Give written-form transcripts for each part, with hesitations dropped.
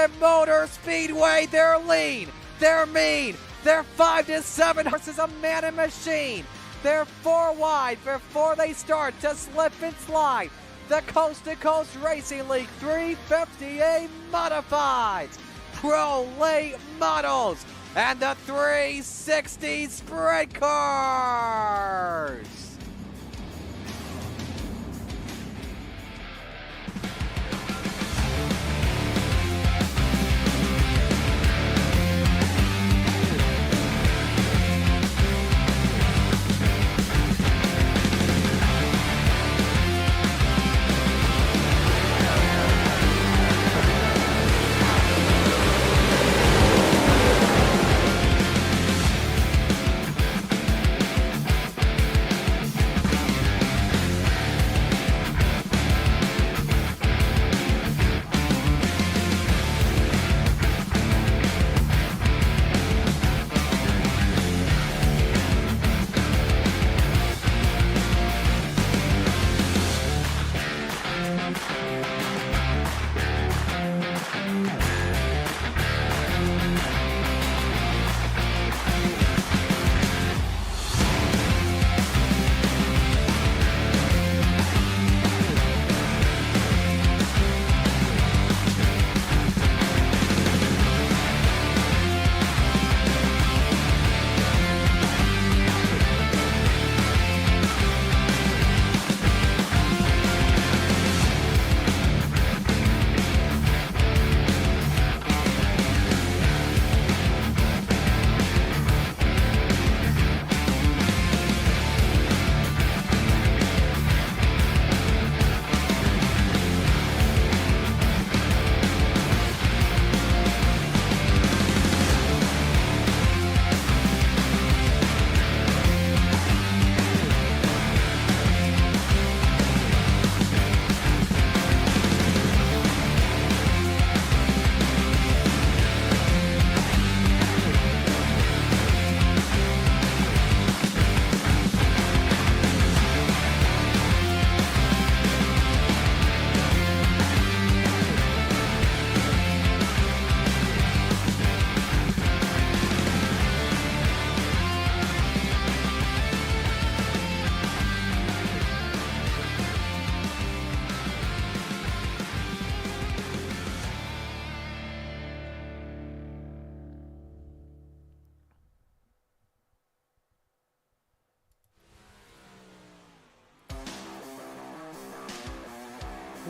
Charlotte Motor Speedway. They're lean, they're mean, they're 5 to 7 horses, a man and machine. They're 4 wide before they start to slip and slide. The Coast to Coast Racing League 350A Modifieds, Pro Late Models, and the 360 Sprint Cars.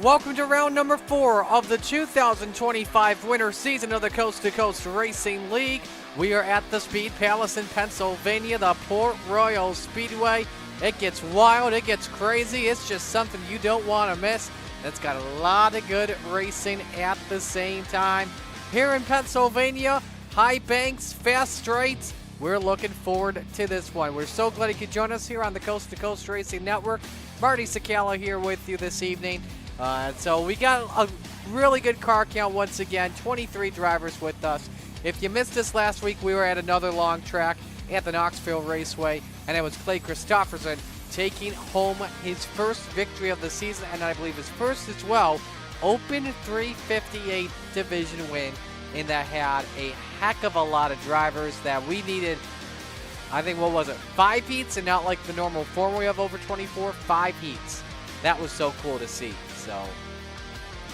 Welcome to round number 4 of the 2025 winter season of the Coast to Coast Racing League. We are at the Speed Palace in Pennsylvania, the Port Royal Speedway. It gets wild, it gets crazy. It's just something you don't want to miss. It's got a lot of good racing at the same time. Here in Pennsylvania, high banks, fast straights. We're looking forward to this one. We're so glad you could join us here on the Coast to Coast Racing Network. Marty Sakala here with you this evening. So we got a really good car count once again, 23 drivers with us. If you missed us last week, we were at another long track at the Knoxville Raceway, and it was Clay Christopherson taking home his first victory of the season, and I believe his first as well, Open 358 division win, and that had a heck of a lot of drivers that we needed. I think, what was it, 5 heats, and not like the normal 4 we have over 24, 5 heats. That was so cool to see.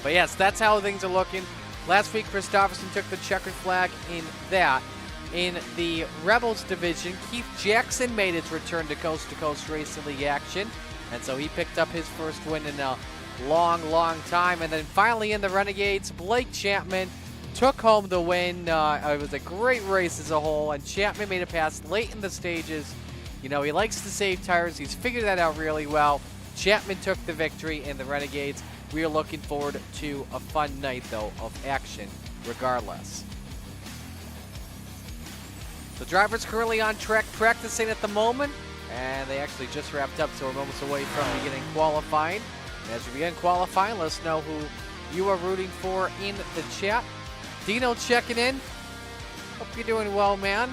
But yes, that's how things are looking. Last week, Christopherson took the checkered flag in that. In the Rebels division, Keith Jackson made his return to Coast Racing League action. And so he picked up his first win in a long, long time. And then finally in the Renegades, Blake Chapman took home the win. It was a great race as a whole, and Chapman made a pass late in the stages. You know, he likes to save tires. He's figured that out really well. Chapman took the victory in the Renegades. We are looking forward to a fun night, though, of action regardless. The driver's currently on track practicing at the moment, and they actually just wrapped up, so we're moments away from beginning qualifying. And as we begin qualifying, let us know who you are rooting for in the chat. Dino checking in. Hope you're doing well, man.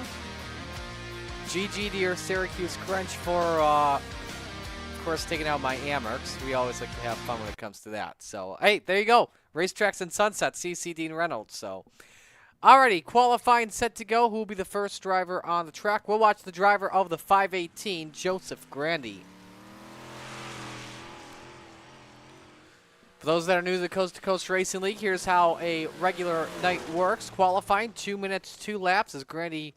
GG to your Syracuse Crunch for of course, taking out my Amerks. We always like to have fun when it comes to that. So, hey, there you go. Racetracks and Sunset, CC Dean Reynolds. So, alrighty, qualifying set to go. Who will be the first driver on the track? We'll watch the driver of the 518, Joseph Grandy. For those that are new to the Coast to Coast Racing League, here's how a regular night works. Qualifying, 2 minutes, 2 laps. As Grandy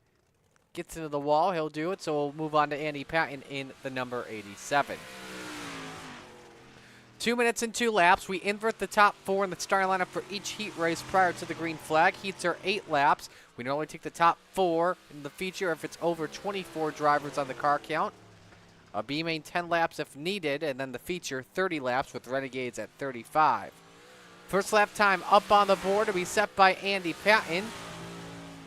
gets into the wall, he'll do it. So we'll move on to Andy Patton in the number 87. 2 minutes and 2 laps. We invert the top 4 in the starting lineup for each heat race prior to the green flag. Heats are 8 laps. We normally take the top 4 in the feature if it's over 24 drivers on the car count. A B-main 10 laps if needed, and then the feature 30 laps with Renegades at 35. First lap time up on the board to be set by Andy Patton.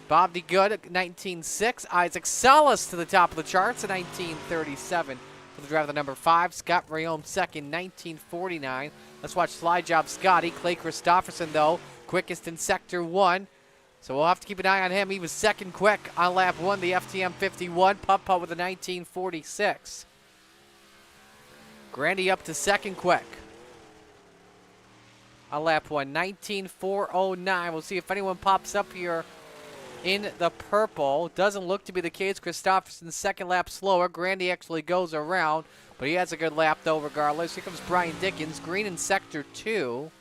Bob DeGood at 19.6. Isaac Salas to the top of the charts at 19.37 for the driver, the number 5. Scott Rayome second, 19.49. Let's watch Slide Job Scotty. Clay Christopherson, though, quickest in Sector 1. So we'll have to keep an eye on him. He was second quick on lap 1, the FTM 51. Putt-putt with a 19.46. Grandy up to second quick on lap 1, 19.409. We'll see if anyone pops up here in the purple. Doesn't look to be the case. Christopherson's second lap slower. Grandy actually goes around, but he has a good lap though regardless. Here comes Brian Dickens, green in Sector 2.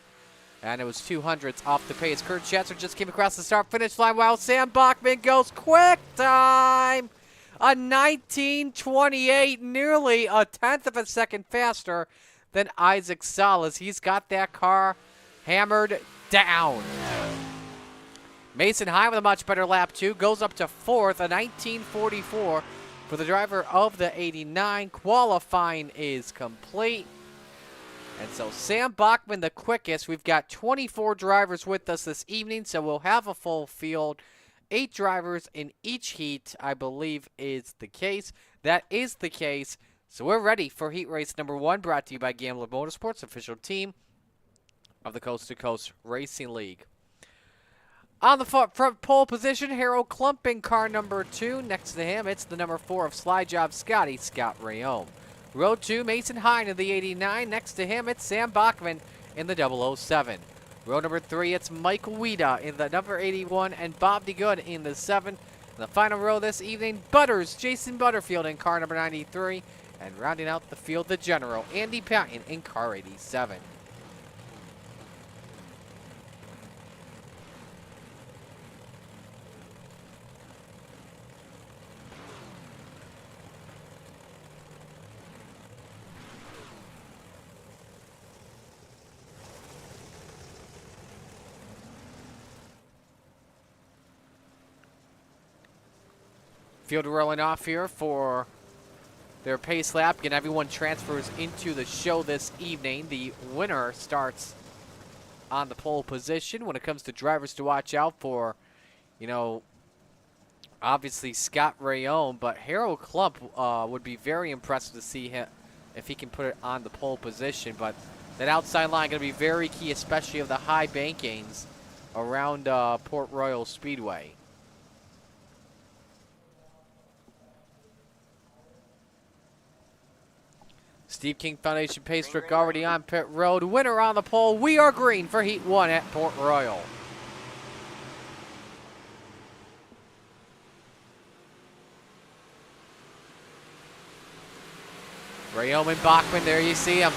And it was 200ths off the pace. Kurt Schatzer just came across the start-finish line while Sam Bachman goes quick time. A 19.28, nearly a tenth of a second faster than Isaac Salas. He's got that car hammered down. Mason High with a much better lap, too. Goes up to 4th, a 19.44 for the driver of the 89. Qualifying is complete. And so Sam Bachman the quickest. We've got 24 drivers with us this evening, so we'll have a full field. 8 drivers in each heat, I believe, is the case. That is the case. So we're ready for heat race number 1, brought to you by Gambler Motorsports, official team of the Coast to Coast Racing League. On the front pole position, Harold Klump in car number 2. Next to him, it's the number 4 of Slide Job Scotty, Scott Rayome. Row 2, Mason Hine in the 89. Next to him, it's Sam Bachman in the 007. Row number 3, it's Mike Weeda in the number 81 and Bob DeGood in the 7. In the final row this evening, Butters, Jason Butterfield in car number 93. And rounding out the field, the General, Andy Patton in car 87. Field rolling off here for their pace lap. Again, everyone transfers into the show this evening. The winner starts on the pole position. When it comes to drivers to watch out for, you know, obviously Scott Rayome, but Harold Klump would be very impressive to see him if he can put it on the pole position. But that outside line going to be very key, especially of the high bankings around Port Royal Speedway. Steve King Foundation pace truck already on pit road. Winner on the pole. We are green for Heat 1 at Port Royal. Rayome and Bachman, there you see them.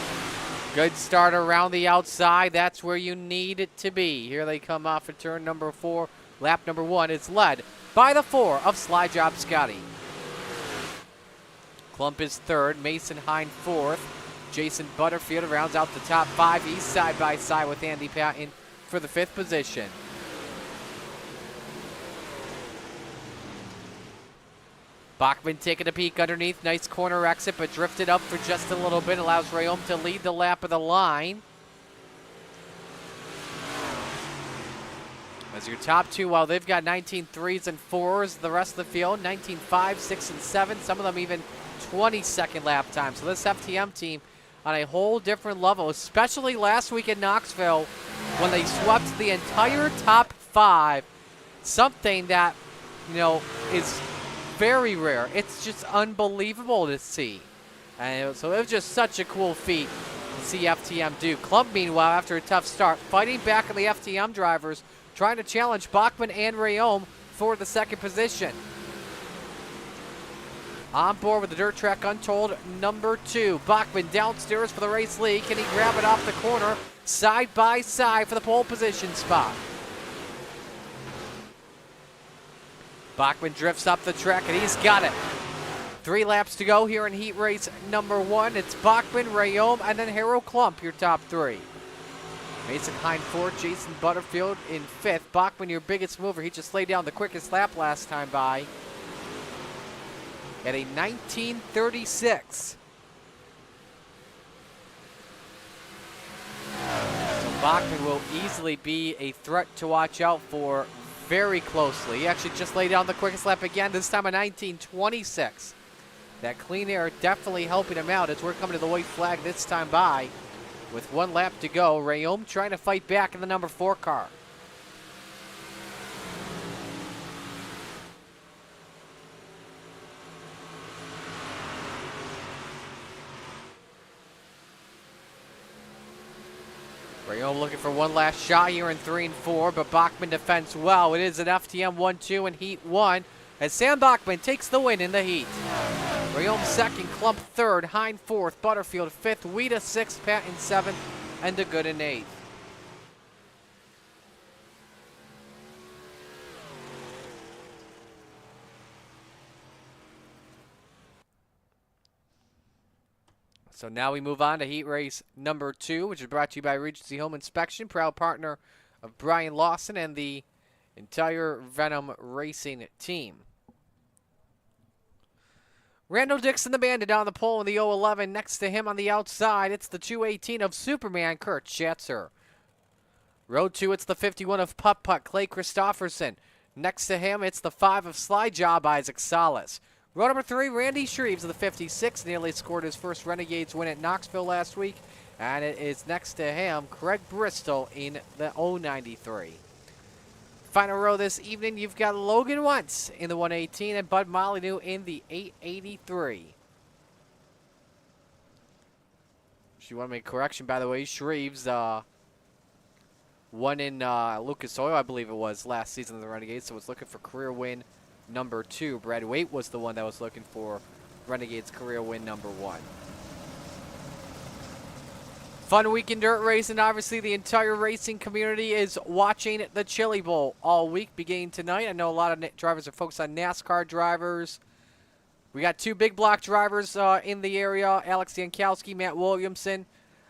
Good start around the outside. That's where you need it to be. Here they come off of turn number 4. Lap number 1 is led by the 4 of Slide Job Scotty. Klump is 3rd, Mason Hine 4th. Jason Butterfield rounds out the top 5. He's side by side with Andy Patton for the 5th position. Bachman taking a peek underneath. Nice corner exit, but drifted up for just a little bit. Allows Rayome to lead the lap of the line. As your top 2, while they've got 19.3s and 4s, the rest of the field, 19.5, 6, and 7. Some of them even 22nd lap time. So this FTM team on a whole different level, especially last week in Knoxville when they swept the entire top 5. Something that, you know, is very rare. It's just unbelievable to see. And so it was just such a cool feat to see FTM do. Klump, meanwhile, after a tough start, fighting back on the FTM drivers, trying to challenge Bachman and Rayom for the second position. On board with the Dirt Track Untold number 2. Bachman downstairs for the race lead. Can he grab it off the corner? Side by side for the pole position spot. Bachman drifts up the track and he's got it. 3 laps to go here in heat race number 1. It's Bachman, Rayom, and then Harold Klump, your top 3. Mason Hine 4th, Jason Butterfield in 5th. Bachman, your biggest mover. He just laid down the quickest lap last time by at a 19:36. So Bachman will easily be a threat to watch out for very closely. He actually just laid down the quickest lap again, this time a 19:26. That clean air definitely helping him out as we're coming to the white flag this time by. With 1 lap to go, Rayom trying to fight back in the number 4 car. Rayom looking for one last shot here in 3 and 4, but Bachman defends well. It is an FTM 1-2 in Heat 1 as Sam Bachman takes the win in the heat. Rayom 2nd, Klump 3rd, Hine 4th, Butterfield 5th, Weeda 6th, Patton 7th, and DeGood in 8th. So now we move on to heat race number 2, which is brought to you by Regency Home Inspection, proud partner of Brian Lawson and the entire Venom Racing team. Randall Dixon, the bandit, on the pole in the 011. Next to him on the outside, it's the 218 of Superman, Kurt Schatzer. Road 2, it's the 51 of Putt Putt, Clay Christofferson. Next to him, it's the 5 of Slide Job, Isaac Salas. Row number 3, Randy Shreves of the 56, nearly scored his first Renegades win at Knoxville last week. And it is next to him, Craig Bristol in the 093. Final row this evening, you've got Logan Wentz in the 118 and Bud Molyneux in the 883. If you want to make a correction, by the way, Shreves won in Lucas Oil, I believe it was, last season of the Renegades, so was looking for career win number 2. Brad Waite was the one that was looking for Renegades career win number 1. Fun week in dirt racing. Obviously, the entire racing community is watching the Chili Bowl all week, beginning tonight. I know a lot of drivers are focused on NASCAR drivers. We got 2 big block drivers in the area, Alex Jankowski, Matt Williamson.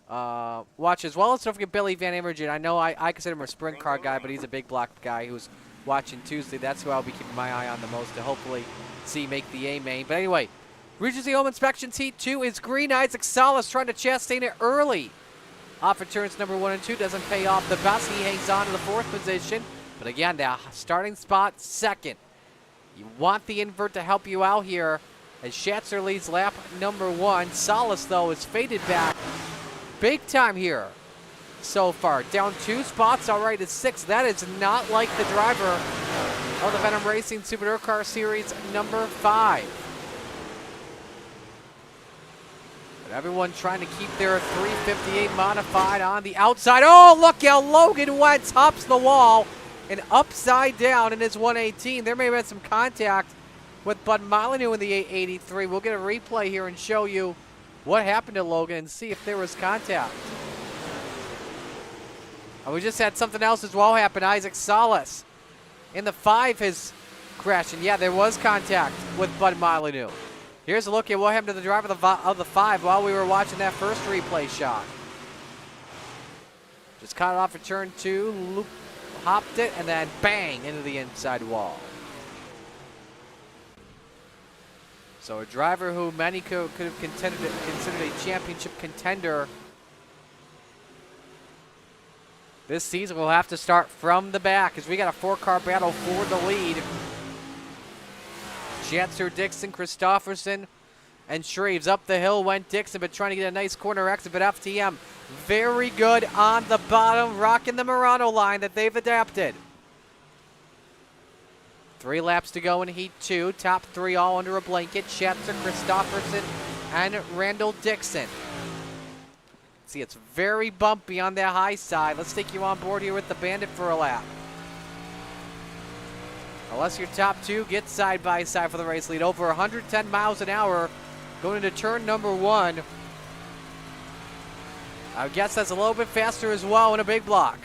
Watch as well. Let's don't forget Billy Van Emergen. I know I consider him a sprint car guy, but he's a big block guy who's watching Tuesday. That's who I'll be keeping my eye on the most to hopefully see make the A main. But anyway, Regency Home Inspections Heat 2 is green. Isaac Salas trying to chastain it early. Off of turns number 1 and 2, doesn't pay off the best. He hangs on to the 4th position. But again, the starting spot 2nd. You want the invert to help you out here as Schatzer leads lap number 1. Salas, though, is faded back big time here so far. Down 2 spots, all right, it's 6. That is not like the driver of the Venom Racing Super Dirt Car Series number 5. But everyone trying to keep their 358 modified on the outside. Oh, look how Logan Wentz hops the wall and upside down in his 118. There may have been some contact with Bud Molyneux in the 883. We'll get a replay here and show you what happened to Logan and see if there was contact. And we just had something else as well happen. Isaac Salas in the 5 is crashing. Yeah, there was contact with Bud Molyneux. Here's a look at what happened to the driver of the 5 while we were watching that first replay shot. Just caught it off of turn 2, loop, hopped it, and then bang into the inside wall. So a driver who many could have considered a championship contender this season will have to start from the back as we got a 4-car battle for the lead. Schatzer, Dixon, Christofferson, and Shreves. Up the hill went Dixon, but trying to get a nice corner exit, but FTM very good on the bottom, rocking the Murano line that they've adapted. 3 laps to go in Heat 2. Top 3 all under a blanket. Schatzer, Christofferson, and Randall Dixon. See, it's very bumpy on that high side. Let's take you on board here with the Bandit for a lap. Unless your top two get side by side for the race lead. Over 110 miles an hour going into turn number 1. I guess that's a little bit faster as well in a big block.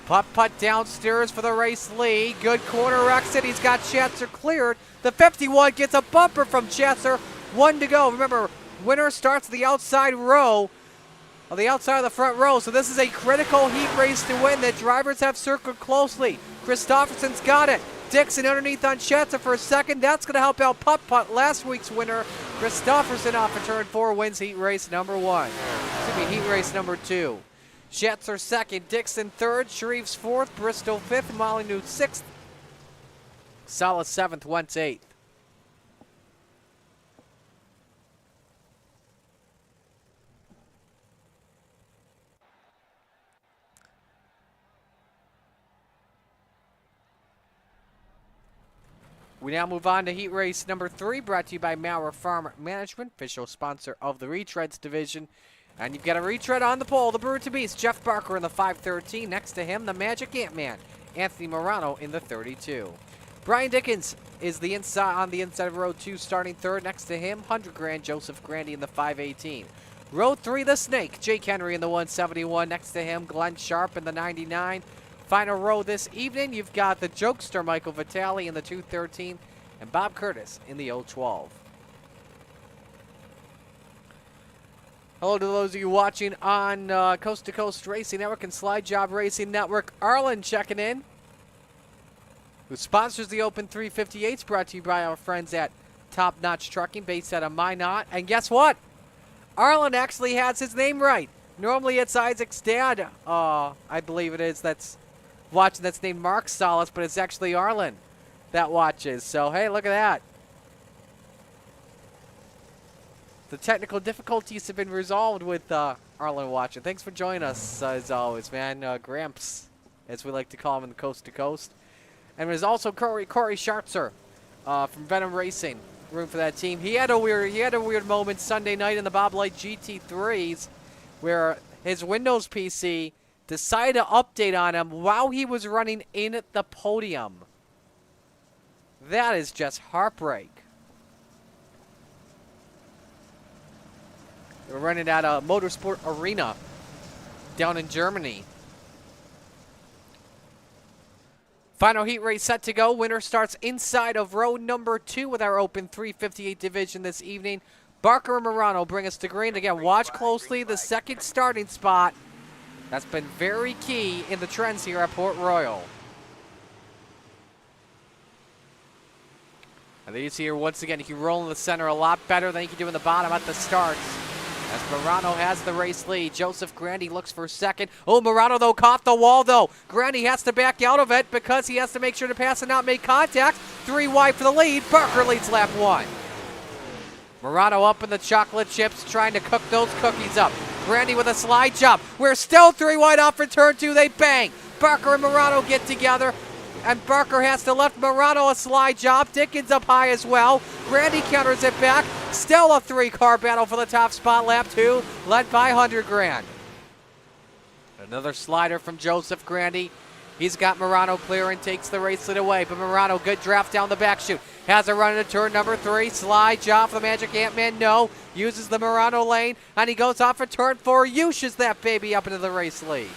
Putt downstairs for the race lead. Good corner exit. He's got Chatzer cleared. The 51 gets a bumper from Chatzer. 1 to go. Remember, winner starts the outside row, on the outside of the front row. So this is a critical heat race to win that drivers have circled closely. Christopherson's got it. Dixon underneath on Chatzer for a second. That's going to help out Putt, last week's winner. Christopherson off of turn 4 wins heat race number 1. Excuse me, heat race number 2. Chatzer second, Dixon third, Shreves fourth, Bristol fifth, Molyneux sixth, Salas seventh, Wentz eighth. We now move on to heat race number 3, brought to you by Maurer Farm Management, official sponsor of the Retreads division. And you've got a retread on the pole, the Brewer to Beast, Jeff Barker in the 513. Next to him, the Magic Ant-Man, Anthony Morano in the 32. Brian Dickens is the on the inside of row 2, starting third. Next to him, 100 grand, Joseph Grandy in the 518. Row 3, the Snake, Jake Henry in the 171. Next to him, Glenn Sharp in the 99. Final row this evening, you've got the Jokester, Michael Vitale in the 213, and Bob Curtis in the 012. Hello to those of you watching on Coast to Coast Racing Network and Slide Job Racing Network. Arlen checking in, who sponsors the Open 358s, brought to you by our friends at Top Notch Trucking, based out of Minot. And guess what? Arlen actually has his name right. Normally it's Isaac's dad, I believe it is, that's watching, that's named Mark Salas, but it's actually Arlen that watches. So, hey, look at that. The technical difficulties have been resolved with Arlen watching. Thanks for joining us, as always, man. Gramps, as we like to call him in the Coast to Coast. And there's also Corey Schartzer from Venom Racing, room for that team. He had a weird moment Sunday night in the Bob Light GT3s, where his Windows PC decided to update on him while he was running in at the podium. That is just heartbreak. We're running at a motorsport arena down in Germany. Final heat race set to go. Winner starts inside of row number 2 with our Open 358 division this evening. Barker and Morano bring us to green. Again, watch closely the second starting spot. That's been very key in the trends here at Port Royal. And then you see here once again, he can roll in the center a lot better than he can do in the bottom at the starts. As Morano has the race lead. Joseph Grandy looks for second. Oh, Morano, though, caught the wall, though. Grandy has to back out of it because he has to make sure to pass and not make contact. 3 wide for the lead. Barker leads lap 1. Morano up in the chocolate chips, trying to cook those cookies up. Grandy with a slide job. We're still 3 wide off for turn 2. They bang. Barker and Morano get together. And Barker has to left Morano a slide job. Dickens up high as well. Grandy counters it back. Still a 3-car battle for the top spot. Lap 2, led by 100 grand. Another slider from Joseph Grandy. He's got Morano clear and takes the race lead away. But Morano, good draft down the back chute. Has a run into turn number 3. Slide job for the Magic Ant-Man. No. Uses the Morano lane. And he goes off for turn 4. Uses that baby up into the race lead.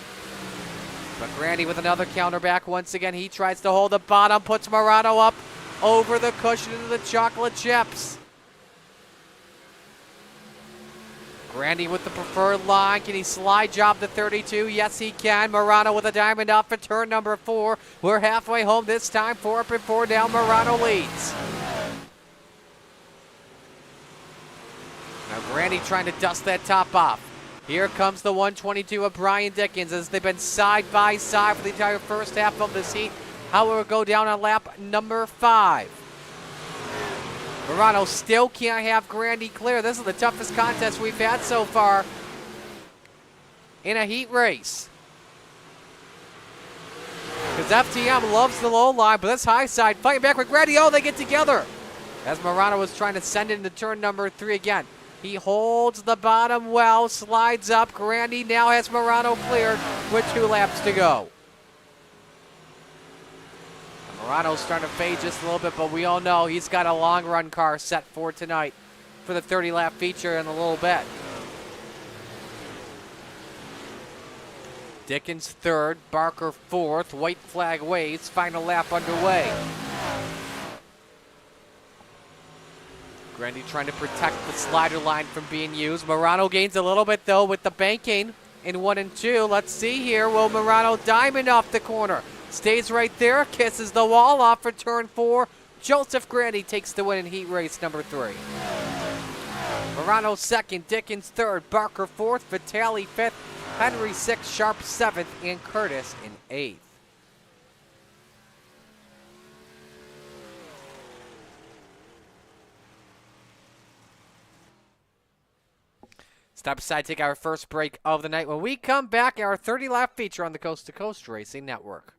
But Grandy with another counter back. Once again, he tries to hold the bottom. Puts Morano up over the cushion into the chocolate chips. Grandy with the preferred line. Can he slide job the 32? Yes, he can. Morano with a diamond off for turn number 4. We're halfway home this time. 4 up and 4 down. Morano leads. Now Grandy trying to dust that top off. Here comes the 122 of Brian Dickens as they've been side by side for the entire first half of this heat. How will it go down on lap number 5? Morano still can't have Grandy clear. This is the toughest contest we've had so far in a heat race. Because FTM loves the low line, but this high side fighting back with Grandy. Oh, they get together. as Morano was trying to send it into turn number 3 again. He holds the bottom well, slides up. Grandy now has Morano cleared with 2 laps to go. Morano's starting to fade just a little bit, but we all know he's got a long run car set for tonight for the 30-lap feature in a little bit. Dickens third, Barker fourth, white flag waves, final lap underway. Grandy trying to protect the slider line from being used. Morano gains a little bit though with the banking in 1 and 2. Let's see here, will Morano diamond off the corner? Stays right there, kisses the wall off for turn 4. Joseph Grandy takes the win in heat race number 3. Morano second, Dickens third, Barker fourth, Vitale fifth, Henry sixth, Sharp seventh, and Curtis in 8th. Step aside, take our first break of the night. When we come back, our 30-lap feature on the Coast to Coast Racing Network.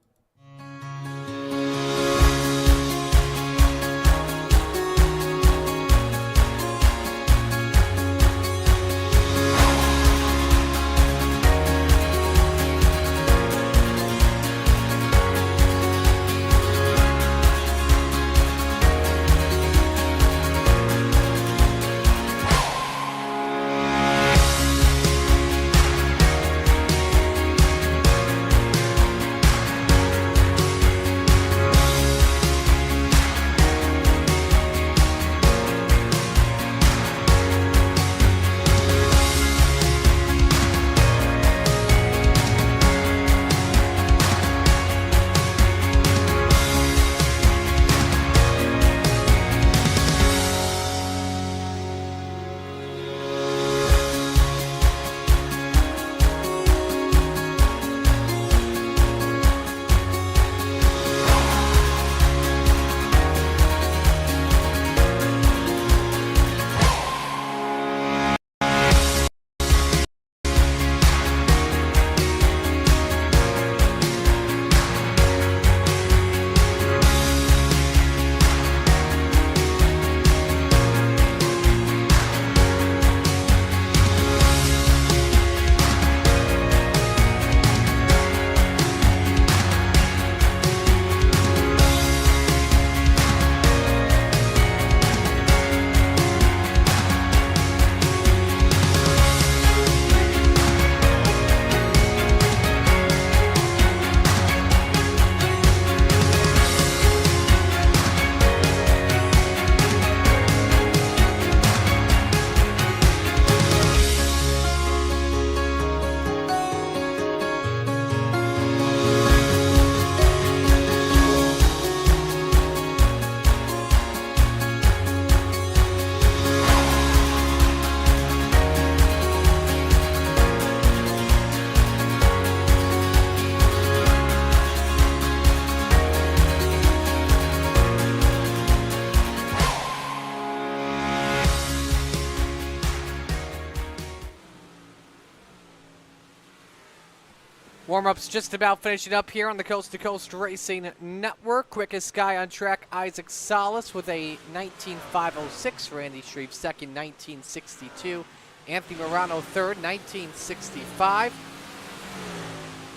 Warm-ups just about finishing up here on the Coast to Coast Racing Network. Quickest guy on track, Isaac Salas with a 19.506. Randy Shreve second, 19.62. Anthony Morano third, 19.65.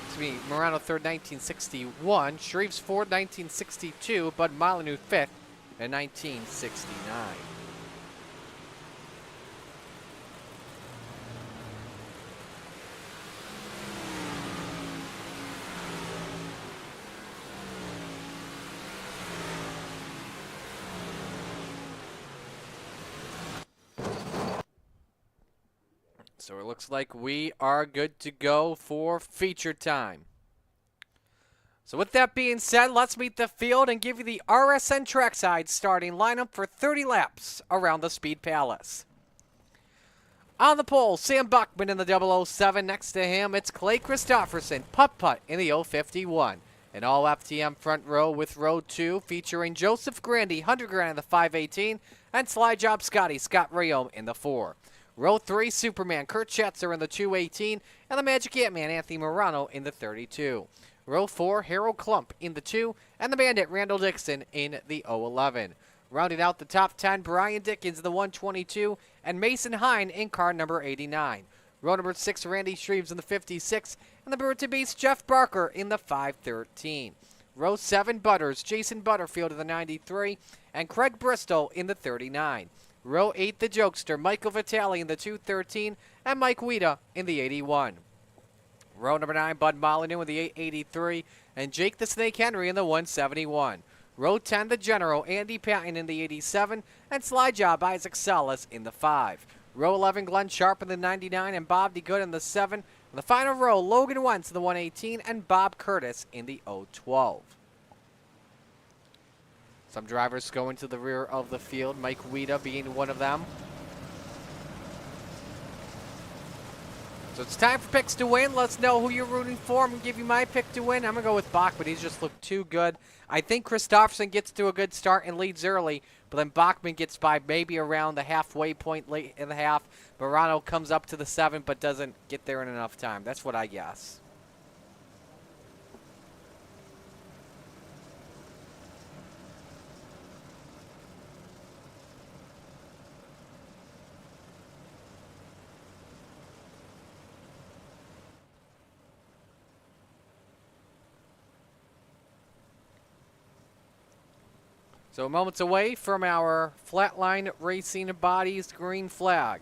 Excuse me, Morano third, 19.61. Shreve's fourth, 19.62. Bud Molyneux fifth at 19.69. So it looks like we are good to go for feature time. So with that being said, let's meet the field and give you the RSN Trackside starting lineup for 30 laps around the Speed Palace. On the pole, Sam Buckman in the 007. Next to him, it's Clay Christopherson, putt-putt in the 051. An all-FTM front row with row 2 featuring Joseph Grandy, 100 grand in the 518, and Slide Job Scotty, Scott Rayom in the 4. Row 3, Superman, Kurt Schatzer in the 218, and the Magic Ant-Man, Anthony Morano in the 32. Row 4, Harold Klump in the 2, and the Bandit, Randall Dixon in the 011. Rounding out the top 10, Brian Dickens in the 122, and Mason Hine in car number 89. Row number 6, Randy Shreves in the 56, and the Bird to Beast, Jeff Barker in the 513. Row 7, Butters, Jason Butterfield in the 93, and Craig Bristol in the 39. Row 8, the Jokester, Michael Vitale in the 213, and Mike Weeda in the 81. Row number 9, Bud Molyneux in the 883, and Jake the Snake Henry in the 171. Row 10, the General, Andy Patton in the 87, and Slide Job Isaac Salas in the 5. Row 11, Glenn Sharp in the 99, and Bob DeGood in the 7. In the final row, Logan Wentz in the 118, and Bob Curtis in the 012. Some drivers going to the rear of the field, Mike Weeda being one of them. So it's time for picks to win. Let's know who you're rooting for. I'm going to give you my pick to win. I'm going to go with Bachman. He's just looked too good. I think Christopherson gets to a good start and leads early, but then Bachman gets by maybe around the halfway point late in the half. Morano comes up to the 7 but doesn't get there in enough time. That's what I guess. So moments away from our Flatline Racing Bodies green flag.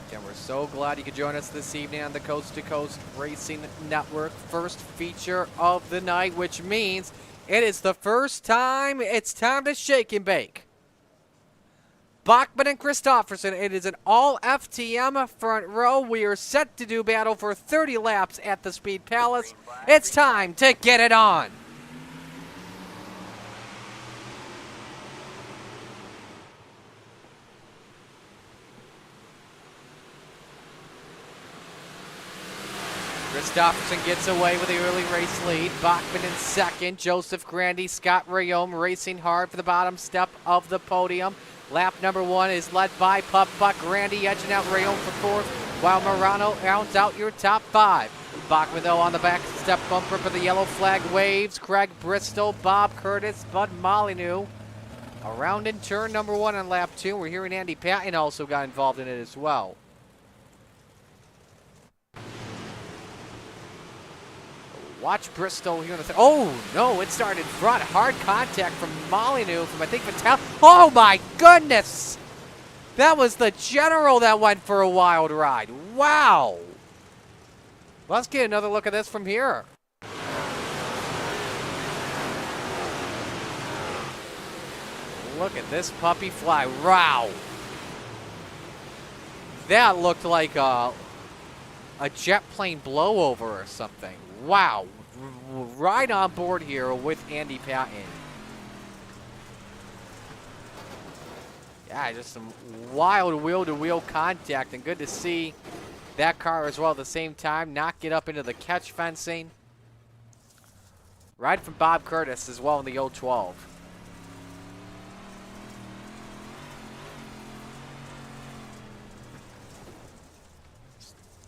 Again, we're so glad you could join us this evening on the Coast to Coast Racing Network. First feature of the night, which means it is the first time it's time to shake and bake. Bachman and Christopherson, it is an all FTM front row. We are set to do battle for 30 laps at the Speed Palace. It's time to get it on. Christopherson gets away with the early race lead. Bachman in second. Joseph Grandy, Scott Rayome racing hard for the bottom step of the podium. Lap number 1 is led by Pup Buck Grandy, edging out Rayome for fourth, while Morano rounds out your top 5. Bachman, though, on the back step bumper for the yellow flag waves. Craig Bristol, Bob Curtis, Bud Molyneux. Around in turn number 1 on lap 2. We're hearing Andy Patton also got involved in it as well. Watch Bristol here in the oh, no, it started in front. Hard contact from Molyneux from, I think, Vitale. Oh, my goodness. That was the General that went for a wild ride. Wow. Let's get another look at this from here. Look at this puppy fly. Wow. That looked like a jet plane blowover or something. Wow, right on board here with Andy Patton. Yeah, just some wild wheel-to-wheel contact, and good to see that car as well at the same time not get up into the catch fencing. Ride from Bob Curtis as well in the 012.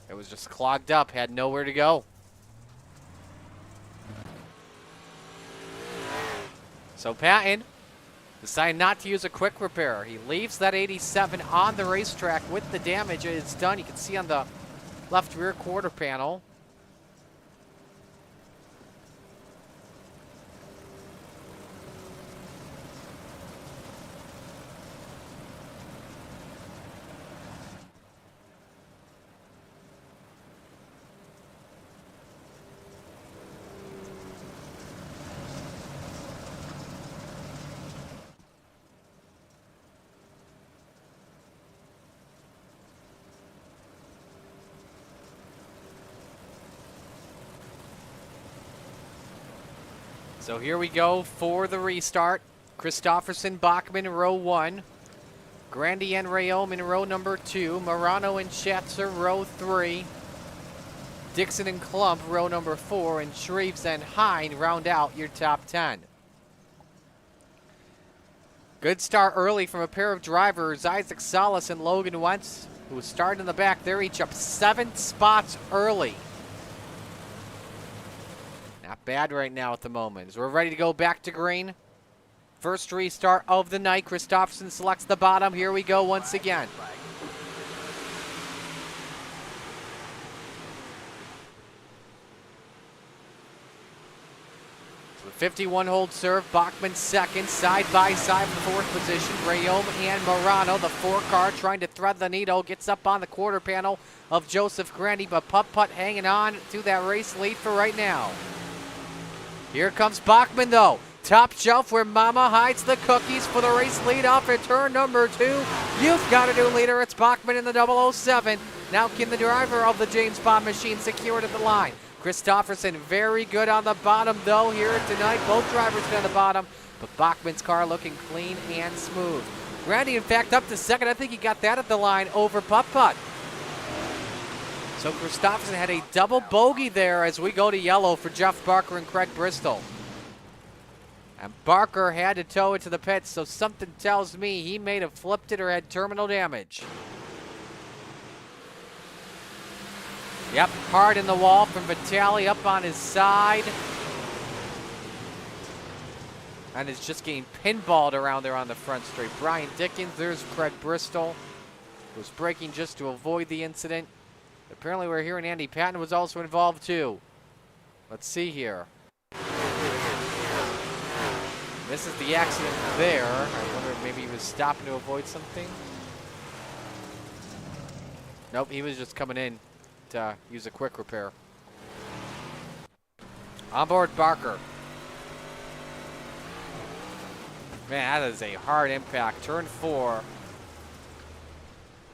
It was just clogged up, had nowhere to go. So Patton decided not to use a quick repair. He leaves that 87 on the racetrack with the damage it's done. You can see on the left rear quarter panel. So here we go for the restart. Christopherson, Bachman, row 1. Grandy and Rayome in row number 2. Morano and Schatzer, row 3. Dixon and Klump, row number 4. And Shreves and Hine round out your top 10. Good start early from a pair of drivers, Isaac Salas and Logan Wentz, who started in the back. They're each up 7 spots early. Not bad right now at the moment. As we're ready to go back to green. First restart of the night. Christopherson selects the bottom. Here we go once again. So the 51-hold serve. Bachman second. Side by side for the fourth position. Rayom and Morano. The 4-car trying to thread the needle. Gets up on the quarter panel of Joseph Grandy. But Putt hanging on to that race lead for right now. Here comes Bachman though. Top shelf where Mama hides the cookies for the race lead off at turn number 2. You've got a new leader. It's Bachman in the 007. Now can the driver of the James Bond machine secure it at the line. Christopherson very good on the bottom though here tonight. Both drivers on the bottom, but Bachman's car looking clean and smooth. Randy in fact up to second. I think he got that at the line over Putt. So Christopherson had a double bogey there as we go to yellow for Jeff Barker and Craig Bristol. And Barker had to tow it to the pits, so something tells me he may have flipped it or had terminal damage. Yep, hard in the wall from Vitale up on his side. And is just getting pinballed around there on the front straight. Brian Dickens, there's Craig Bristol, who's braking just to avoid the incident. Apparently we're hearing Andy Patton was also involved too. Let's see here. This is the accident there. I wonder if maybe he was stopping to avoid something. Nope, he was just coming in to use a quick repair. On board Barker. Man, that is a hard impact. Turn 4.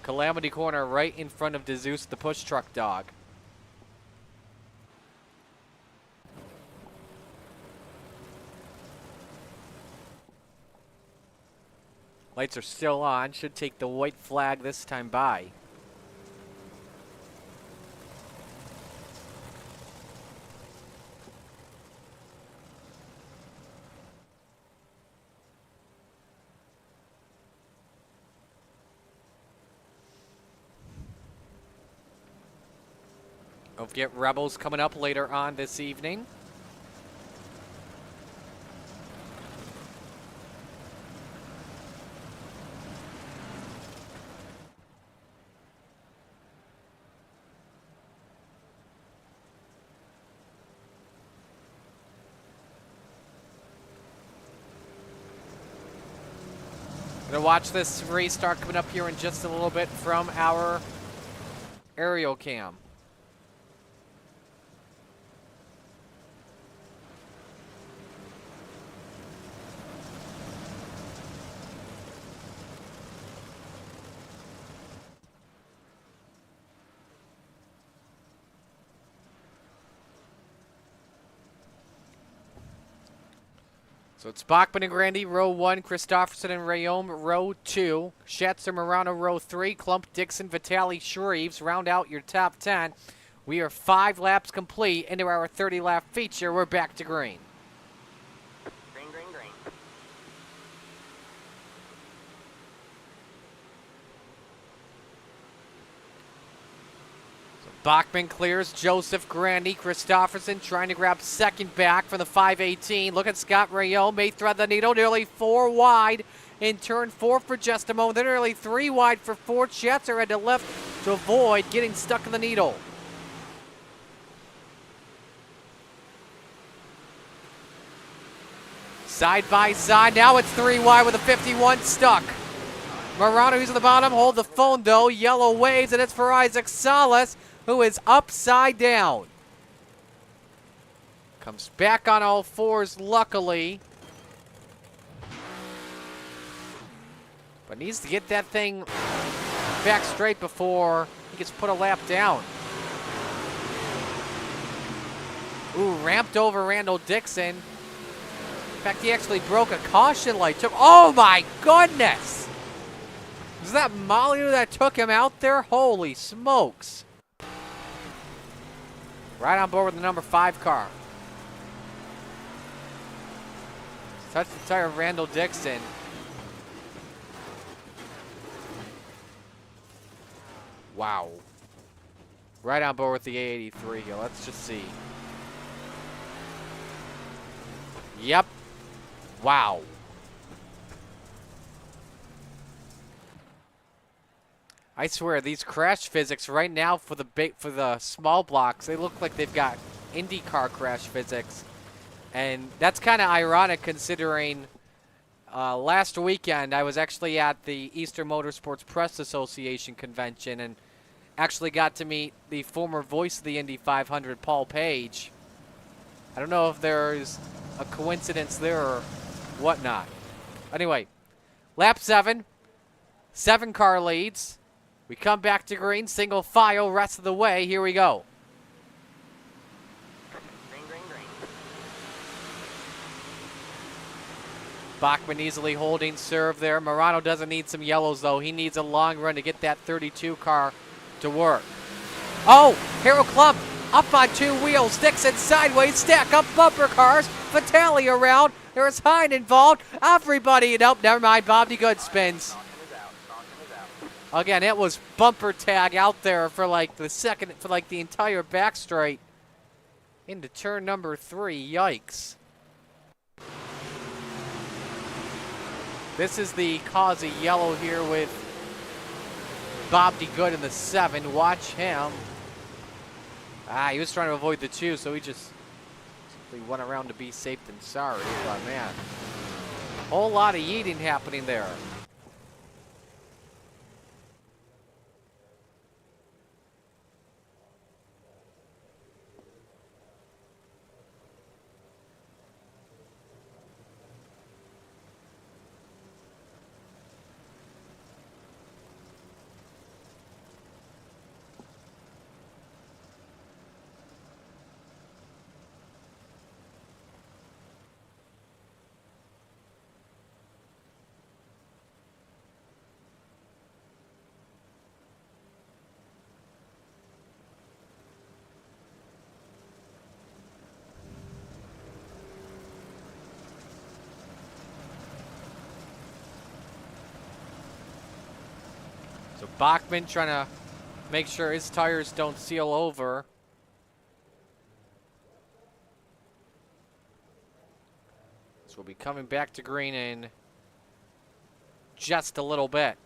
Calamity corner right in front of DeZeus, the push truck dog. Lights are still on. Should take the white flag this time by. Don't forget Rebels coming up later on this evening. Gonna watch this restart coming up here in just a little bit from our aerial cam. So it's Bachman and Grandy, row 1, Christopherson and Rayom, row 2, Schatzer, Morano, row 3, Klump, Dixon, Vitale, Shreves, round out your top 10. We are 5 laps complete into our 30-lap feature. We're back to green. Green, green, green. Bachman clears Joseph Grandy. Christopherson trying to grab second back from the 518. Look at Scott Rayom. May thread the needle. Nearly 4 wide in turn 4 for just a moment. Then nearly 3 wide for Ford. Schatzer had to lift to avoid getting stuck in the needle. Side by side. Now it's 3 wide with a 51 stuck. Morano, who's at the bottom, hold the phone though. Yellow waves, and it's for Isaac Salas, who is upside down. Comes back on all fours, luckily. But needs to get that thing back straight before he gets put a lap down. Ooh, ramped over Randall Dixon. In fact, he actually broke a caution light. Oh my goodness! Was that Molly that took him out there? Holy smokes. Right on board with the number 5 car. Touched the tire of Randall Dixon. Wow. Right on board with the A83 here. Let's just see. Yep. Wow. I swear, these crash physics right now for the small blocks, they look like they've got IndyCar crash physics. And that's kind of ironic considering last weekend I was actually at the Eastern Motorsports Press Association convention and actually got to meet the former voice of the Indy 500, Paul Page. I don't know if there's a coincidence there or whatnot. Anyway, lap 7, 7 car leads. We come back to green, single file, rest of the way. Here we go. Green, green, green. Bachman easily holding serve there. Morano doesn't need some yellows, though. He needs a long run to get that 32 car to work. Oh, Harold Klump up on 2 wheels. Dixon sideways, stack up bumper cars. Vitale around. There's Hine involved. Everybody, nope, never mind. Bobby Good spins. Caution is out. Caution is out. Again, it was bumper tag out there for like the entire back straight into turn number 3. Yikes. This is the cause of yellow here with Bob D. Good in the 7. Watch him. He was trying to avoid the 2, so he just simply went around to be safe than sorry. But man, whole lot of yeeting happening there. So Bachman trying to make sure his tires don't seal over. So we'll be coming back to green in just a little bit.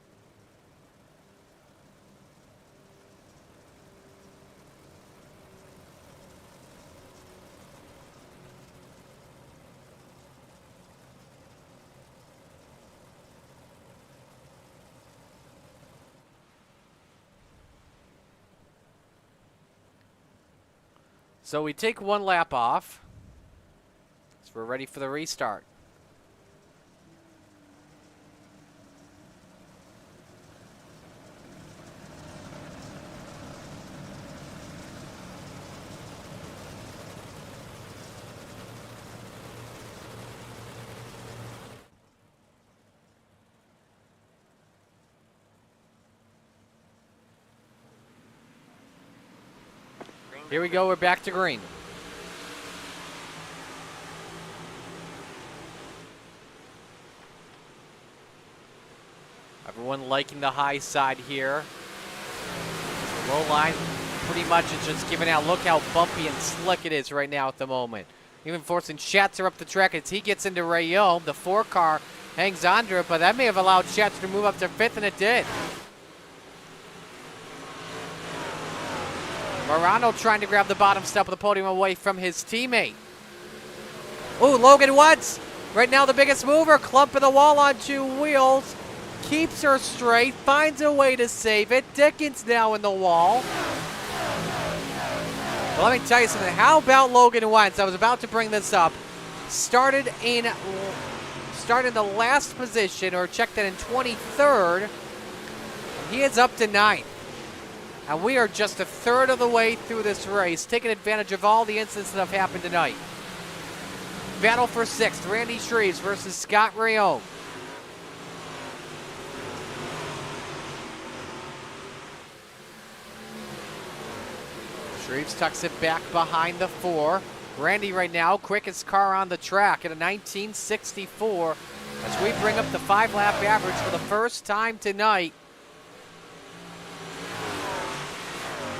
So we take 1 lap off. So we're ready for the restart. Here we go, we're back to green. Everyone liking the high side here. The low line pretty much is just giving out. Look how bumpy and slick it is right now at the moment. Even forcing Schatzer up the track as he gets into Rayome. The 4 car hangs on to it, but that may have allowed Schatzer to move up to 5th, and it did. Morano trying to grab the bottom step of the podium away from his teammate. Ooh, Logan Woods. Right now the biggest mover. Clumping the wall on 2 wheels. Keeps her straight. Finds a way to save it. Dickens now in the wall. Well, let me tell you something. How about Logan Wentz? I was about to bring this up. Started in the last position, or checked that in 23rd. He is up to 9th. And we are just a third of the way through this race, taking advantage of all the incidents that have happened tonight. Battle for 6th, Randy Shreves versus Scott Rayome. Shreves tucks it back behind the 4. Randy right now, quickest car on the track at a 1964 as we bring up the 5-lap average for the first time tonight.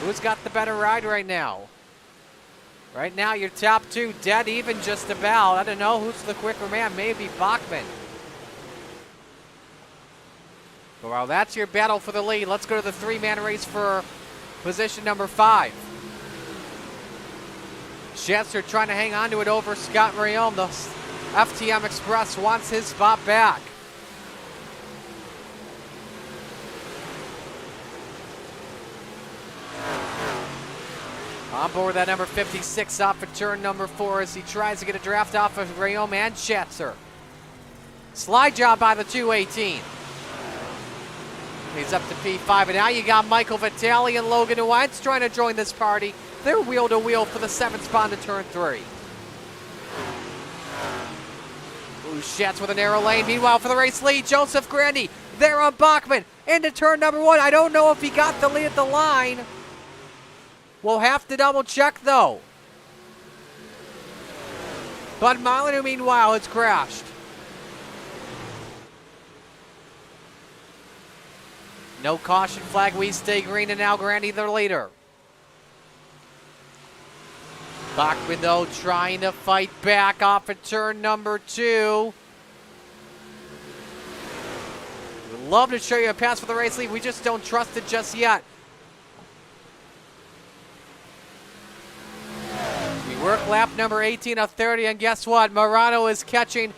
Who's got the better ride right now? Right now, your top two dead even just about. I don't know who's the quicker man. Maybe Bachman. Well, that's your battle for the lead. Let's go to the three-man race for position number 5. Schetzer trying to hang on to it over Scott Rayom. The FTM Express wants his spot back. On board that number 56 off of turn number 4 as he tries to get a draft off of Rayom and Schetzer. Slide job by the 218. He's up to P5, and now you got Michael Vitale and Logan Wentz trying to join this party. They're wheel to wheel for the 7th spot into turn 3. Ooh, Schetz with a narrow lane. Meanwhile, for the race lead, Joseph Grandy there on Bachman into turn number 1. I don't know if he got the lead at the line. We'll have to double check though. Bud Molyneux, meanwhile, has crashed. No caution flag, we stay green, and now Grandy the leader. Bachman, though, trying to fight back off of turn number 2. We'd love to show you a pass for the race lead. We just don't trust it just yet. We work lap number 18 of 30, and guess what? Morano is catching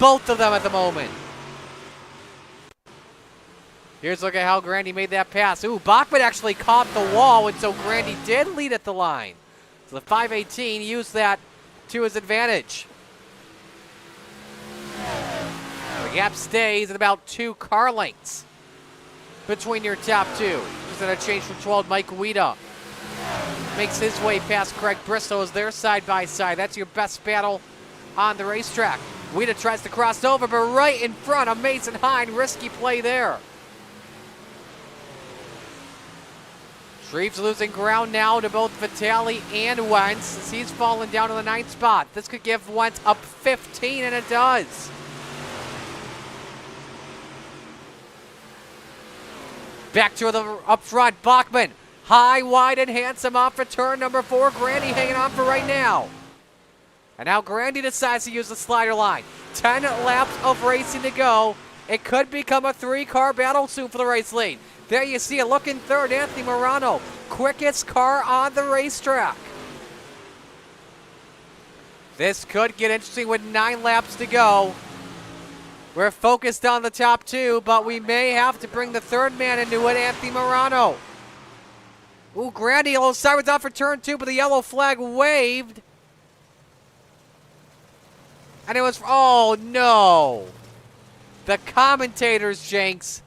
both of them at the moment. Here's a look at how Grandy made that pass. Ooh, Bachman actually caught the wall, and so Grandy did lead at the line. So the 518 used that to his advantage. The gap stays at about 2 car lengths between your top two. Just going to change from 12. Mike Weida makes his way past Craig Bristow as they're side by side. That's your best battle on the racetrack. Weida tries to cross over, but right in front of Mason Hine. Risky play there. Shreves losing ground now to both Vitale and Wentz as he's fallen down to the 9th spot. This could give Wentz up 15, and it does. Back to the up front, Bachman. High, wide, and handsome off for turn number 4. Grandy hanging on for right now. And now Grandy decides to use the slider line. 10 laps of racing to go. It could become a 3-car battle soon for the race lead. There you see it, looking third, Anthony Morano. Quickest car on the racetrack. This could get interesting with 9 laps to go. We're focused on the top 2, but we may have to bring the third man into it, Anthony Morano. Ooh, Grandy, a little sideways out for turn 2, but the yellow flag waved. And it was, oh no. The commentators, Jenks,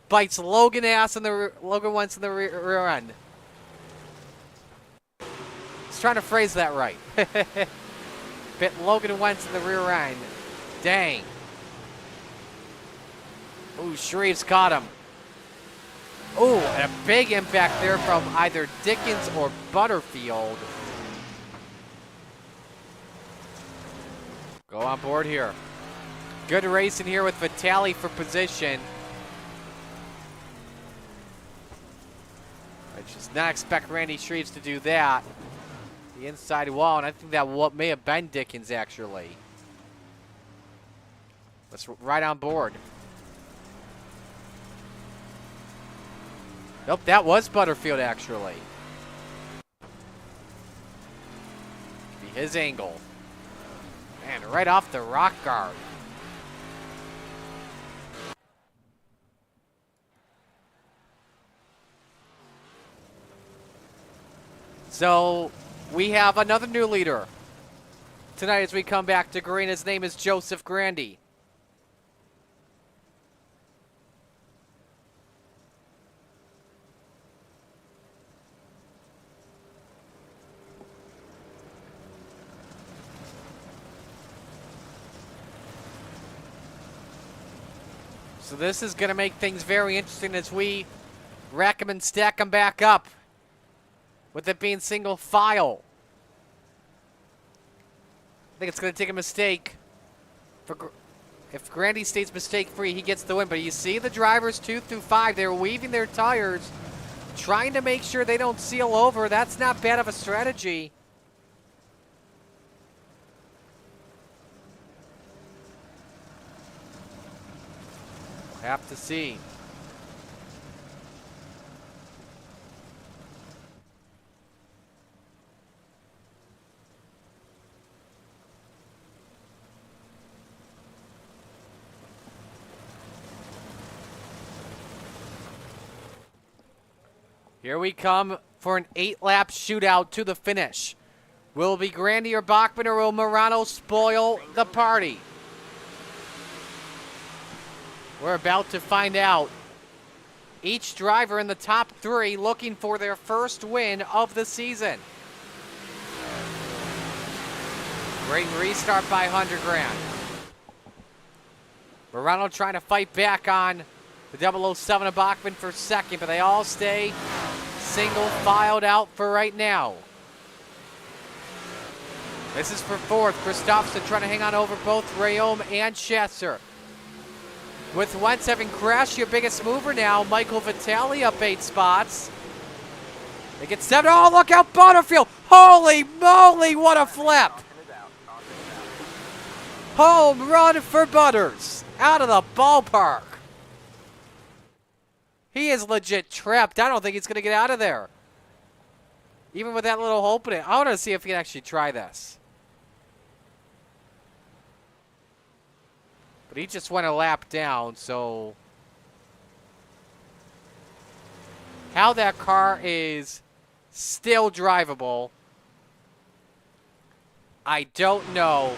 bites Logan Wentz in the rear end. He's trying to phrase that right. Bit Logan Wentz in the rear end. Dang. Ooh, Shreves caught him. Ooh, and a big impact there from either Dickens or Butterfield. Go on board here. Good racing here with Vitale for position. I just not expect Randy Shreves to do that. The inside wall, and I think that what may have been Dickens actually. Let's right on board. Nope, that was Butterfield actually. Could be his angle. Man, right off the rock guard. So we have another new leader tonight as we come back to green. His name is Joseph Grandy. So this is going to make things very interesting as we rack them and stack them back up. With it being single file. I think it's going to take a mistake. If Grandy stays mistake free, he gets the win. But you see the drivers 2 through 5, they're weaving their tires trying to make sure they don't seal over. That's not bad of a strategy. We'll have to see. Here we come for an 8-lap shootout to the finish. Will it be Grandy or Bachman, or will Morano spoil the party? We're about to find out. Each driver in the top 3 looking for their first win of the season. Great restart by 100 grand. Morano trying to fight back on the 007 of Bachman for second, but they all stay single filed out for right now. This is for fourth. Christopherson trying to hang on over both Rayom and Chesser. With Wentz having crashed, your biggest mover now, Michael Vitale up 8 spots. They get 7. Oh, look out, Butterfield. Holy moly, what a flip. Home run for Butters. Out of the ballpark. He is legit trapped. I don't think he's going to get out of there. Even with that little hole in it. I want to see if he can actually try this. But he just went a lap down, so how that car is still drivable, I don't know.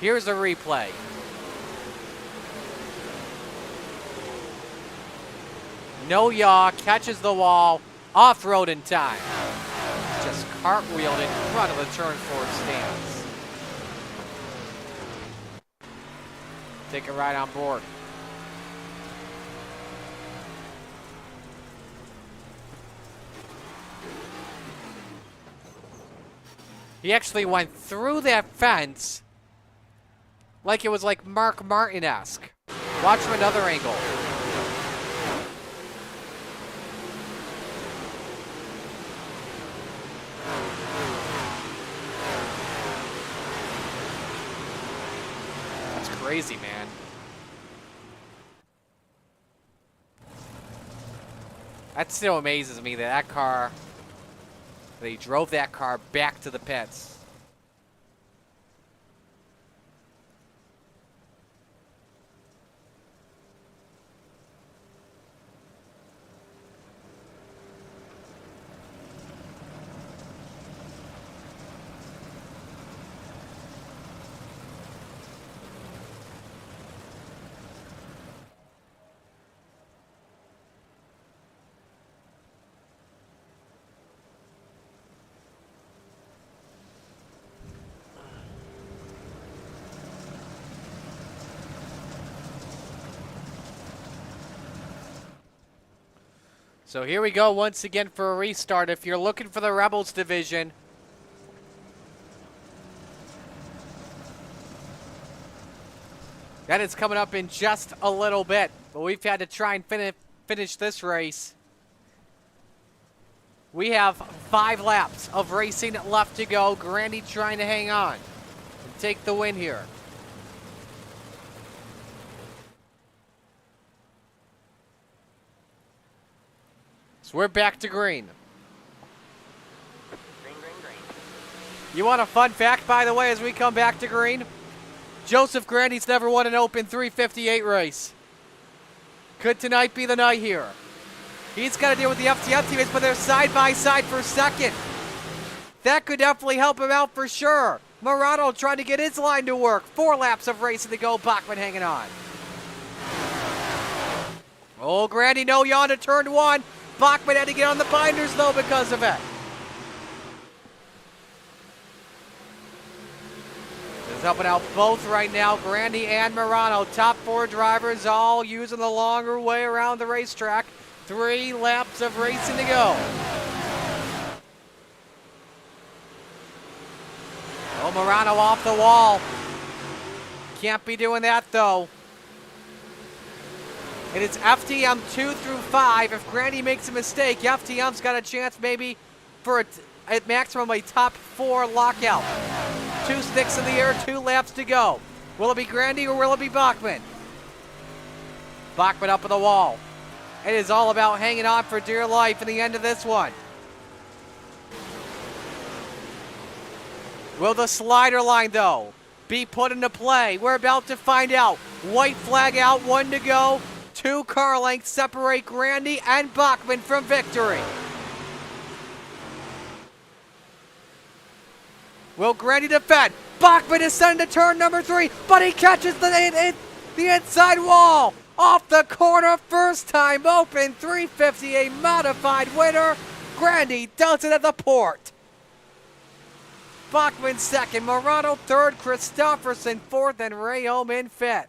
Here's a replay. No yaw, catches the wall, off-road in time. Just cartwheeled in front of the turn 4 stands. Take a ride on board. He actually went through that fence like it was like Mark Martin-esque. Watch from another angle. That's crazy, man. That still amazes me that he drove that car back to the pits. So here we go once again for a restart. If you're looking for the Rebels division, that is coming up in just a little bit. But we've had to try and finish this race. We have 5 laps of racing left to go. Grandy trying to hang on and take the win here. So we're back to green. Green, green, green. You want a fun fact, by the way, as we come back to green? Joseph Grandy's never won an open 358 race. Could tonight be the night here? He's got to deal with the FTF teammates, but they're side by side for second. That could definitely help him out for sure. Morano trying to get his line to work. 4 laps of racing to go. Bachman hanging on. Oh, Grandy, no yawn to turn 1. Bachman had to get on the binders, though, because of it. Is helping out both right now, Grandy and Morano. Top 4 drivers all using the longer way around the racetrack. 3 laps of racing to go. Oh, Morano off the wall. Can't be doing that, though. And it's FTM 2 through 5. If Grandy makes a mistake, FTM's got a chance maybe for at maximum a top 4 lockout. 2 sticks in the air, 2 laps to go. Will it be Grandy or will it be Bachman? Bachman up on the wall. It is all about hanging on for dear life in the end of this one. Will the slider line, though, be put into play? We're about to find out. White flag out, 1 to go. 2 car lengths separate Grandy and Bachman from victory. Will Grandy defend? Bachman is sent into turn number 3, but he catches the inside wall. Off the corner, first time open, 350, a modified winner. Grandy does it at the port. Bachman second, Morano third, Christofferson fourth, and Rayom in fifth.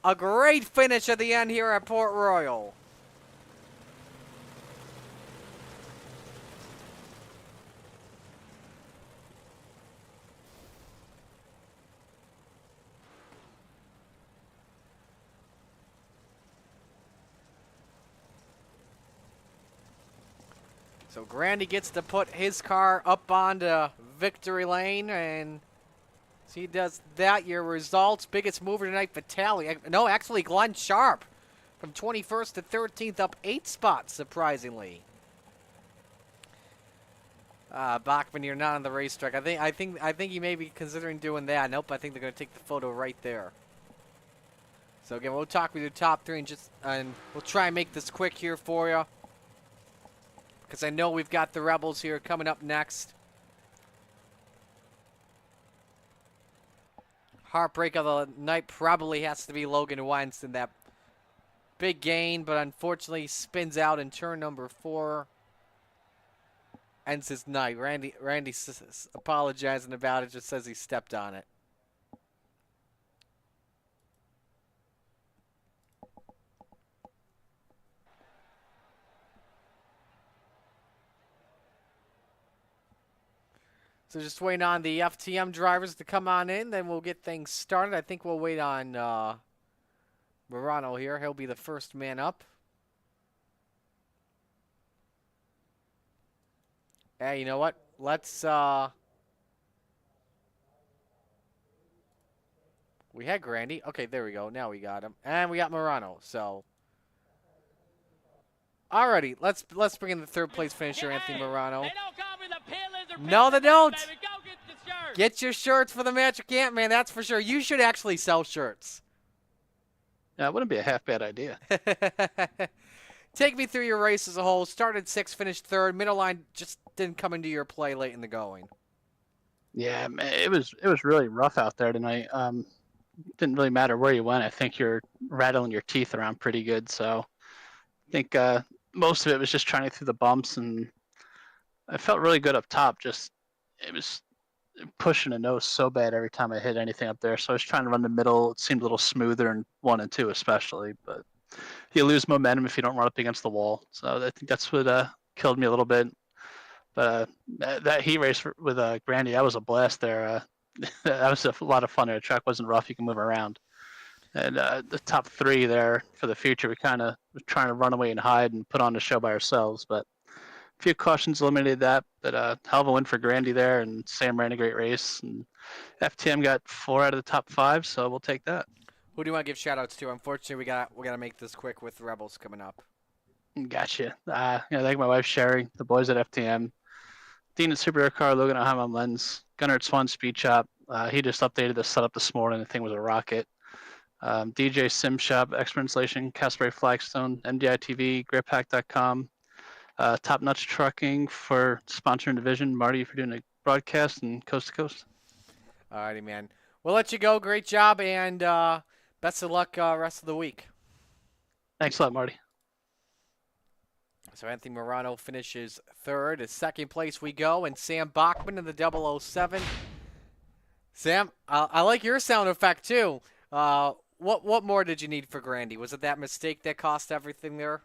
A great finish at the end here at Port Royal. So Grandy gets to put his car up onto victory lane, and as he does that, your results, biggest mover tonight, Vitale. No, actually Glenn Sharp from 21st to 13th, up 8 spots, surprisingly. Bachman, you're not on the racetrack. I think you may be considering doing that. Nope, I think they're going to take the photo right there. So again, we'll talk with your top 3 and we'll try and make this quick here for you, because I know we've got the Rebels here coming up next. Heartbreak of the night probably has to be Logan Wentz in that big gain, but unfortunately spins out in turn number 4. Ends his night. Randy apologizing about it, just says he stepped on it. So just waiting on the FTM drivers to come on in, then we'll get things started. I think we'll wait on Morano here. He'll be the first man up. Hey, you know what? Let's we had Grandy. Okay, there we go. Now we got him. And we got Morano. So alrighty, let's bring in the third place finisher, Anthony Morano. No, they don't. Get your shirts for the Magic Ant-Man, that's for sure. You should actually sell shirts. Yeah, it wouldn't be a half bad idea. Take me through your race as a whole. Started 6th, finished 3rd. Middle line just didn't come into your play late in the going. Yeah, it was really rough out there tonight. Didn't really matter where you went. I think you're rattling your teeth around pretty good. So I think most of it was just trying through the bumps, and I felt really good up top. Just it was pushing a nose so bad every time I hit anything up there. So I was trying to run the middle. It seemed a little smoother in 1 and 2 especially, but you lose momentum if you don't run up against the wall. So I think that's what killed me a little bit. But that heat race with Grandy, that was a blast there. That was a lot of fun. The track wasn't rough. You can move around. And the top 3 there for the future, we kind of were trying to run away and hide and put on the show by ourselves. But a few cautions eliminated that. But hell of a win for Grandy there, and Sam ran a great race. And FTM got 4 out of the top 5, so we'll take that. Who do you want to give shout-outs to? Unfortunately, we got to make this quick with the Rebels coming up. Gotcha. Thank my wife Sherry, the boys at FTM, Dean at Superhero Car, Logan at Hyman Lens, Gunnar at Swan Speed Shop. He just updated the setup this morning. The thing was a rocket. DJ Sim Shop, Expert Installation, Casper Flagstone, MDI TV, GripHack.com, Top Notch Trucking for sponsoring division. Marty for doing a broadcast and coast to coast. Alrighty, man. We'll let you go. Great job, and best of luck rest of the week. Thanks a lot, Marty. So Anthony Morano finishes 3rd. His 2nd place we go, and Sam Bachman in the 007. Sam, I like your sound effect too. What more did you need for Grandy? Was it that mistake that cost everything there?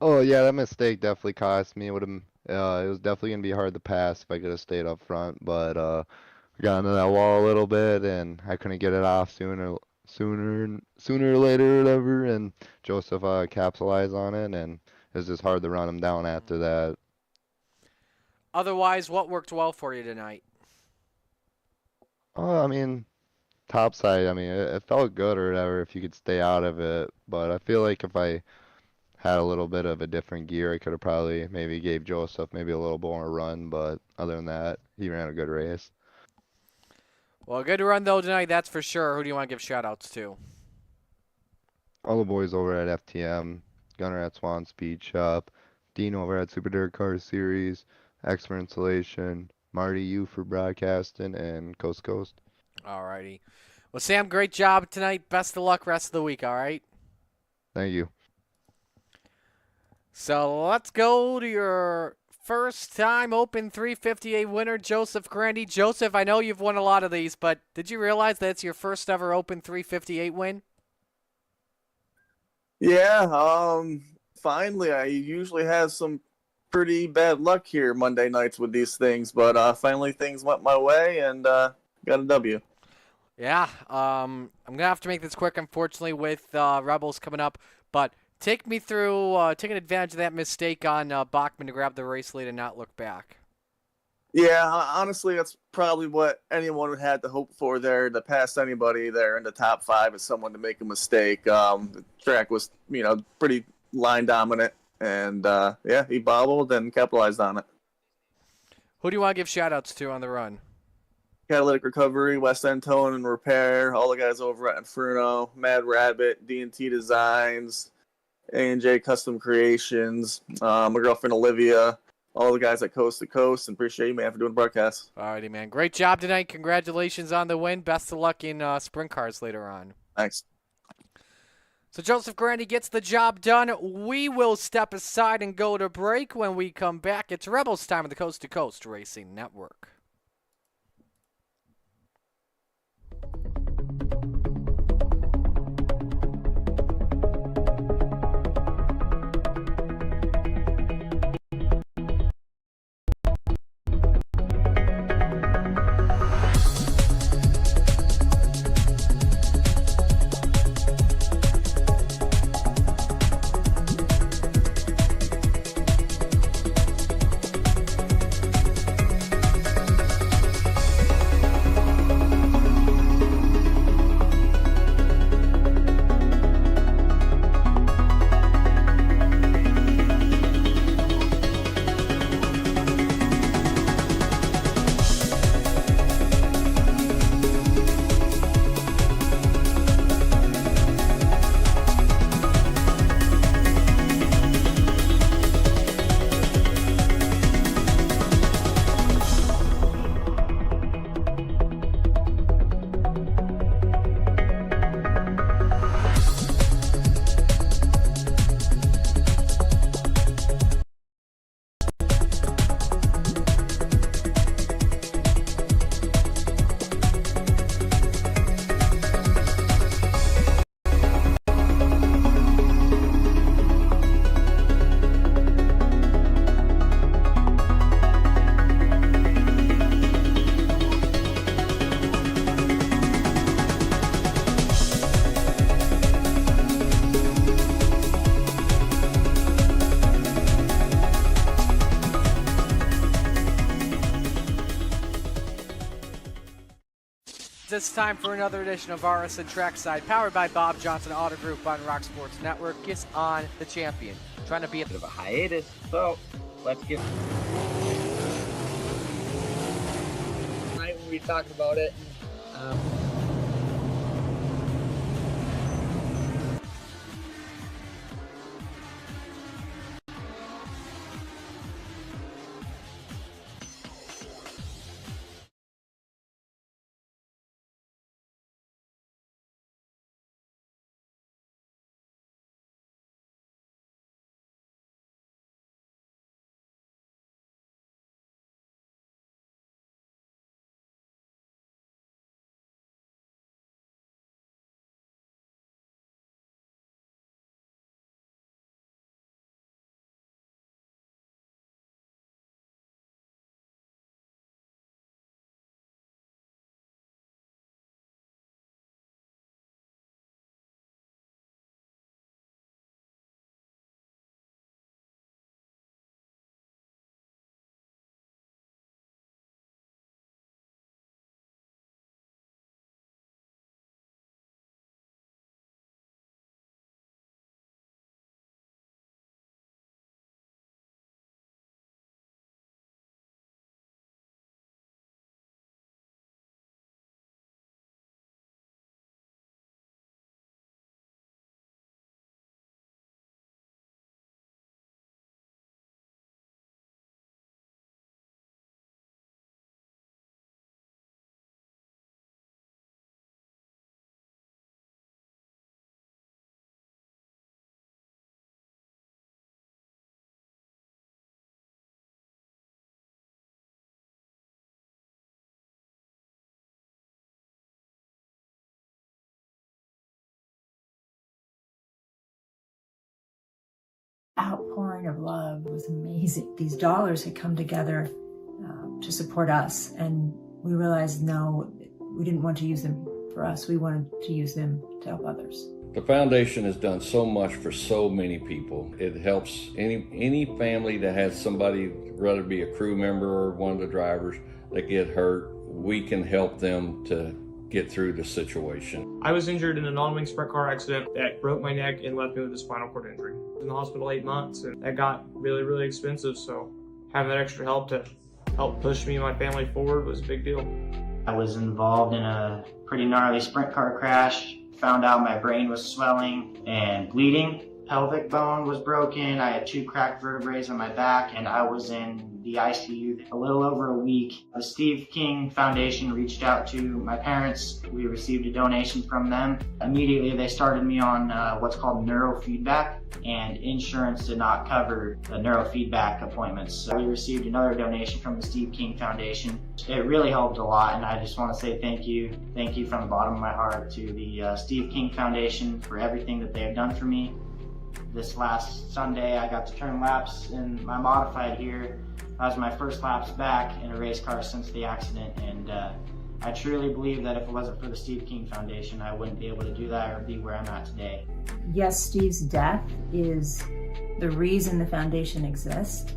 Oh yeah, that mistake definitely cost me. It was definitely gonna be hard to pass if I could have stayed up front, but got into that wall a little bit, and I couldn't get it off sooner or later or whatever. And Joseph capitalized on it, and it was just hard to run him down after that. Otherwise, what worked well for you tonight? Oh, I mean, topside. I mean, it felt good or whatever if you could stay out of it. But I feel like if I had a little bit of a different gear, I could have probably maybe gave Joseph maybe a little more run. But other than that, he ran a good race. Well, good run though tonight, that's for sure. Who do you want to give shout outs to? All the boys over at FTM, Gunner at Swan Speed Shop, Dean over at Super Dirt Car Series, X for Installation, Marty, you for broadcasting, and Coast to Coast. Alrighty. Well, Sam, great job tonight. Best of luck rest of the week, all right? Thank you. So let's go to your first time Open 358 winner, Joseph Grandy. Joseph, I know you've won a lot of these, but did you realize that's your first ever Open 358 win? Yeah, finally, I usually have some pretty bad luck here Monday nights with these things, but finally things went my way and got a W. Yeah, I'm going to have to make this quick, unfortunately, with Rebels coming up, but take me through taking advantage of that mistake on Bachman to grab the race lead and not look back. Yeah, honestly, that's probably what anyone would have to hope for there to pass anybody there in the top five is someone to make a mistake. The track was, pretty line dominant, and yeah, he bobbled and capitalized on it. Who do you want to give shout-outs to on the run? Catalytic Recovery, West End Tone and Repair, all the guys over at Inferno, Mad Rabbit, D&T Designs, A&J Custom Creations, my girlfriend Olivia, all the guys at Coast to Coast, and appreciate you, man, for doing the broadcast. Alrighty, man. Great job tonight. Congratulations on the win. Best of luck in sprint cars later on. Thanks. So Joseph Grandy gets the job done. We will step aside and go to break. When we come back, it's Rebels time on the Coast to Coast Racing Network. It's time for another edition of RSN Trackside, powered by Bob Johnson Auto Group on Rock Sports Network. Kiss on the champion, trying to be a bit of a hiatus, so let's get tonight when we talked about it. outpouring of love was amazing. These dollars had come together to support us, and we realized, no, we didn't want to use them for us. We wanted to use them to help others. The foundation has done so much for so many people. It helps any family that has somebody, whether it be a crew member or one of the drivers, that get hurt. We can help them to get through the situation. I was injured in a non-wing sprint car accident that broke my neck and left me with a spinal cord injury. I was in the hospital 8 months, and that got really, really expensive. So having that extra help to help push me and my family forward was a big deal. I was involved in a pretty gnarly sprint car crash. Found out my brain was swelling and bleeding. Pelvic bone was broken. I had 2 cracked vertebrae on my back, and I was in the ICU a little over a week. The Steve King Foundation reached out to my parents. We received a donation from them. Immediately, they started me on what's called neurofeedback, and insurance did not cover the neurofeedback appointments. So we received another donation from the Steve King Foundation. It really helped a lot, and I just want to say thank you. Thank you from the bottom of my heart to the Steve King Foundation for everything that they have done for me. This last Sunday, I got to turn laps in my modified here. That was my first laps back in a race car since the accident, and I truly believe that if it wasn't for the Steve King Foundation, I wouldn't be able to do that or be where I'm at today. Yes, Steve's death is the reason the foundation exists,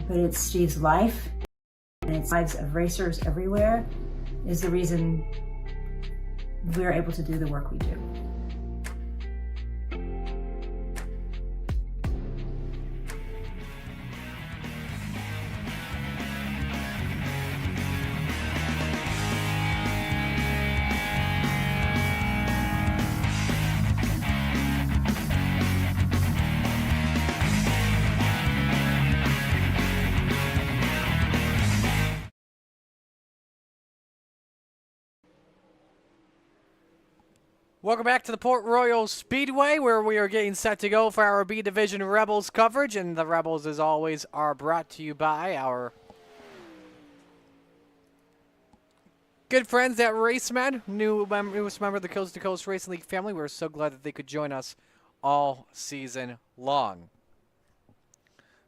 but it's Steve's life, and it's lives of racers everywhere is the reason we're able to do the work we do. Welcome back to the Port Royal Speedway, where we are getting set to go for our B Division Rebels coverage. And the Rebels, as always, are brought to you by our good friends at Racemen, newest member of the Coast to Coast Racing League family. We're so glad that they could join us all season long.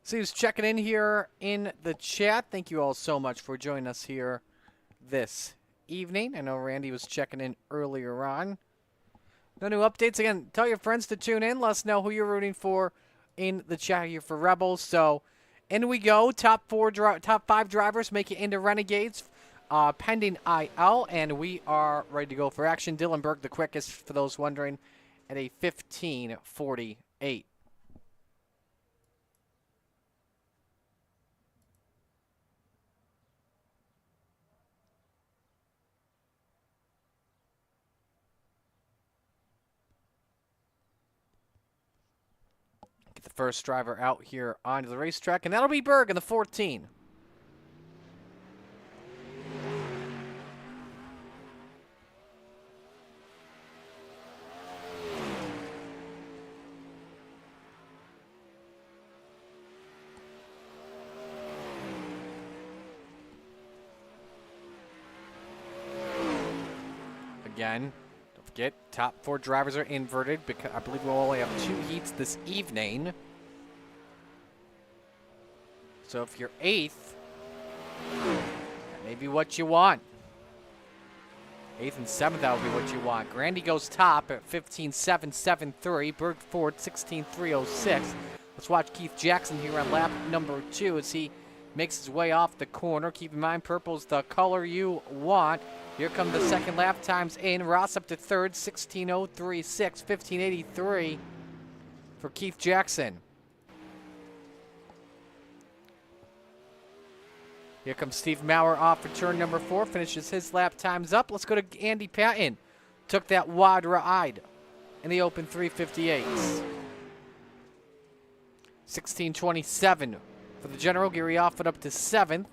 So he's checking in here in the chat. Thank you all so much for joining us here this evening. I know Randy was checking in earlier on. No new updates. Again, tell your friends to tune in. Let us know who you're rooting for in the chat here for Rebels. So in we go. Top 5 drivers make it into Renegades, pending IL, and we are ready to go for action. Dylan Berg, the quickest, for those wondering, at a 15:48. Get the first driver out here onto the racetrack, and that'll be Berg in the 14. Again, don't forget, top 4 drivers are inverted because I believe we'll only have 2 heats this evening. So if you're 8th, that may be what you want. 8th and 7th, that would be what you want. Grandy goes top at 15.773. Berg Ford 16.306. Let's watch Keith Jackson here on lap number 2 as he makes his way off the corner. Keep in mind, purple's the color you want. Here come the second lap times in. Ross up to third, 16.036, 15.83 for Keith Jackson. Here comes Steve Maurer off for turn number 4, finishes his lap times up. Let's go to Andy Patton. Took that wide ride in the open 358s. 16.27 for the General. Gary Offit up to 7th.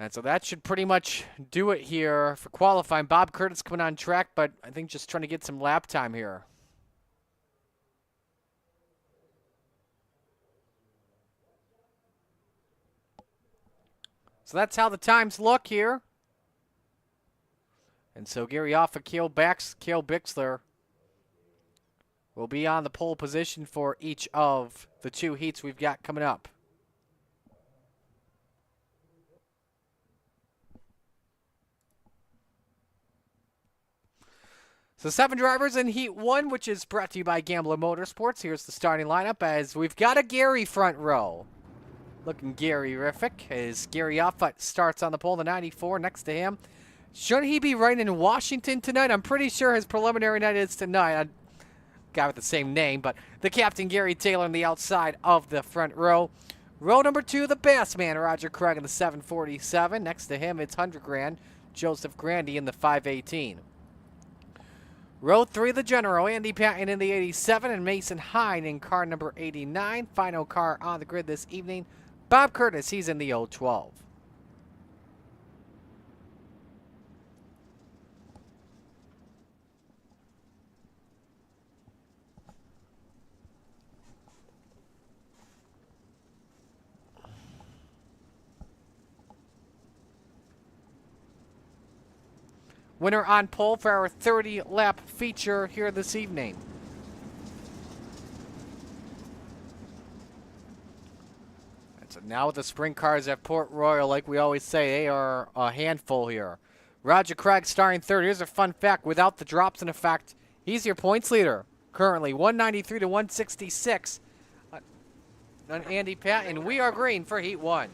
And so that should pretty much do it here for qualifying. Bob Curtis coming on track, but I think just trying to get some lap time here. So that's how the times look here. And so Gary Offa, Cale Bixler will be on the pole position for each of the 2 heats we've got coming up. So 7 drivers in Heat 1, which is brought to you by Gambler Motorsports. Here's the starting lineup as we've got a Gary front row. Looking Gary-rific as Gary Offutt starts on the pole, the 94 next to him. Shouldn't he be riding in Washington tonight? I'm pretty sure his preliminary night is tonight. Guy with the same name, but the captain, Gary Taylor, on the outside of the front row. Row number 2, the bass man, Roger Craig in the 747. Next to him, it's 100 grand, Joseph Grandy in the 518. Row 3, the general, Andy Patton in the 87 and Mason Hine in car number 89. Final car on the grid this evening, Bob Curtis, he's in the 012. Winner on pole for our 30-lap feature here this evening. And so now with the sprint cars at Port Royal, like we always say, they are a handful here. Roger Craig starting third. Here's a fun fact. Without the drops in effect, he's your points leader currently, 193 to 166 on Andy Patton. We are green for Heat 1.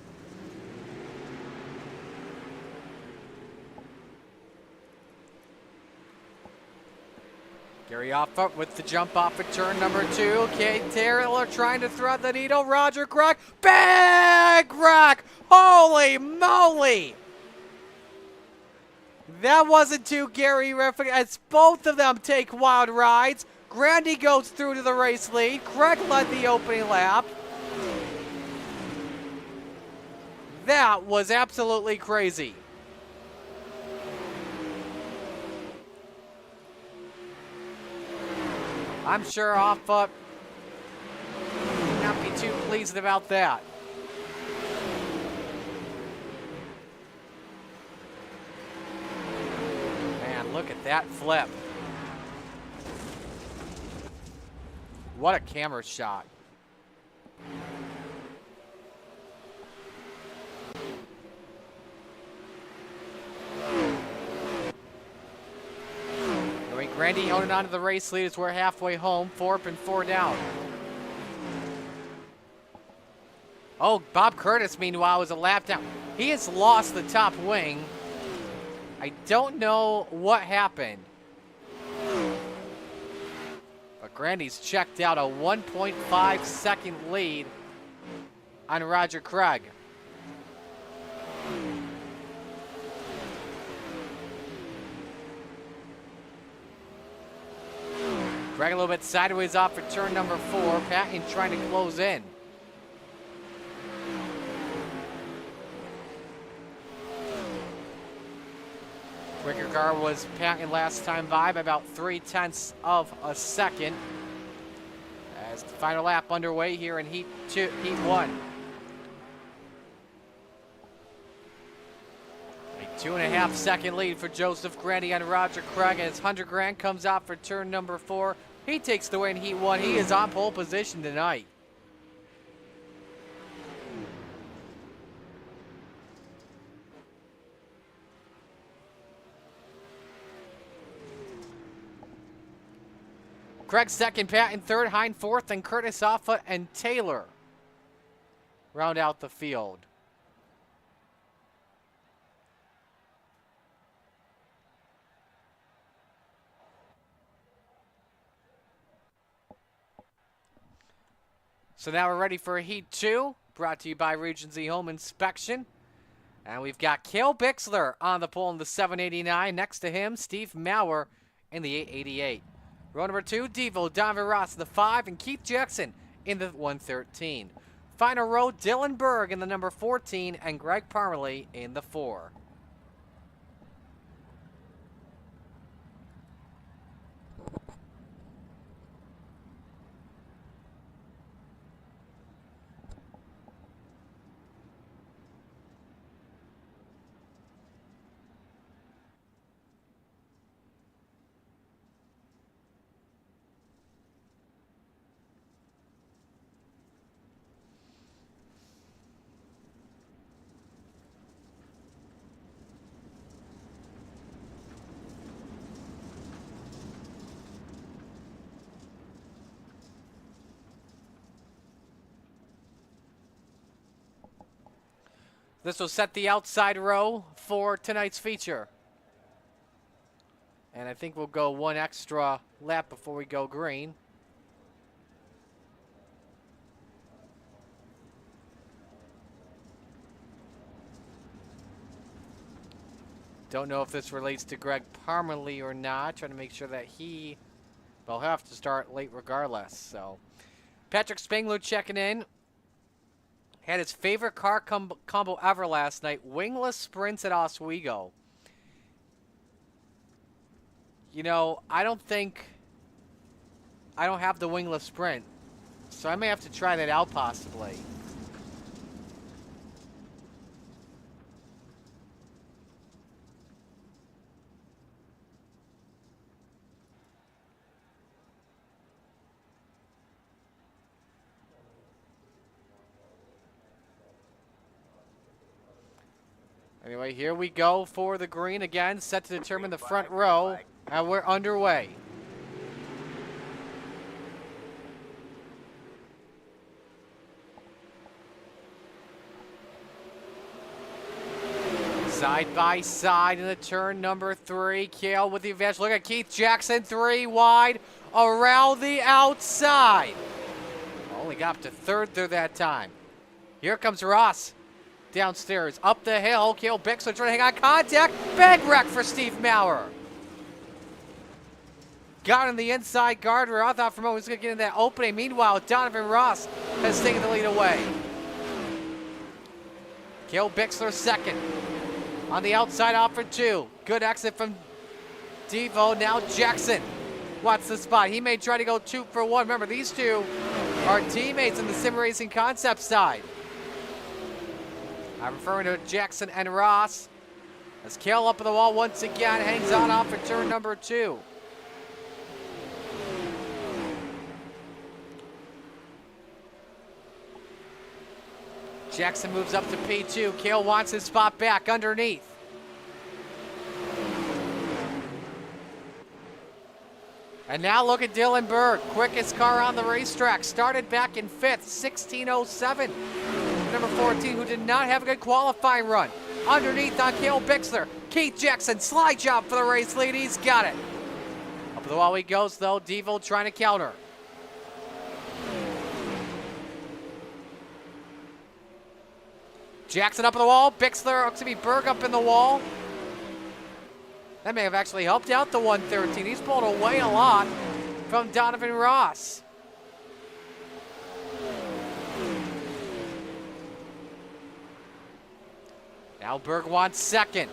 Gary Offa with the jump off at turn number 2. Kate Taylor trying to thread the needle. Roger Craig. Big wreck! Holy moly! That wasn't too Gary-rific as both of them take wild rides. Grandy goes through to the race lead. Craig led the opening lap. That was absolutely crazy. I'm sure Offa would not be too pleased about that. Man, look at that flip. What a camera shot. Grandy holding on to the race lead as we're halfway home. 4 up and 4 down. Oh, Bob Curtis, meanwhile, is a lap down. He has lost the top wing. I don't know what happened. But Grandy's checked out a 1.5 second lead on Roger Craig. Drag a little bit sideways off for turn number 4. Patton trying to close in. Quicker car was Patton last time by about 0.3 of a second. As the final lap underway here in Heat 1. A 2.5 second lead for Joseph Grandy on Roger Craig as 100 grand comes out for turn number 4. He takes the win in Heat 1. He is on pole position tonight. Craig second, Patton third, Hine fourth, and Curtis Offa and Taylor round out the field. So now we're ready for Heat 2, brought to you by Regency Home Inspection. And we've got Cale Bixler on the pole in the 789. Next to him, Steve Maurer in the 888. Row number 2, Devo, Donovan Ross in the 5, and Keith Jackson in the 113. Final row, Dylan Berg in the number 14, and Greg Parmalee in the 4. This will set the outside row for tonight's feature. And I think we'll go one extra lap before we go green. Don't know if this relates to Greg Parmalee or not. Trying to make sure that will have to start late regardless. So, Patrick Spangler checking in. Had his favorite car combo ever last night. Wingless sprints at Oswego. You know, I don't have the wingless sprint. So I may have to try that out possibly. Anyway, here we go for the green again, set to determine the front row, and we're underway. Side by side in the turn number 3. Kale with the advantage. Look at Keith Jackson, 3 wide, around the outside. Only got up to 3rd there that time. Here comes Ross. Downstairs, up the hill, Kale Bixler trying to hang on contact. Big wreck for Steve Maurer. Got in the inside guardrail. I thought for a moment he was going to get in that opening. Meanwhile, Donovan Ross has taken the lead away. Kale Bixler second. On the outside off for 2. Good exit from Devo. Now Jackson. What's the spot? He may try to go 2 for 1. Remember, these two are teammates in the Sim Racing Concept side. I'm referring to Jackson and Ross. As Kale up on the wall once again, hangs on off for turn number 2. Jackson moves up to P2. Kale wants his spot back underneath. And now look at Dylan Berg, quickest car on the racetrack. Started back in 5th, 16:07. Number 14, who did not have a good qualifying run. Underneath on Kale Bixler. Keith Jackson, slide job for the race lead. He's got it. Up the wall he goes, though. Devo trying to counter. Jackson up on the wall. Bixler, excuse me, Berg up in the wall. That may have actually helped out the 113. He's pulled away a lot from Donovan Ross. Now Berg wants second.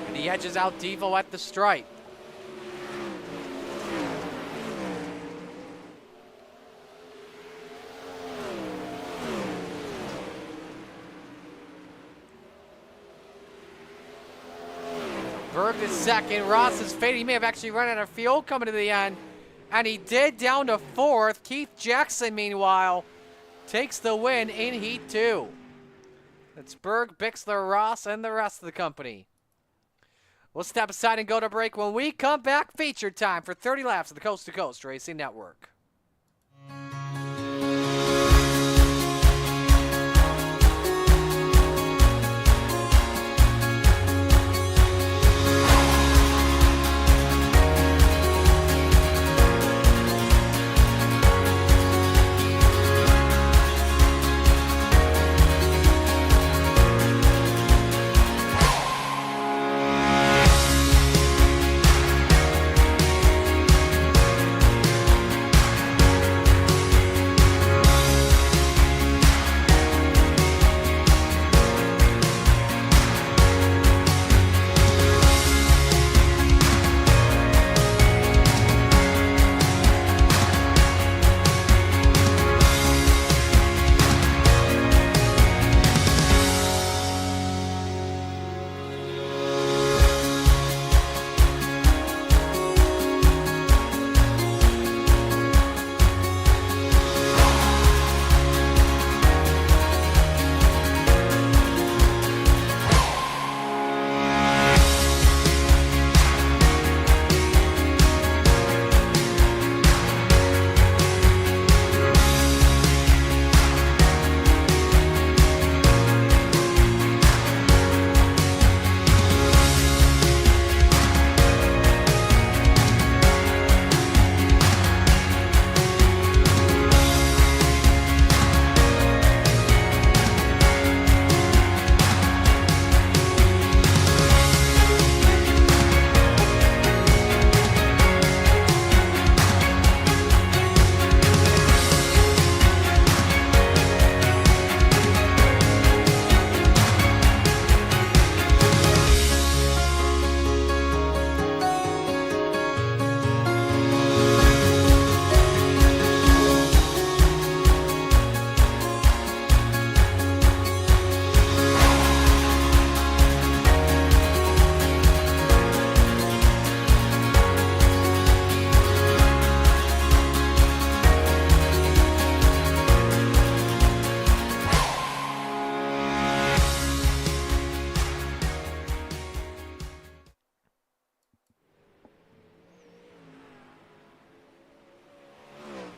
And he edges out Devo at the stripe. Berg is second. Ross is fading. He may have actually run out of fuel coming to the end. And he did, down to 4th. Keith Jackson, meanwhile, takes the win in Heat 2. It's Berg, Bixler, Ross, and the rest of the company. We'll step aside and go to break. When we come back, feature time for 30 laps of the Coast to Coast Racing Network.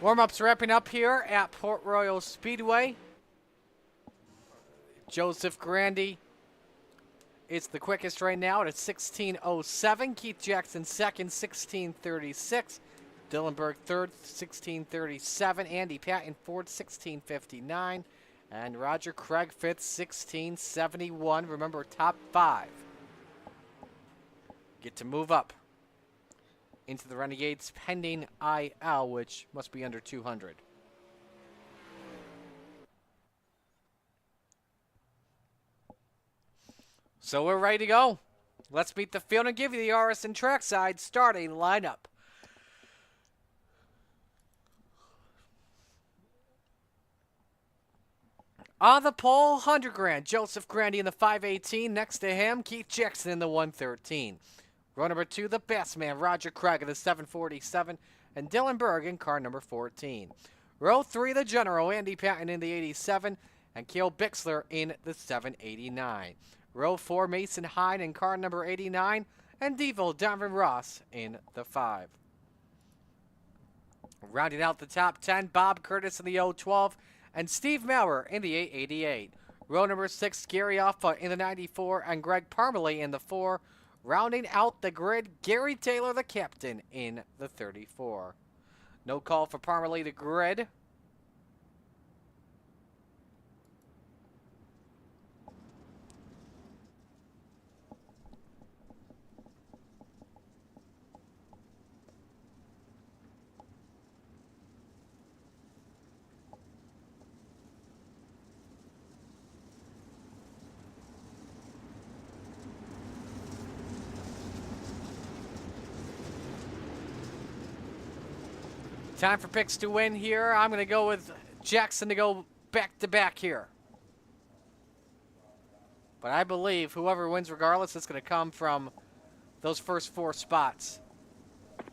Warm-ups wrapping up here at Port Royal Speedway. Joseph Grandy is the quickest right now at 16:07. Keith Jackson second, 16:36. Dylan Berg third, 16:37. Andy Patton fourth, 16:59. And Roger Craig fifth, 16:71. Remember, top 5 get to move up into the Renegades pending IL, which must be under 200. So we're ready to go. Let's meet the field and give you the RSN trackside starting lineup. On the pole, 100 grand. Joseph Grandy in the 518. Next to him, Keith Jackson in the 113. Row number 2, the best man, Roger Craig in the 747. And Dylan Berg in car number 14. Row 3, the general, Andy Patton in the 87. And Cale Bixler in the 789. Row 4, Mason Hyde in car number 89. And Devil Donovan Ross in the 5. Rounding out the top 10, Bob Curtis in the 012. And Steve Maurer in the 888. Row number 6, Gary Offa in the 94. And Greg Parmalee in the 4. Rounding out the grid, Gary Taylor, the captain, in the 34. No call for Parmalee to grid. Time for picks to win here. I'm going to go with Jackson to go back-to-back here. But I believe whoever wins regardless, it's going to come from those first 4 spots.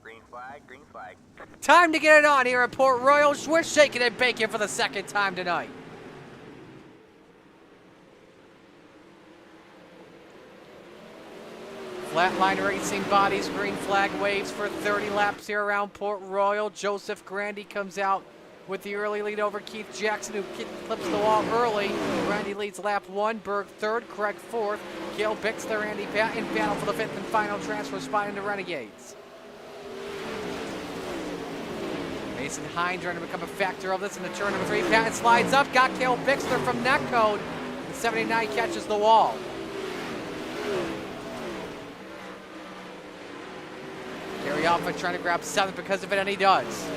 Green flag, green flag. Time to get it on here at Port Royal. We're shaking and baking for the second time tonight. Flatline Racing Bodies, green flag waves for 30 laps here around Port Royal. Joseph Grandy comes out with the early lead over Keith Jackson, who clips the wall early. Grandy leads lap 1, Berg 3rd, Craig 4th. Cale Bixler, Andy Patton battle for the 5th and final transfer spot into Renegades. Mason Hine trying to become a factor of this in the turn number 3. Patton slides up, got Cale Bixler from net code. And 79 catches the wall. Gary Offa trying to grab 7th because of it, and he does.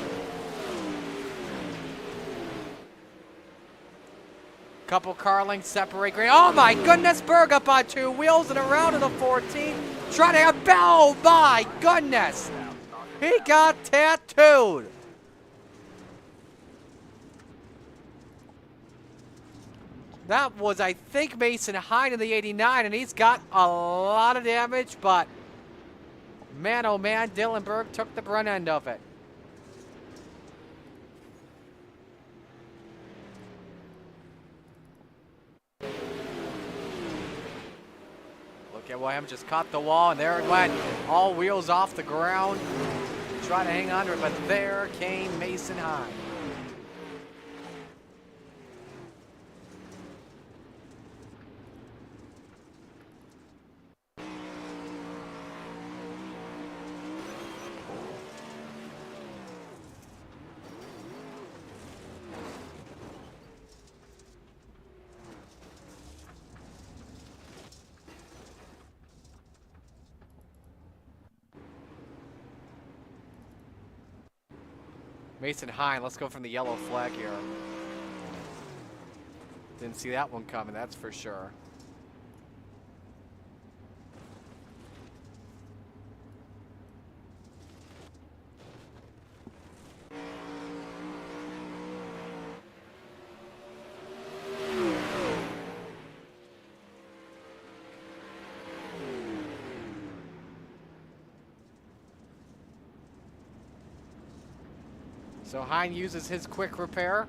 Couple Carlings separate green. Oh my goodness, Berg up on 2 wheels and around to the 14. Trying to have, oh my goodness. He got tattooed. That was, I think, Mason Hine in the 89, and he's got a lot of damage, but man, oh man, Dylan Berg took the brunt end of it. Look at William, just caught the wall, and there it went. All wheels off the ground. Try to hang on to it, but there came Mason Hine. Mason Hine, let's go from the yellow flag here. Didn't see that one coming, that's for sure. So Hine uses his quick repair.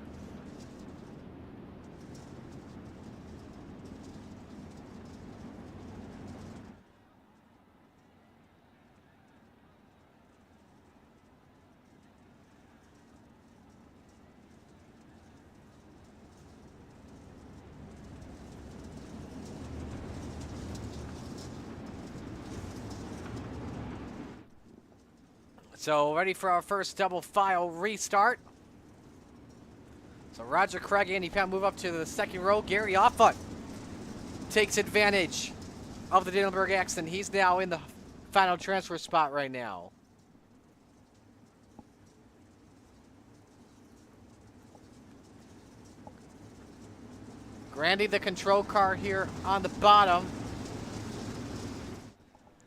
So ready for our first double file restart. So Roger Craig, Andy Pat move up to the second row. Gary Offutt takes advantage of the Dannenberg accident. He's now in the final transfer spot right now. Grandy, the control car here on the bottom.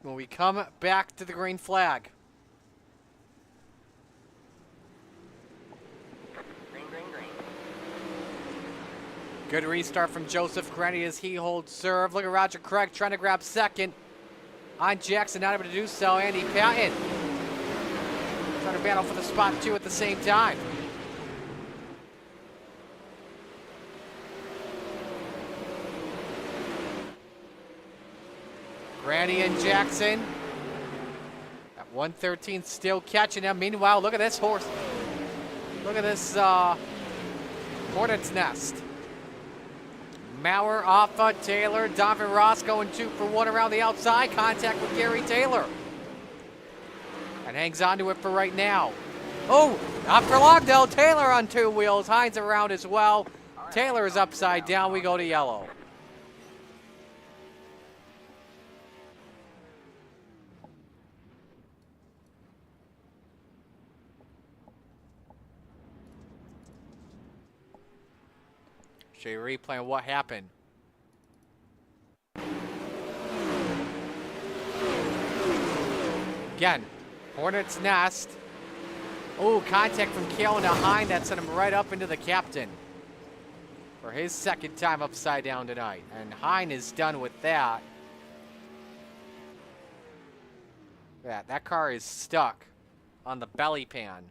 When we come back to the green flag. Green, green, green. Good restart from Joseph Grandy as he holds serve. Look at Roger Craig trying to grab second. On Jackson, not able to do so. Andy Patton trying to battle for the spot 2 at the same time. Grandy and Jackson at 113, still catching him. Meanwhile, look at this horse. Look at this hornet's nest. Maurer, Offa, Taylor, Donovan Ross going 2 for 1 around the outside. Contact with Gary Taylor. And hangs on to it for right now. Oh, not for long though. Taylor on 2 wheels. Hines around as well. Taylor is upside down. We go to yellow. Show you a replay on what happened. Again, Hornet's Nest. Oh, contact from Kalen to Hine. That sent him right up into the captain for his second time upside down tonight. And Hine is done with that. Yeah, that car is stuck on the belly pan.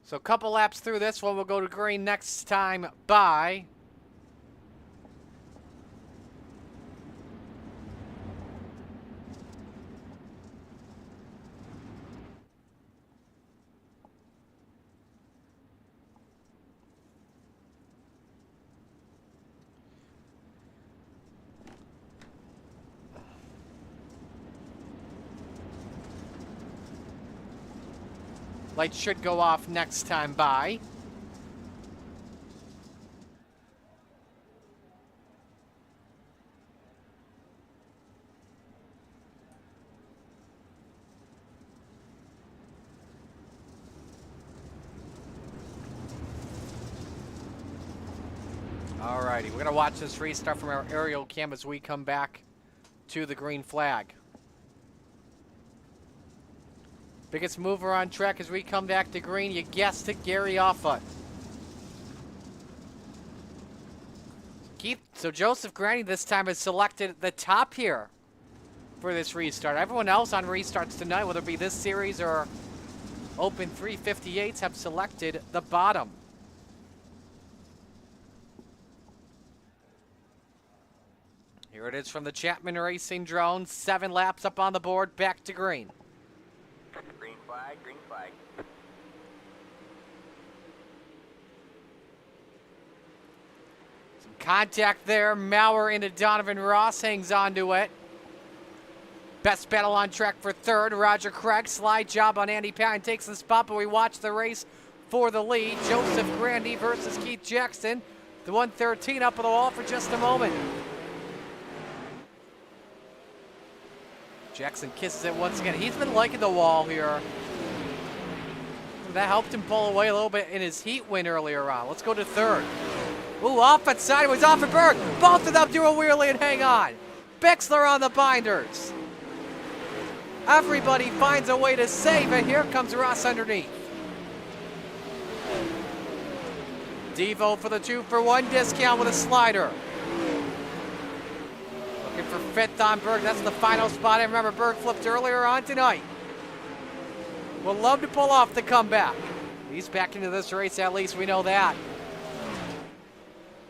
So a couple laps through this one. We'll go to green next time by. Lights should go off next time by. Alrighty, we're gonna watch this restart from our aerial cam as we come back to the green flag. Biggest mover on track as we come back to green. You guessed it, Gary Offutt. So Joseph Grandy this time has selected the top here for this restart. Everyone else on restarts tonight, whether it be this series or Open 358s, have selected the bottom. Here it is from the Chapman Racing drone. 7 laps up on the board, back to green. Green flag, green flag. Some contact there. Maurer into Donovan Ross, hangs onto it. Best battle on track for third. Roger Craig, slide job on Andy Patton, takes the spot, but we watch the race for the lead. Joseph Grandy versus Keith Jackson. The 113 up on the wall for just a moment. Jackson kisses it once again. He's been liking the wall here. That helped him pull away a little bit in his heat win earlier on. Let's go to third. Ooh, off at sideways, off at Berg. Both of them do a wheelie and hang on. Bixler on the binders. Everybody finds a way to save it. Here comes Ross underneath. Devo for the 2-for-1 discount with a slider. Looking for 5th on Berg. That's the final spot. And remember, Berg flipped earlier on tonight. Would love to pull off the comeback. He's back into this race, at least we know that.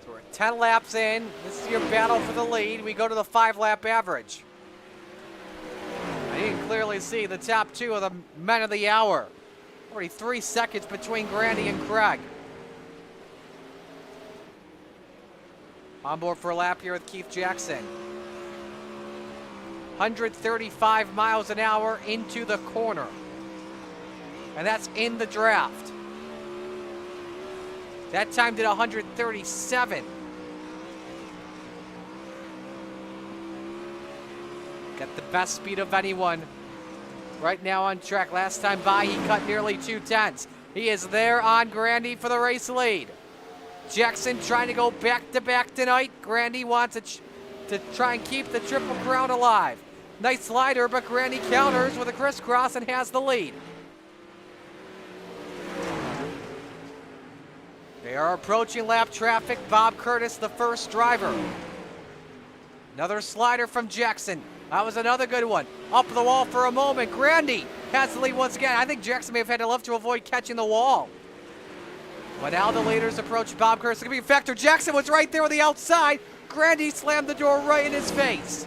So we're 10 laps in. This is your battle for the lead. We go to the 5-lap average. And you can clearly see the top two of the men of the hour. Already 3 seconds between Grandy and Craig. On board for a lap here with Keith Jackson. 135 miles an hour into the corner. And that's in the draft. That time did 137. Got the best speed of anyone right now on track. Last time by, he cut nearly 2/10. He is there on Grandy for the race lead. Jackson trying to go back-to-back tonight. Grandy wants to try and keep the Triple Crown alive. Nice slider, but Grandy counters with a crisscross and has the lead. They are approaching lap traffic. Bob Curtis, the first driver. Another slider from Jackson. That was another good one. Up the wall for a moment. Grandy has the lead once again. I think Jackson may have had to left to avoid catching the wall. But now the leaders approach Bob Curtis. It's going to be a factor. Jackson was right there on the outside. Grandy slammed the door right in his face.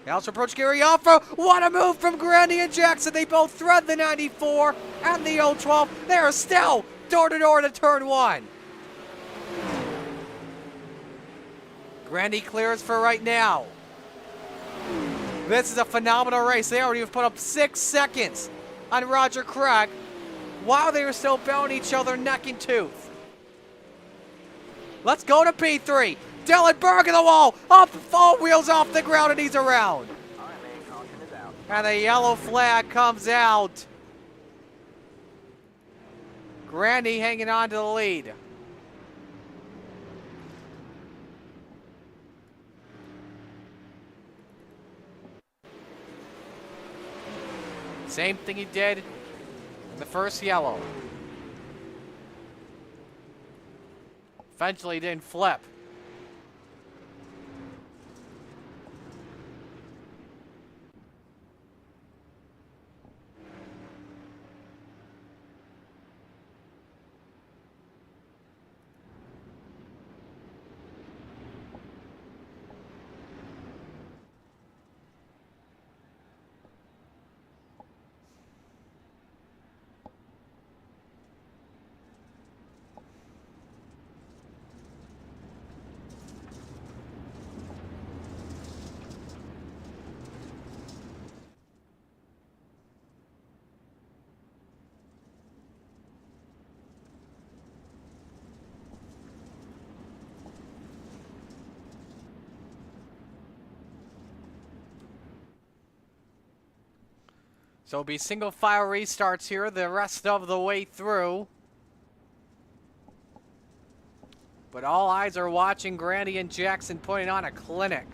They also approach Gary Alpha. What a move from Grandy and Jackson. They both thread the 94 and the 012. They are still door-to-door to turn one. Grandy clears for right now. This is a phenomenal race. They already have put up 6 seconds on Roger Craig while they were still battling each other neck and tooth. Let's go to P3. Dylan Berg in the wall. Up, all wheels off the ground, and he's around. All right, man, caution is out. And the yellow flag comes out. Grandy hanging on to the lead. Same thing he did in the first yellow. Eventually he didn't flip. So it'll be single file restarts here the rest of the way through. But all eyes are watching Grandy and Jackson putting on a clinic.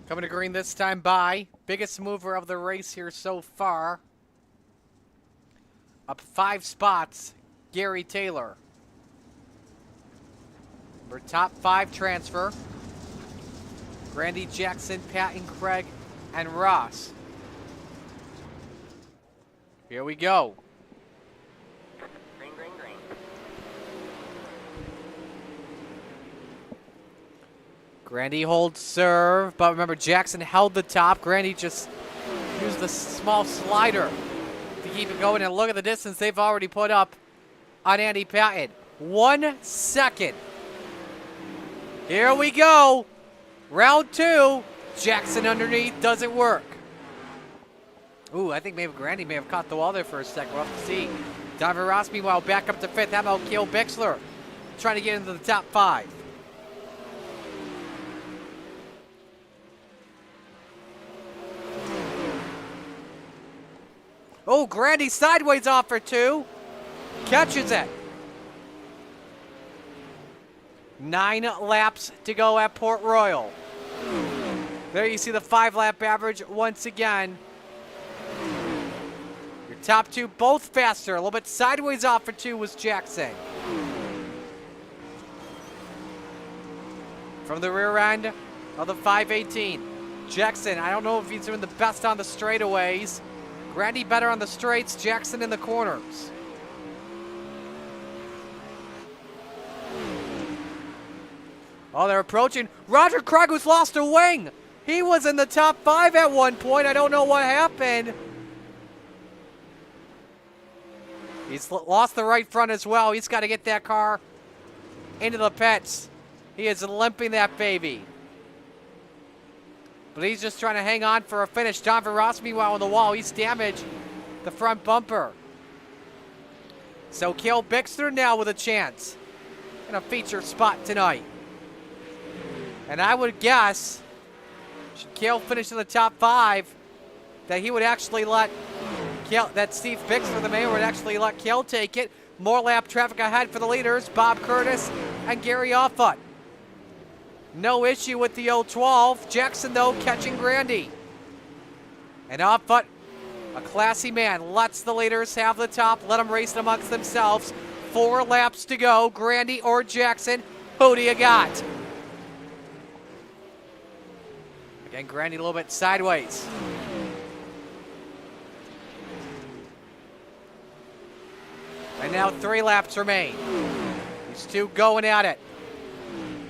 Coming to green this time by. Biggest mover of the race here so far. Up 5 spots, Gary Taylor. For top 5 transfer. Grandy, Jackson, Patton, Craig, and Ross. Here we go. Green, green, green. Grandy holds serve, but remember Jackson held the top. Grandy just used the small slider to keep it going, and look at the distance they've already put up on Andy Patton. 1 second. Here we go. Round 2. Jackson underneath, doesn't work. Ooh, I think maybe Grandy may have caught the wall there for a second. We'll have to see. Donovan Ross, meanwhile, back up to 5th. MLK Bixler trying to get into the top 5. Oh, Grandy sideways off for 2. Catches it. 9 laps to go at Port Royal. There you see the 5-lap average once again. Your top 2 both faster. A little bit sideways off for 2 was Jackson. From the rear end of the 518. Jackson, I don't know if he's doing the best on the straightaways. Grandy better on the straights, Jackson in the corners. Oh, they're approaching. Roger Craig, who's lost a wing. He was in the top 5 at one point. I don't know what happened. He's lost the right front as well. He's got to get that car into the pits. He is limping that baby. But he's just trying to hang on for a finish. Donovan Ross, meanwhile, on the wall. He's damaged the front bumper. So Cale Bixter now with a chance in a feature spot tonight. And I would guess, should Cale finish in the top 5, that he would actually let Cale, that Steve Bixter, the mayor, would actually let Cale take it. More lap traffic ahead for the leaders, Bob Curtis and Gary Offutt. No issue with the 012. Jackson, though, catching Grandy. And Offutt, a classy man, lets the leaders have the top. Let them race amongst themselves. 4 laps to go. Grandy or Jackson, who do you got? Again, Grandy a little bit sideways. And now 3 laps remain. These 2 going at it.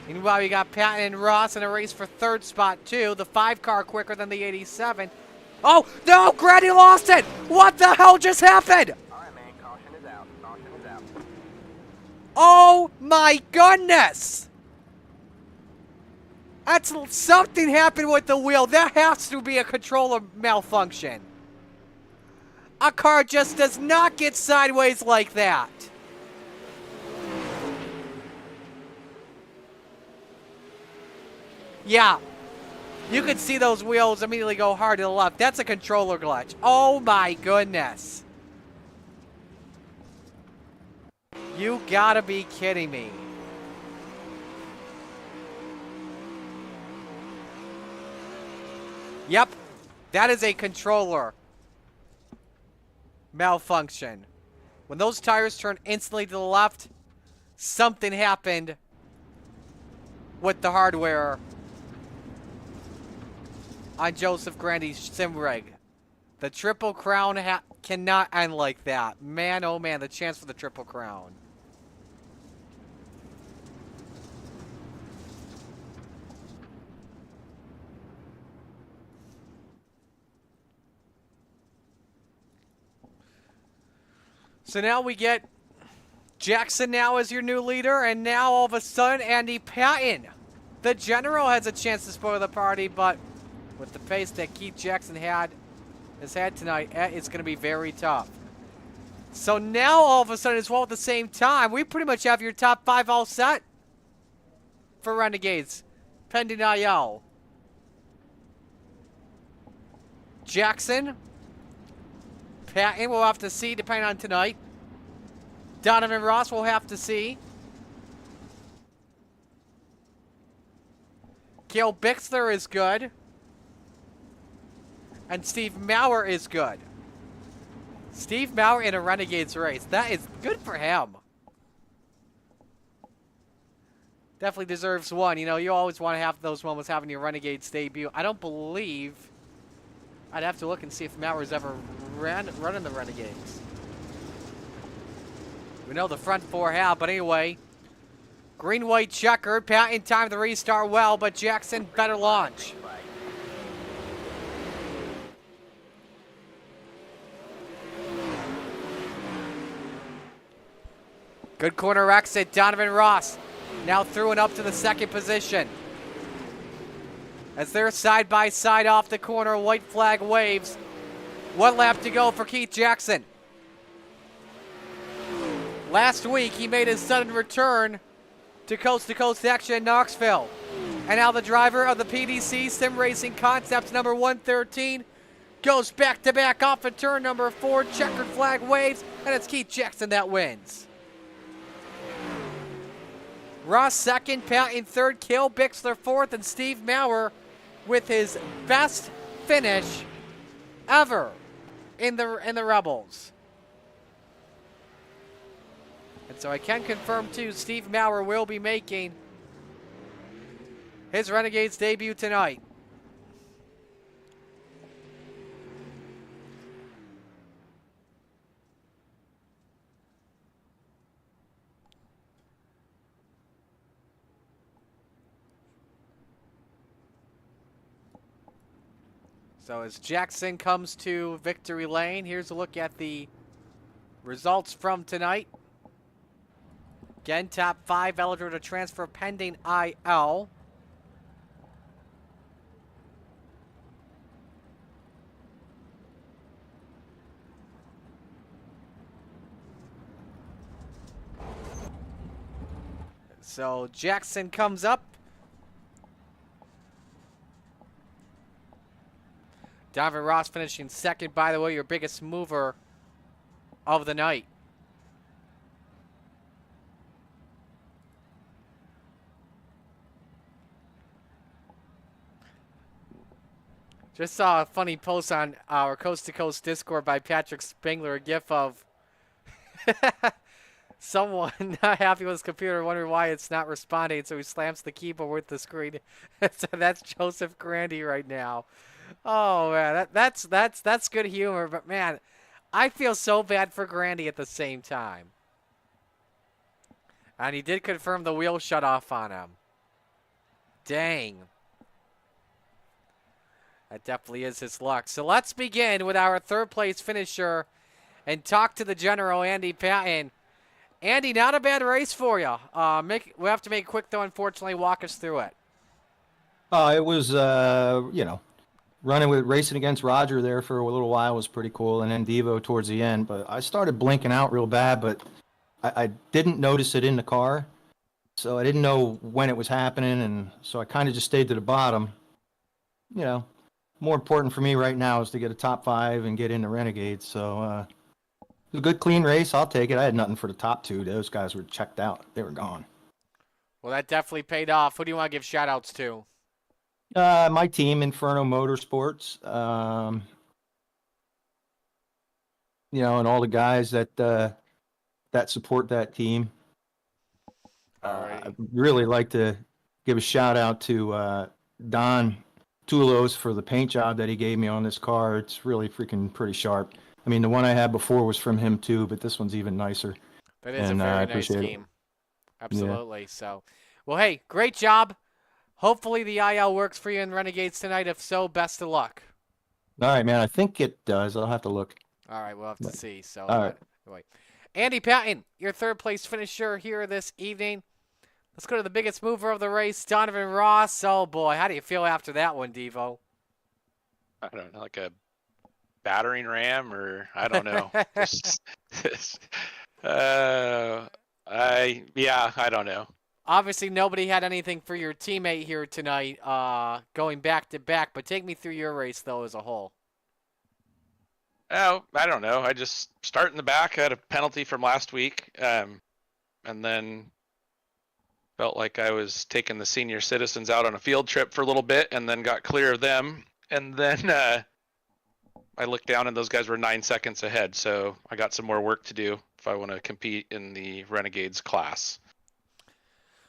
Meanwhile, you got Patton and Ross in a race for 3rd spot, too. The 5 car quicker than the 87. Oh, no! Grandy lost it! What the hell just happened? All right, man. Caution is out. Caution is out. Oh, my goodness! That's something happened with the wheel. That has to be a controller malfunction. A car just does not get sideways like that. Yeah, you can see those wheels immediately go hard to the left. That's a controller glitch. Oh my goodness. You gotta be kidding me. Yep, that is a controller malfunction. When those tires turn instantly to the left, something happened with the hardware on Joseph Grandy's sim rig. The Triple Crown cannot end like that. Man, oh man, the chance for the Triple Crown. So now we get Jackson now as your new leader, and now all of a sudden Andy Patton, the general, has a chance to spoil the party, but with the pace that Keith Jackson has had tonight, it's going to be very tough. So now all of a sudden as well at the same time, we pretty much have your top 5 all set for Renegades, pending IL. Jackson, Patton, we'll have to see depending on tonight. Donovan Ross, we'll have to see. Cale Bixler is good. And Steve Maurer is good. Steve Maurer in a Renegades race. That is good for him. Definitely deserves one. You know, you always want to have those moments having your Renegades debut. I don't believe... I'd have to look and see if Maurer's ever running the Renegades. We know the front 4 have, but anyway. Green-white checkered. Patton timed the restart well, but Jackson better launch. Good corner exit. Donovan Ross now through and up to the 2nd position. As they're side by side off the corner, white flag waves. 1 lap to go for Keith Jackson. Last week, he made his sudden return to coast action in Knoxville. And now the driver of the PDC Sim Racing Concepts number 113 goes back-to-back off of turn number 4. Checkered flag waves, and it's Keith Jackson that wins. Ross second, Patton third, Cale Bixler fourth, and Steve Maurer with his best finish ever in the Rebels. And so I can confirm too, Steve Maurer will be making his Renegades debut tonight. So as Jackson comes to victory lane, here's a look at the results from tonight. Again, top 5 eligible to transfer pending IL. So Jackson comes up. Donovan Ross finishing second, by the way, your biggest mover of the night. Just saw a funny post on our Coast to Coast Discord by Patrick Spengler, a gif of someone not happy with his computer, wondering why it's not responding, so he slams the keyboard with the screen. So that's Joseph Grandy right now. Oh man, that's good humor, but man, I feel so bad for Grandy at the same time. And he did confirm the wheel shut off on him. Dang. That definitely is his luck. So let's begin with our third place finisher and talk to the general, Andy Patton. Andy, not a bad race for you. We have to make it quick though, unfortunately. Walk us through it. It was, racing against Roger there for a little while was pretty cool, and then Devo towards the end. But I started blinking out real bad, but I didn't notice it in the car, so I didn't know when it was happening, and so I kind of just stayed to the bottom. More important for me right now is to get a top 5 and get into Renegades. So it was a good, clean race. I'll take it. I had nothing for the top 2. Those guys were checked out. They were gone. Well, that definitely paid off. Who do you want to give shout-outs to? My team, Inferno Motorsports, and all the guys that support that team. I'd really like to give a shout out to Don Tulos for the paint job that he gave me on this car. It's really freaking pretty sharp. I mean, the one I had before was from him too, but this one's even nicer. That is a very nice game. It. Absolutely. Yeah. So, well, hey, great job. Hopefully the IL works for you in Renegades tonight. If so, best of luck. All right, man. I think it does. I'll have to look. All right, we'll have to see. So, all right. Wait. Andy Patton, your third place finisher here this evening. Let's go to the biggest mover of the race, Donovan Ross. Oh boy, how do you feel after that one, Devo? I don't know, like a battering ram, or I don't know. I don't know. Obviously, nobody had anything for your teammate here tonight, going back to back. But take me through your race though as a whole. Oh, I don't know. I just start in the back. I had a penalty from last week, and then felt like I was taking the senior citizens out on a field trip for a little bit, and then got clear of them. And then I looked down, and those guys were 9 seconds ahead. So I got some more work to do if I want to compete in the Renegades class.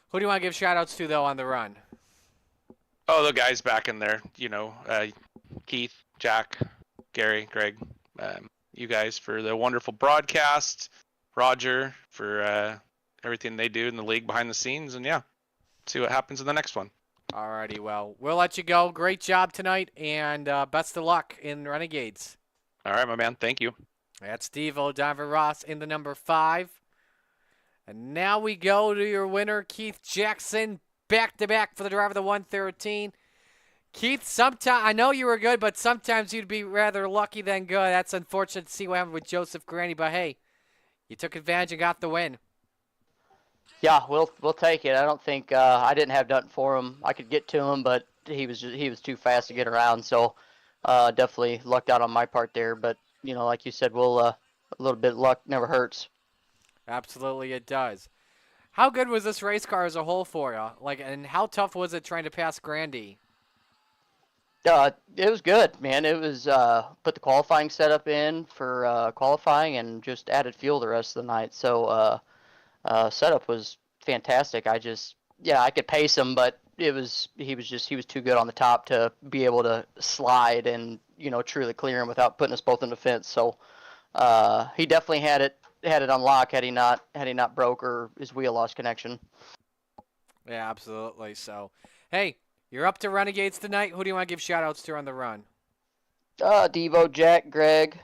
Who do you want to give shout-outs to, though, on the run? Oh, the guys back in there. Keith, Jack, Gary, Greg, you guys for the wonderful broadcast. Roger for everything they do in the league behind the scenes. And, yeah, see what happens in the next one. All righty, well, we'll let you go. Great job tonight, and best of luck in Renegades. All right, my man. Thank you. That's Devo, Donovan Ross in the number 5. And now we go to your winner, Keith Jackson, back-to-back for the driver of the 113. Keith, I know you were good, but sometimes you'd be rather lucky than good. That's unfortunate to see what happened with Joseph Granny, but hey, you took advantage and got the win. Yeah, we'll take it. I don't think I didn't have nothing for him. I could get to him, but he was too fast to get around. So definitely lucked out on my part there. But like you said, a little bit of luck never hurts. Absolutely, it does. How good was this race car as a whole for you? Like, and how tough was it trying to pass Grandy? It was good, man. It was put the qualifying setup in for qualifying and just added fuel the rest of the night. So setup was fantastic. I could pace him, but he was too good on the top to be able to slide and truly clear him without putting us both in the fence. So he definitely had it unlocked had he not broke or his wheel lost connection. Yeah, absolutely. So, hey, you're up to Renegades tonight. Who do you want to give shout-outs to on the run? Devo, Jack, Greg,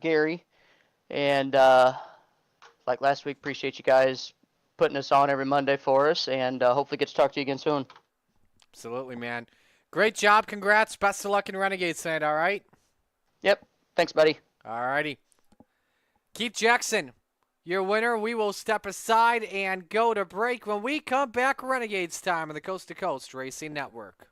Gary, and like last week, appreciate you guys putting us on every Monday for us, and hopefully get to talk to you again soon. Absolutely, man. Great job. Congrats. Best of luck in Renegades tonight, all right? Yep. Thanks, buddy. All righty. Keith Jackson, your winner. We will step aside and go to break. When we come back, Renegades time on the Coast to Coast Racing Network.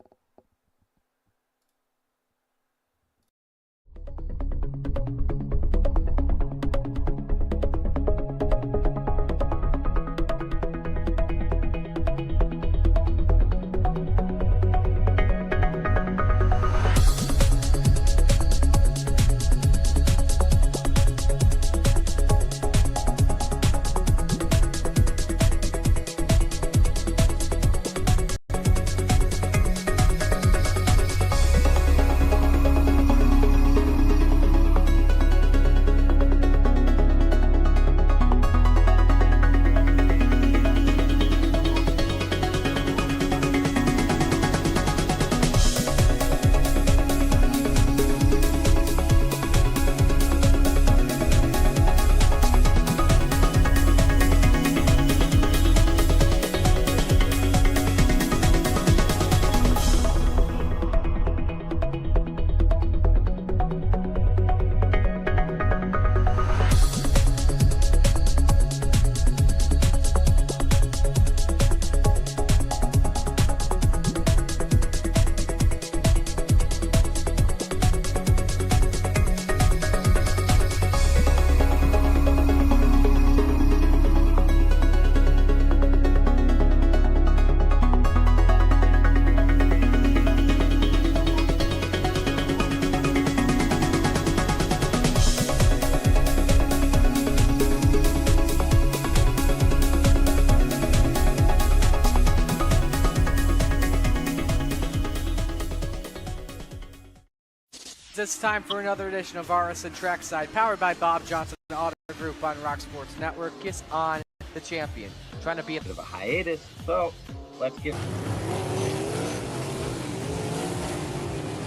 It's time for another edition of RSN Trackside, powered by Bob Johnson Auto Group on Rock Sports Network. Gets on the champion, trying to be a Bit of a hiatus, so let's get.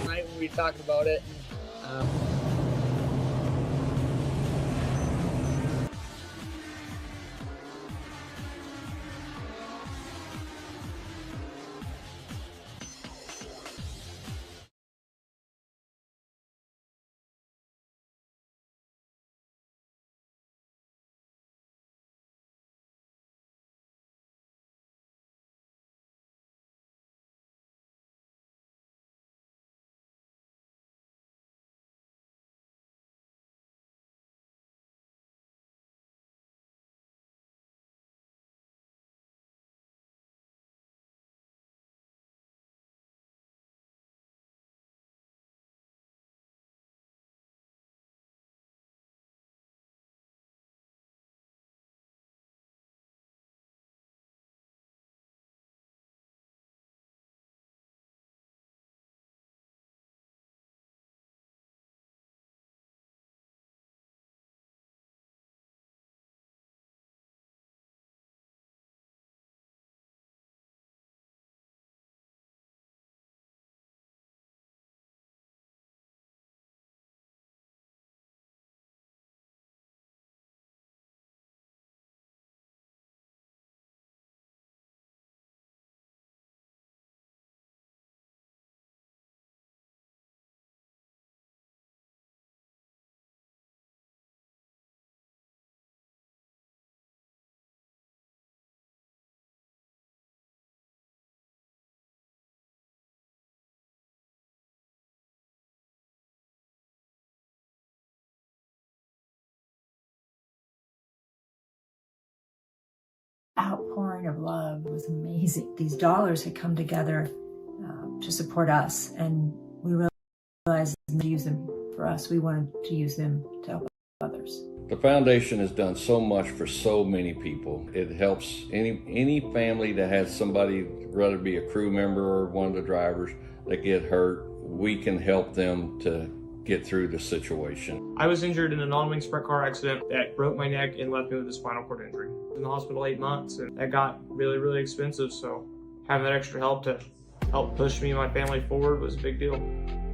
Tonight when we talked about it. outpouring of love was amazing. These dollars had come together to support us, and we realized to use them for us. We wanted to use them to help others. The foundation has done so much for so many people. It helps any family that has somebody, whether it be a crew member or one of the drivers, that get hurt. We can help them to get through the situation. I was injured in a non-wing sprint car accident that broke my neck and left me with a spinal cord injury. I was in the hospital 8 months, and that got really, really expensive. So having that extra help to help push me and my family forward was a big deal.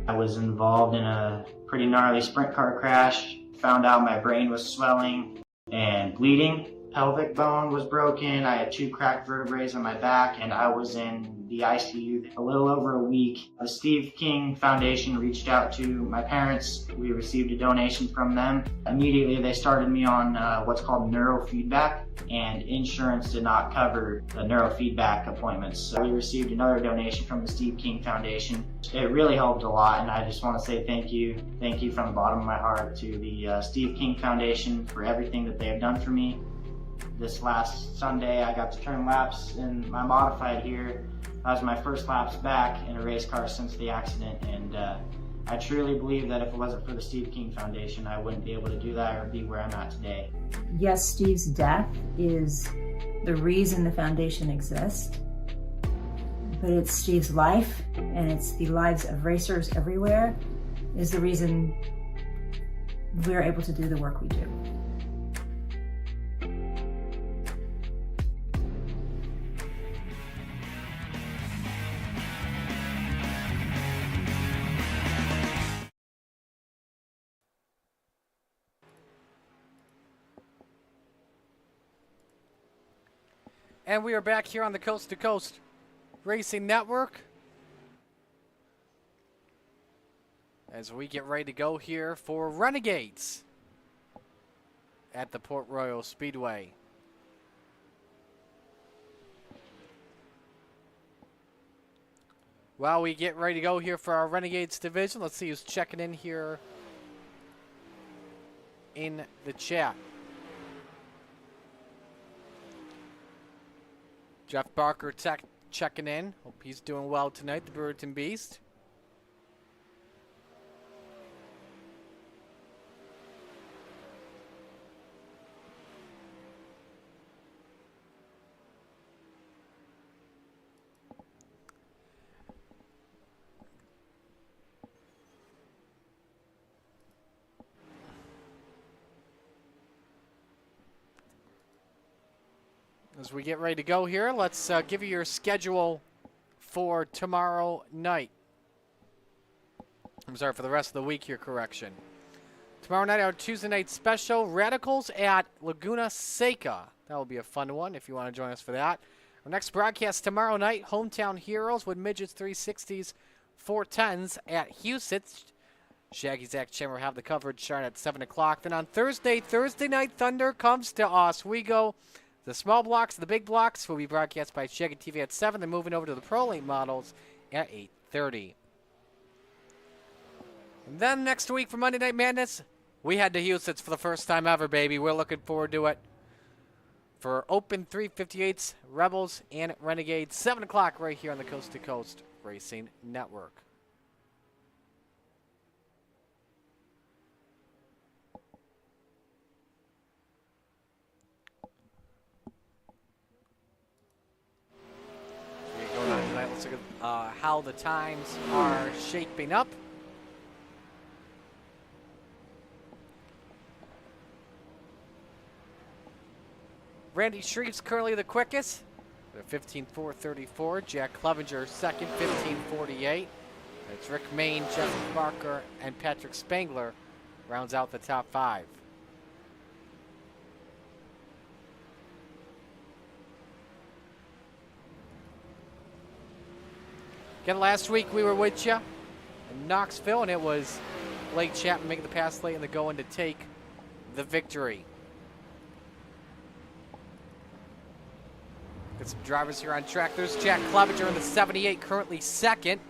I was involved in a pretty gnarly sprint car crash. Found out my brain was swelling and bleeding. Pelvic bone was broken. I had 2 cracked vertebrae on my back, and I was in the ICU a little over a week. The Steve King Foundation reached out to my parents. We received a donation from them. Immediately, they started me on what's called neurofeedback, and insurance did not cover the neurofeedback appointments. So we received another donation from the Steve King Foundation. It really helped a lot, and I just want to say thank you. Thank you from the bottom of my heart to the Steve King Foundation for everything that they have done for me. This last Sunday, I got to turn laps in my modified here. That was my first laps back in a race car since the accident, and I truly believe that if it wasn't for the Steve King Foundation, I wouldn't be able to do that or be where I'm at today. Yes, Steve's death is the reason the foundation exists, but it's Steve's life, and it's the lives of racers everywhere, is the reason we're able to do the work we do. And we are back here on the Coast to Coast Racing Network as we get ready to go here for Renegades at the Port Royal Speedway. While we get ready to go here for our Renegades division, let's see who's checking in here in the chat. Jeff Barker checking in. Hope he's doing well tonight, the Brewerton Beast. As we get ready to go here, let's give you your schedule for tomorrow night. I'm sorry, for the rest of the week here, correction. Tomorrow night, our Tuesday night special, Radicals at Laguna Seca. That will be a fun one if you want to join us for that. Our next broadcast tomorrow night, Hometown Heroes with Midgets 360s, 410s at Houston. Shaggy Zach Chandler will have the coverage starting at 7 o'clock. Then on Thursday Night Thunder comes to Oswego. The small blocks, the big blocks will be broadcast by Shaggy TV at 7. Then moving over to the Pro Late models at 8:30. And then next week for Monday Night Madness, we head to Houston for the first time ever, baby. We're looking forward to it. For Open 358s, Rebels, and Renegades, 7 o'clock right here on the Coast to Coast Racing Network. Let's look at how the times are shaping up. Randy Shreve's currently the quickest at 15:4:34. Jack Clevenger second, 15:48. It's Rick Main, Jeff Barker, and Patrick Spangler rounds out the top 5. Again, last week we were with you in Knoxville, and it was Blake Chapman making the pass late in the going to take the victory. Got some drivers here on track. There's Jack Clevenger in the 78, currently second.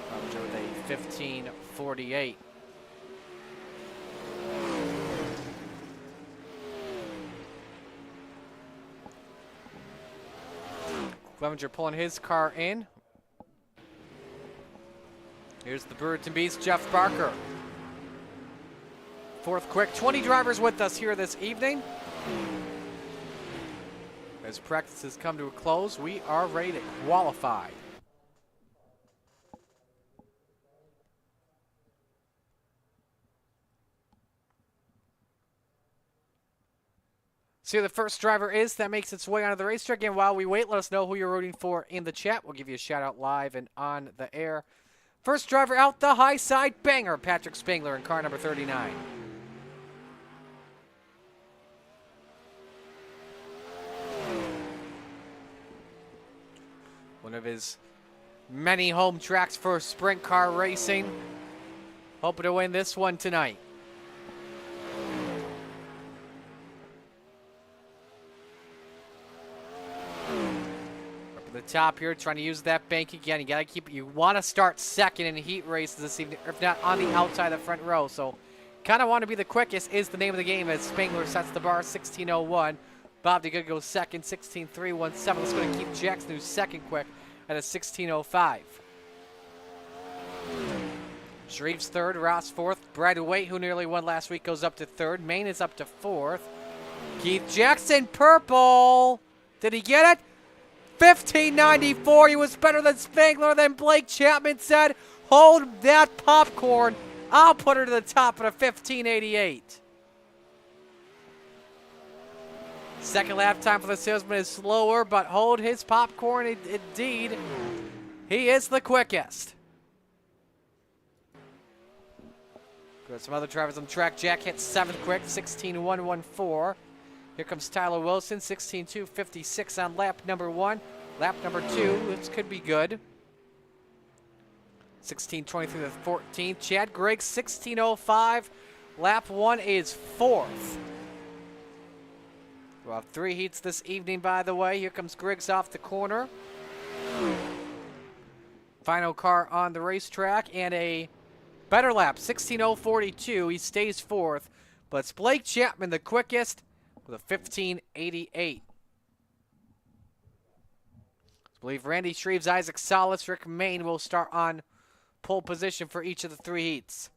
Clevenger with a 15:48. Clevenger pulling his car in. Here's the Bird and Beast, Jeff Barker. Fourth quick. 20 drivers with us here this evening. As practices come to a close, we are ready to qualify. See who the first driver is that makes its way onto the racetrack. And while we wait, let us know who you're rooting for in the chat. We'll give you a shout out live and on the air. First driver out, the high side banger, Patrick Spangler in car number 39. One of his many home tracks for sprint car racing. Hoping to win this one tonight. The top here, trying to use that bank again. You gotta keep. You want to start second in heat races this evening, if not on the outside of the front row. So, kind of want to be the quickest is the name of the game as Spangler sets the bar 16:01. Bob DeGood goes second, 16:317. Let's go to Keith Jackson, who's second quick at a 16:05. Shreve's third, Ross fourth. Brad Waite, who nearly won last week, goes up to third. Maine is up to fourth. Keith Jackson, purple. Did he get it? 1594. He was better than Spangler. Then Blake Chapman said, hold that popcorn. I'll put her to the top at a 1588. Second lap time for the salesman is slower, but hold his popcorn indeed. He is the quickest. Got some other drivers on the track. Jack hits seventh quick, 16:114. Here comes Tyler Wilson, 16:256 on lap number one. Lap number two, this could be good. 16:23 to 14. Chad Griggs, 16:05. Lap one is fourth. We'll have three heats this evening, by the way. Here comes Griggs off the corner. Final car on the racetrack and a better lap, 16:042. He stays fourth, but it's Blake Chapman the quickest with a 1588. I believe Randy Shreves, Isaac Salas, Rick Main will start on pole position for each of the three heats.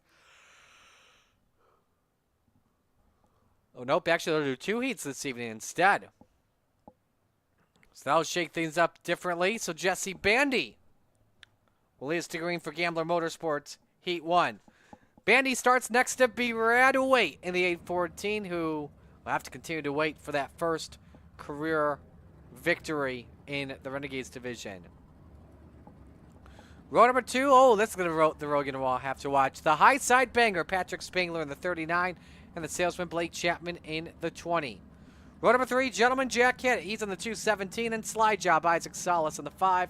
Oh, nope. Actually, they'll do two heats this evening instead. So that'll shake things up differently. So Jesse Bandy will lead us to green for Gambler Motorsports Heat 1. Bandy starts next to Brad Waite in the 814, who will have to continue to wait for that first career victory in the Renegades division. Row number two. Oh, that's going to the Rogan Wall have to watch. The high side banger, Patrick Spangler in the 39, and the salesman Blake Chapman in the 20. Row number three, Gentleman Jack Hitt. He's on the 217, and Slide Job, Isaac Salas on the 5.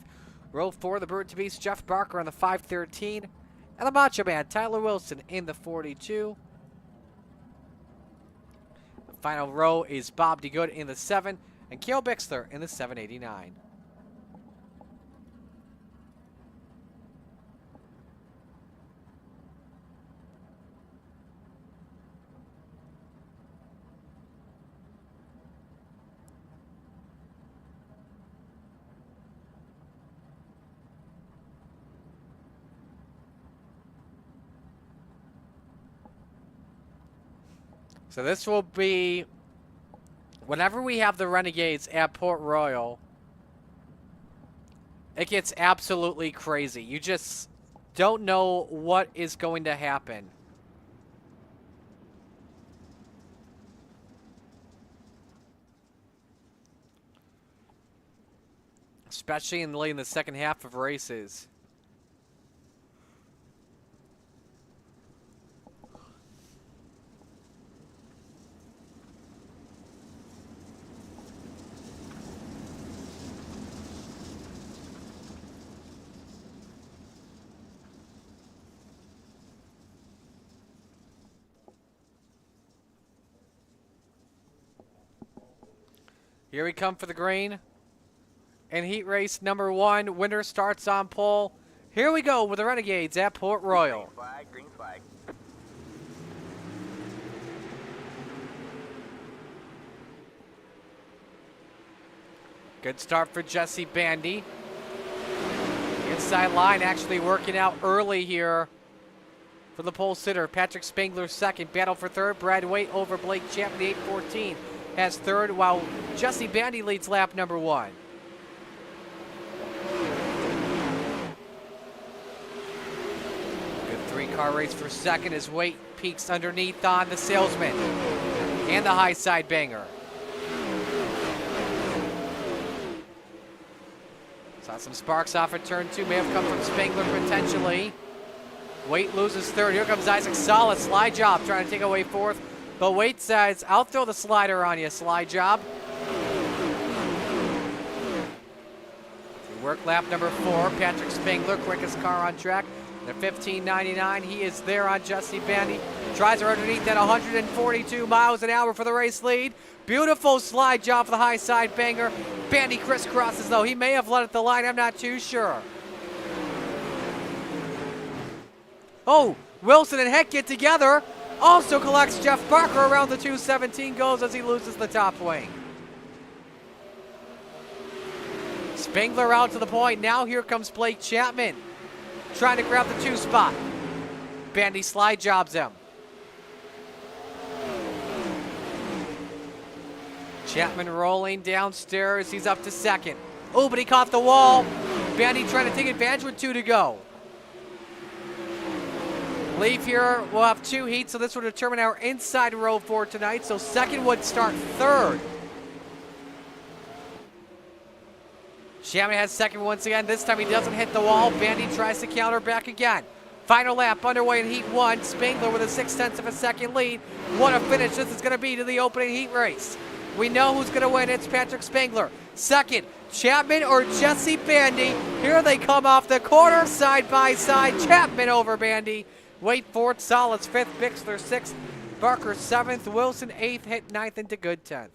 Row four, the Bird to Beast, Jeff Barker on the 513, and the Macho Man, Tyler Wilson in the 42. The final row is Bob DeGood in the 7, and Kale Bixler in the 789. So this will be, whenever we have the Renegades at Port Royal, it gets absolutely crazy. You just don't know what is going to happen. Especially in the second half of races. Here we come for the green. And heat race number one. Winner starts on pole. Here we go with the Renegades at Port Royal. Green flag, green flag. Good start for Jesse Bandy. Inside line actually working out early here for the pole sitter. Patrick Spangler second. Battle for third. Brad Waite over Blake Chapman. 8:14 has third, while Jesse Bandy leads lap number 1. Good 3-car race for second as Waite peeks underneath on the Salesman and the high side banger. Saw some sparks off at turn 2. May have come from Spangler potentially. Waite loses third. Here comes Isaac Solid. Slide job trying to take away fourth. But Waite says, I'll throw the slider on you, slide job. We work lap number 4. Patrick Spangler, quickest car on track. The 15.99. He is there on Jesse Bandy. Tries her underneath at 142 miles an hour for the race lead. Beautiful slide job for the high side banger. Bandy crisscrosses though. He may have led at the line. I'm not too sure. Oh, Wilson and Heck get together. Also collects Jeff Barker around the 217. Goes as he loses the top wing. Spangler out to the point. Now here comes Blake Chapman. Trying to grab the 2 spot. Bandy slide jobs him. Chapman rolling downstairs. He's up to second. Oh, but he caught the wall. Bandy trying to take advantage with 2 to go. Leave here, we'll have 2 heats, so this will determine our inside row for tonight. So second would start third. Chapman has second once again. This time he doesn't hit the wall. Bandy tries to counter back again. Final lap underway in heat 1. Spangler with a 0.6 of a second lead. What a finish this is going to be to the opening heat race. We know who's going to win. It's Patrick Spangler. Second, Chapman or Jesse Bandy. Here they come off the corner, side by side. Chapman over Bandy. Waite fourth, Solids fifth, Bixler sixth, Barker seventh, Wilson eighth, hit ninth into good 10th.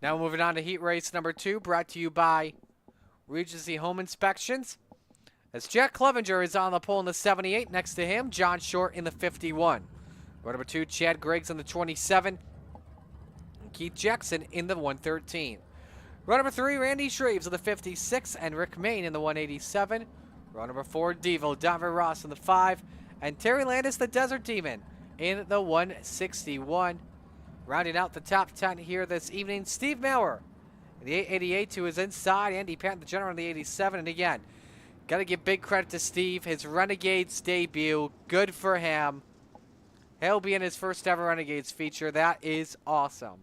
Now moving on to heat race number 2, brought to you by Regency Home Inspections. As Jack Clevenger is on the pole in the 78, next to him, John Short in the 51. Row number 2, Chad Griggs in the 27. And Keith Jackson in the 113. Row number 3, Randy Shreves in the 56 and Rick Main in the 187. Row number 4, Devo Donovan Ross in the 5 and Terry Landis, the Desert Demon, in the 161. Rounding out the top 10 here this evening, Steve Maurer in the 888, who is inside. Andy Patton, the general, in the 87. And again, got to give big credit to Steve. His Renegades debut, good for him. He'll be in his first ever Renegades feature. That is awesome.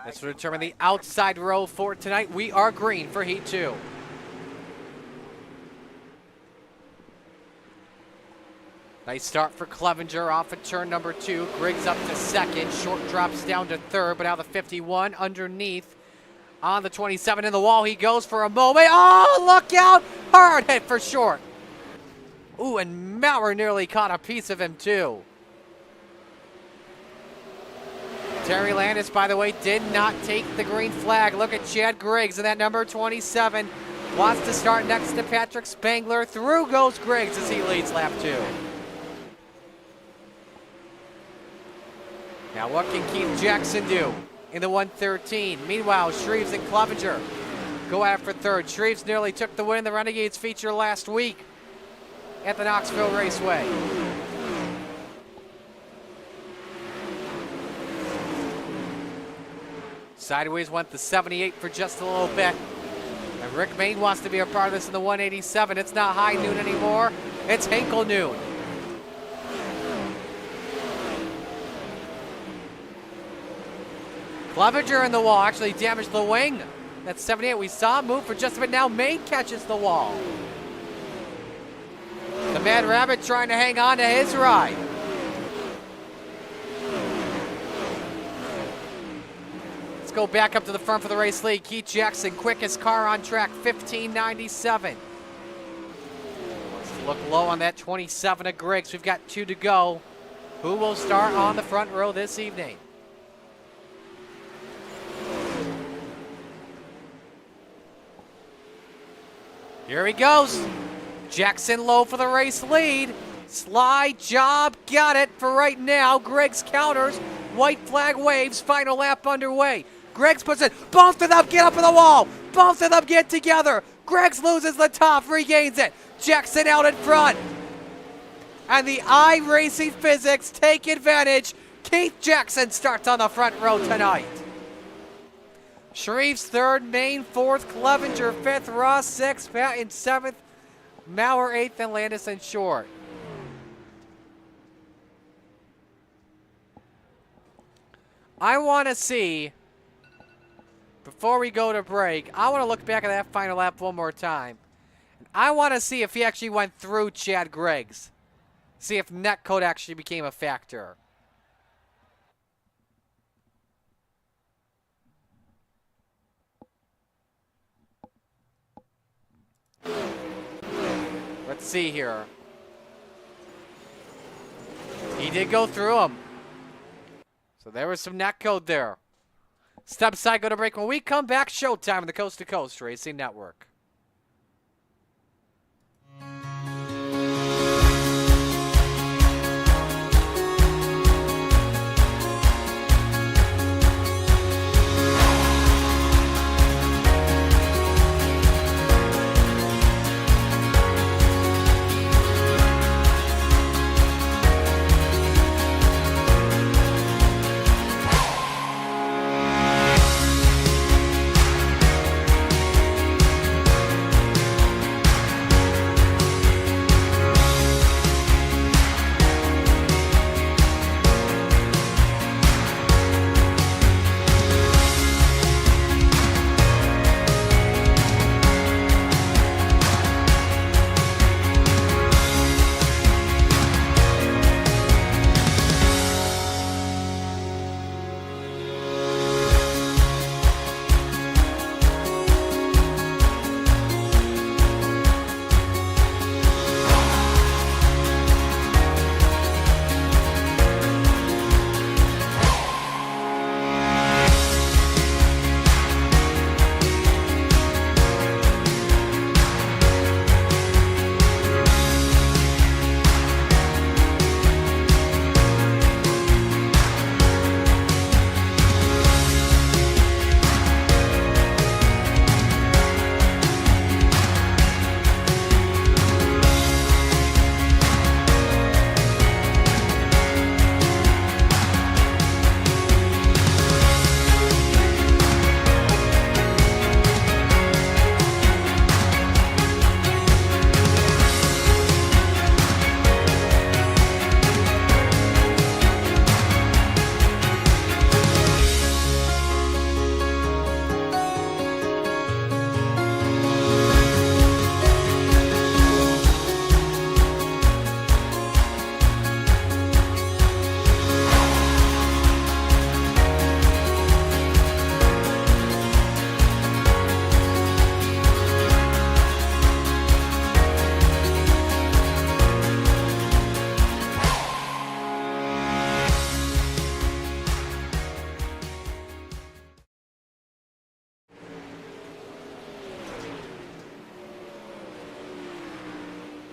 This will determine the outside row for tonight. We are green for heat 2. Nice start for Clevenger off at turn number 2. Griggs up to second. Short drops down to third, but now the 51 underneath on the 27 in the wall. He goes for a moment. Oh, look out! Hard hit for Short. Ooh, and Maurer nearly caught a piece of him too. Terry Landis, by the way, did not take the green flag. Look at Chad Griggs in that number 27. Wants to start next to Patrick Spangler. Through goes Griggs as he leads lap 2. Now what can Keith Jackson do in the 113? Meanwhile, Shreves and Clevenger go after third. Shreves nearly took the win in the Renegades feature last week at the Knoxville Raceway. Sideways went the 78 for just a little bit. And Rick Main wants to be a part of this in the 187. It's not high noon anymore. It's Hinkle noon. Clevenger in the wall, actually damaged the wing. That's 78. We saw him move for just a bit. Now Maine catches the wall. The Mad Rabbit trying to hang on to his ride. Let's go back up to the front for the race lead. Keith Jackson, quickest car on track, 15:97. Let's look low on that 27 of Griggs. We've got 2 to go. Who will start on the front row this evening? Here he goes. Jackson low for the race lead. Slide job, got it for right now. Griggs counters. White flag waves, final lap underway. Griggs puts it, both of them get up on the wall. Both of them get together. Griggs loses the top, regains it. Jackson out in front. And the iRacing physics take advantage. Keith Jackson starts on the front row tonight. Shreve's third, Maine fourth, Clevenger fifth, Ross sixth, Patton seventh, Maurer eighth, and Landison short. I want to see, before we go to break, I want to look back at that final lap one more time. I want to see if he actually went through Chad Griggs. See if netcode actually became a factor. Let's see here. He did go through him. So there was some netcode there. Step aside, go to break. When we come back, showtime on the Coast to Coast Racing Network.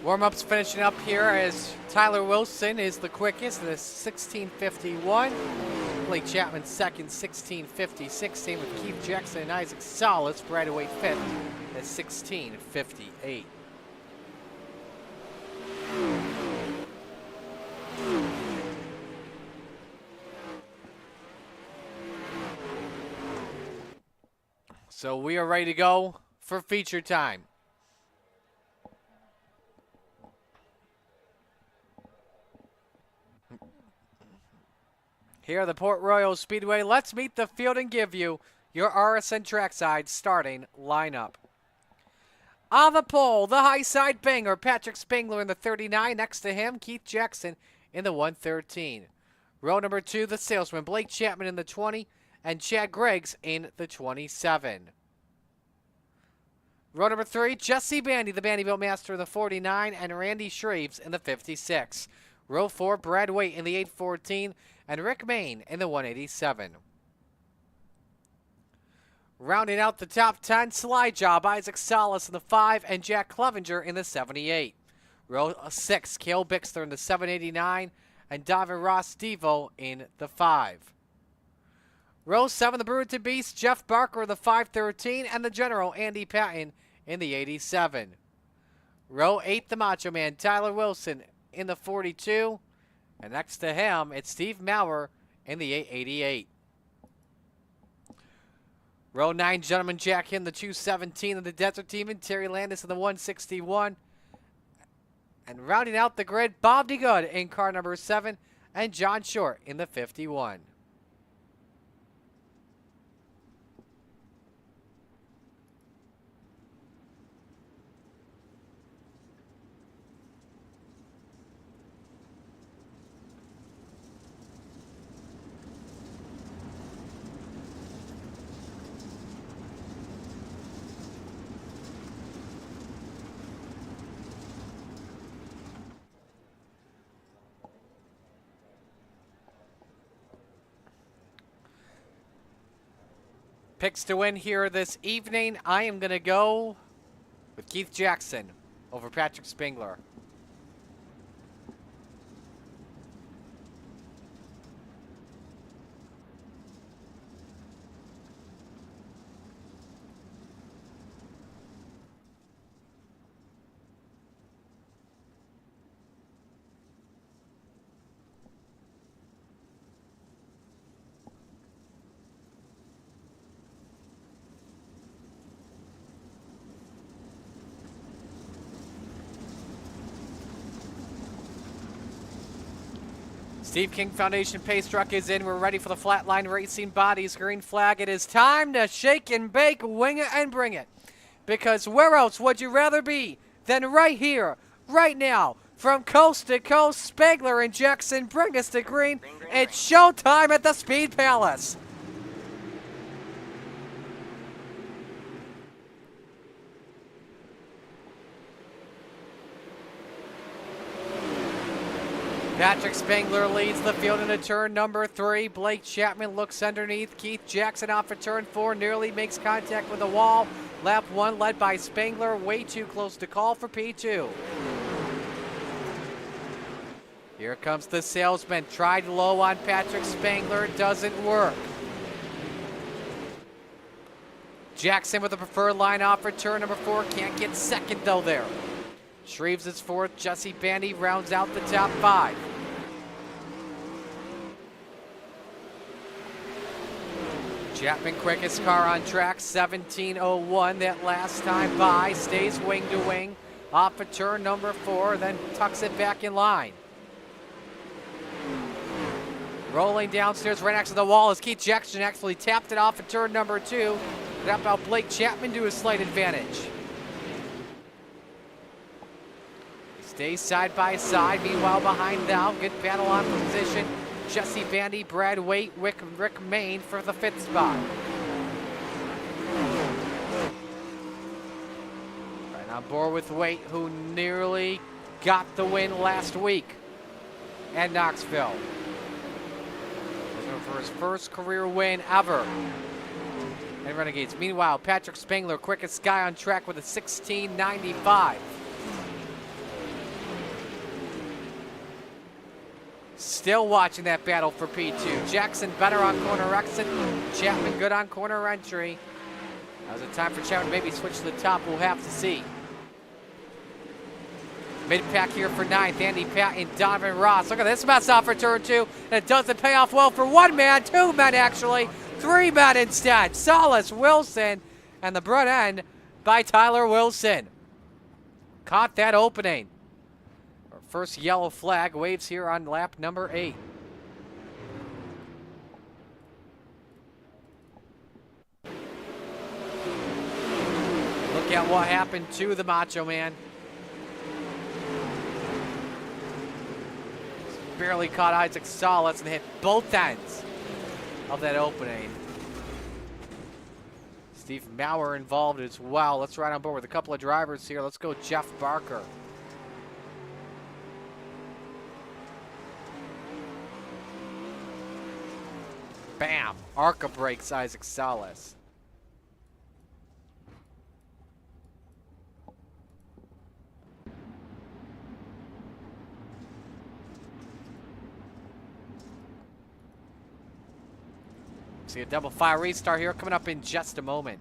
Warm-ups finishing up here as Tyler Wilson is the quickest in a 16:51. Blake Chapman second, 16:50-16 with Keith Jackson and Isaac Salas right away fifth at 16:58. So we are ready to go for feature time. Here at the Port Royal Speedway, let's meet the field and give you your RSN trackside starting lineup. On the pole, the high side banger, Patrick Spangler in the 39. Next to him, Keith Jackson in the 113. Row number 2, the salesman, Blake Chapman in the 20, and Chad Griggs in the 27. Row number 3, Jesse Bandy, the Bandyville Master in the 49, and Randy Shreves in the 56. Row 4, Brad Waite in the 814, and Rick Main in the 187. Rounding out the top 10, Slide Job, Isaac Salas in the 5, and Jack Clevenger in the 78. Row 6, Cale Bixler in the 789, and Davin Ross Devo in the 5. Row 7, the Brewington Beast, Jeff Barker in the 513, and the General, Andy Patton, in the 87. Row 8, the Macho Man, Tyler Wilson in the 42, and next to him, it's Steve Maurer in the 888. Row 9, Gentleman Jack in the 217 of the Desert Team, and Terry Landis in the 161. And rounding out the grid, Bob DeGood in car number 7, and John Short in the 51. Picks to win here this evening. I am going to go with Keith Jackson over Patrick Spangler. Steve King Foundation Pace Truck is in. We're ready for the Flatline Racing Bodies green flag. It is time to shake and bake, wing it and bring it. Because where else would you rather be than right here, right now, from coast to coast? Spangler and Jackson bring us to green. It's showtime at the Speed Palace. Patrick Spangler leads the field into turn number 3. Blake Chapman looks underneath. Keith Jackson off for turn 4, nearly makes contact with the wall. Lap 1 led by Spangler, way too close to call for P2. Here comes the salesman, tried low on Patrick Spangler, doesn't work. Jackson with the preferred line off for turn number 4, can't get second though there. Shreves is 4th, Jesse Bandy rounds out the top 5. Chapman quickest car on track, 17:01 that last time by, stays wing to wing, off for turn number 4, then tucks it back in line. Rolling downstairs right next to the wall as Keith Jackson actually tapped it off at turn number 2. Tapped out Blake Chapman to a slight advantage. Stays side by side. Meanwhile, behind them, good battle on position. Jesse Bandy, Brad Waite, Rick Main for the 5th spot. Right on board with Waite, who nearly got the win last week at Knoxville. Looking for his first career win ever in Renegades. Meanwhile, Patrick Spangler, quickest guy on track with a 16:95. Still watching that battle for P2. Jackson better on corner exit. Chapman good on corner entry. Now's the time for Chapman to maybe switch to the top. We'll have to see. Mid-pack here for 9th. Andy Patton, Donovan Ross. Look at this mess off for turn 2. And it doesn't pay off well for 1 man, 2 men actually. 3 men instead. Salas, Wilson, and the front end by Tyler Wilson. Caught that opening. First yellow flag waves here on lap number 8. Look at what happened to the Macho Man. Barely caught Isaac Salas and hit both ends of that opening. Steve Maurer involved as well. Let's ride on board with a couple of drivers here. Let's go Jeff Barker. Bam! Arca breaks Isaac Salas. See a double fire restart here coming up in just a moment.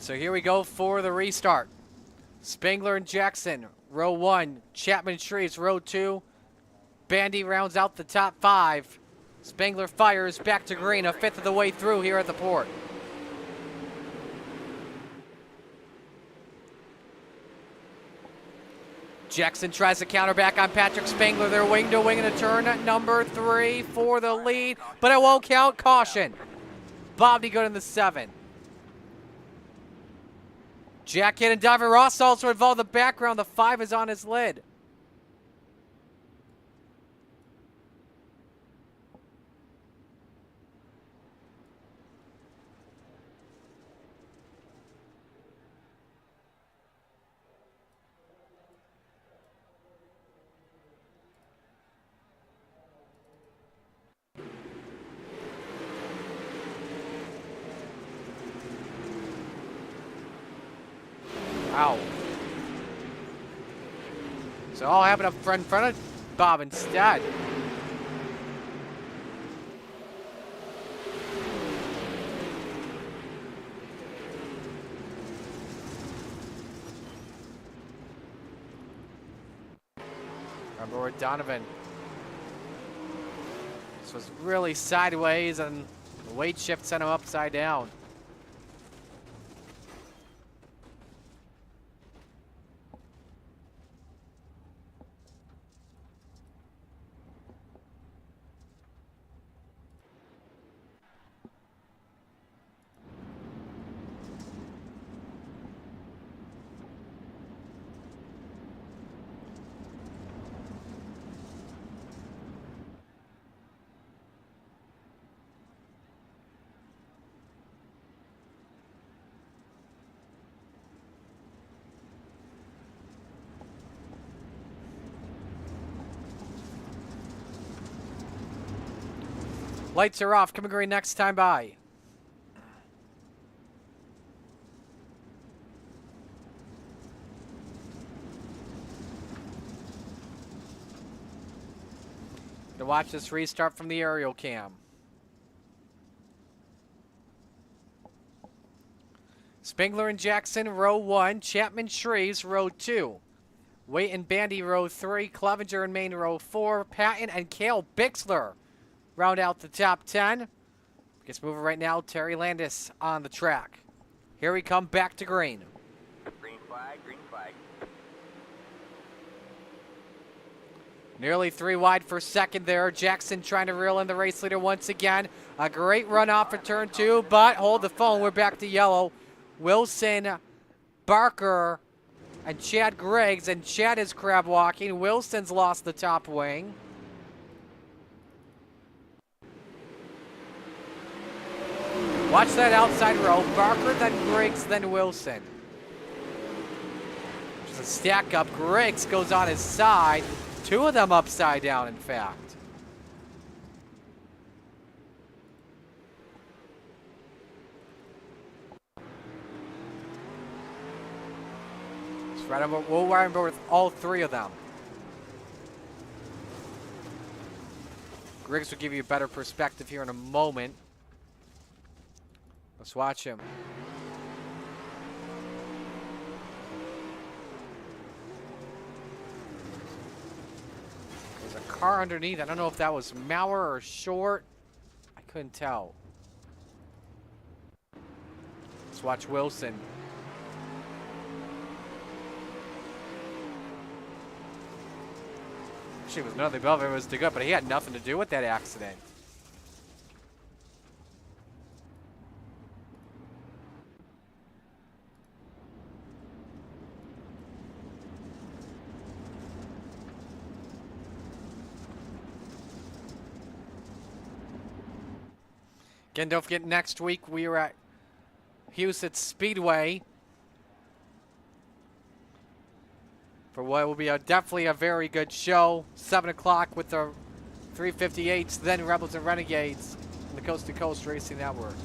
So here we go for the restart. Spangler and Jackson, row 1. Chapman Shreves, row 2. Bandy rounds out the top 5. Spangler fires back to green, a fifth of the way through here at the port. Jackson tries to counter back on Patrick Spangler. They're wing to wing in a turn at number 3 for the lead, but it won't count. Caution. Bobby good in the 7. Jack hit and Diver Ross also involved in the background. The 5 is on his lid. Wow. So all happened up in front of Bob instead. Remember where Donovan. This was really sideways and the weight shift sent him upside down. Lights are off. Coming green next time by. To watch this restart from the aerial cam. Spangler and Jackson, row 1. Chapman Shreves, row 2. Waite and Bandy, row 3. Clevenger and Main, row 4. Patton and Cale Bixler round out the top 10. Gets moving right now. Terry Landis on the track. Here we come back to green. Green flag, green flag. Nearly 3 wide for second there. Jackson trying to reel in the race leader once again. A great run off of turn 2, but hold the phone. We're back to yellow. Wilson, Barker, and Chad Griggs. And Chad is crab walking. Wilson's lost the top wing. Watch that outside row. Barker, then Griggs, then Wilson. Just a stack up. Griggs goes on his side. Two of them upside down, in fact. Right over, we'll run over with all three of them. Griggs will give you a better perspective here in a moment. Let's watch him. There's a car underneath. I don't know if that was Mauer or Short. I couldn't tell. Let's watch Wilson. Actually, it was nothing above him. It was too good, but he had nothing to do with that accident. Again, don't forget, next week we are at Houston Speedway for what will be definitely a very good show. 7 o'clock with the 358s, then Rebels and Renegades on the Coast to Coast Racing Network.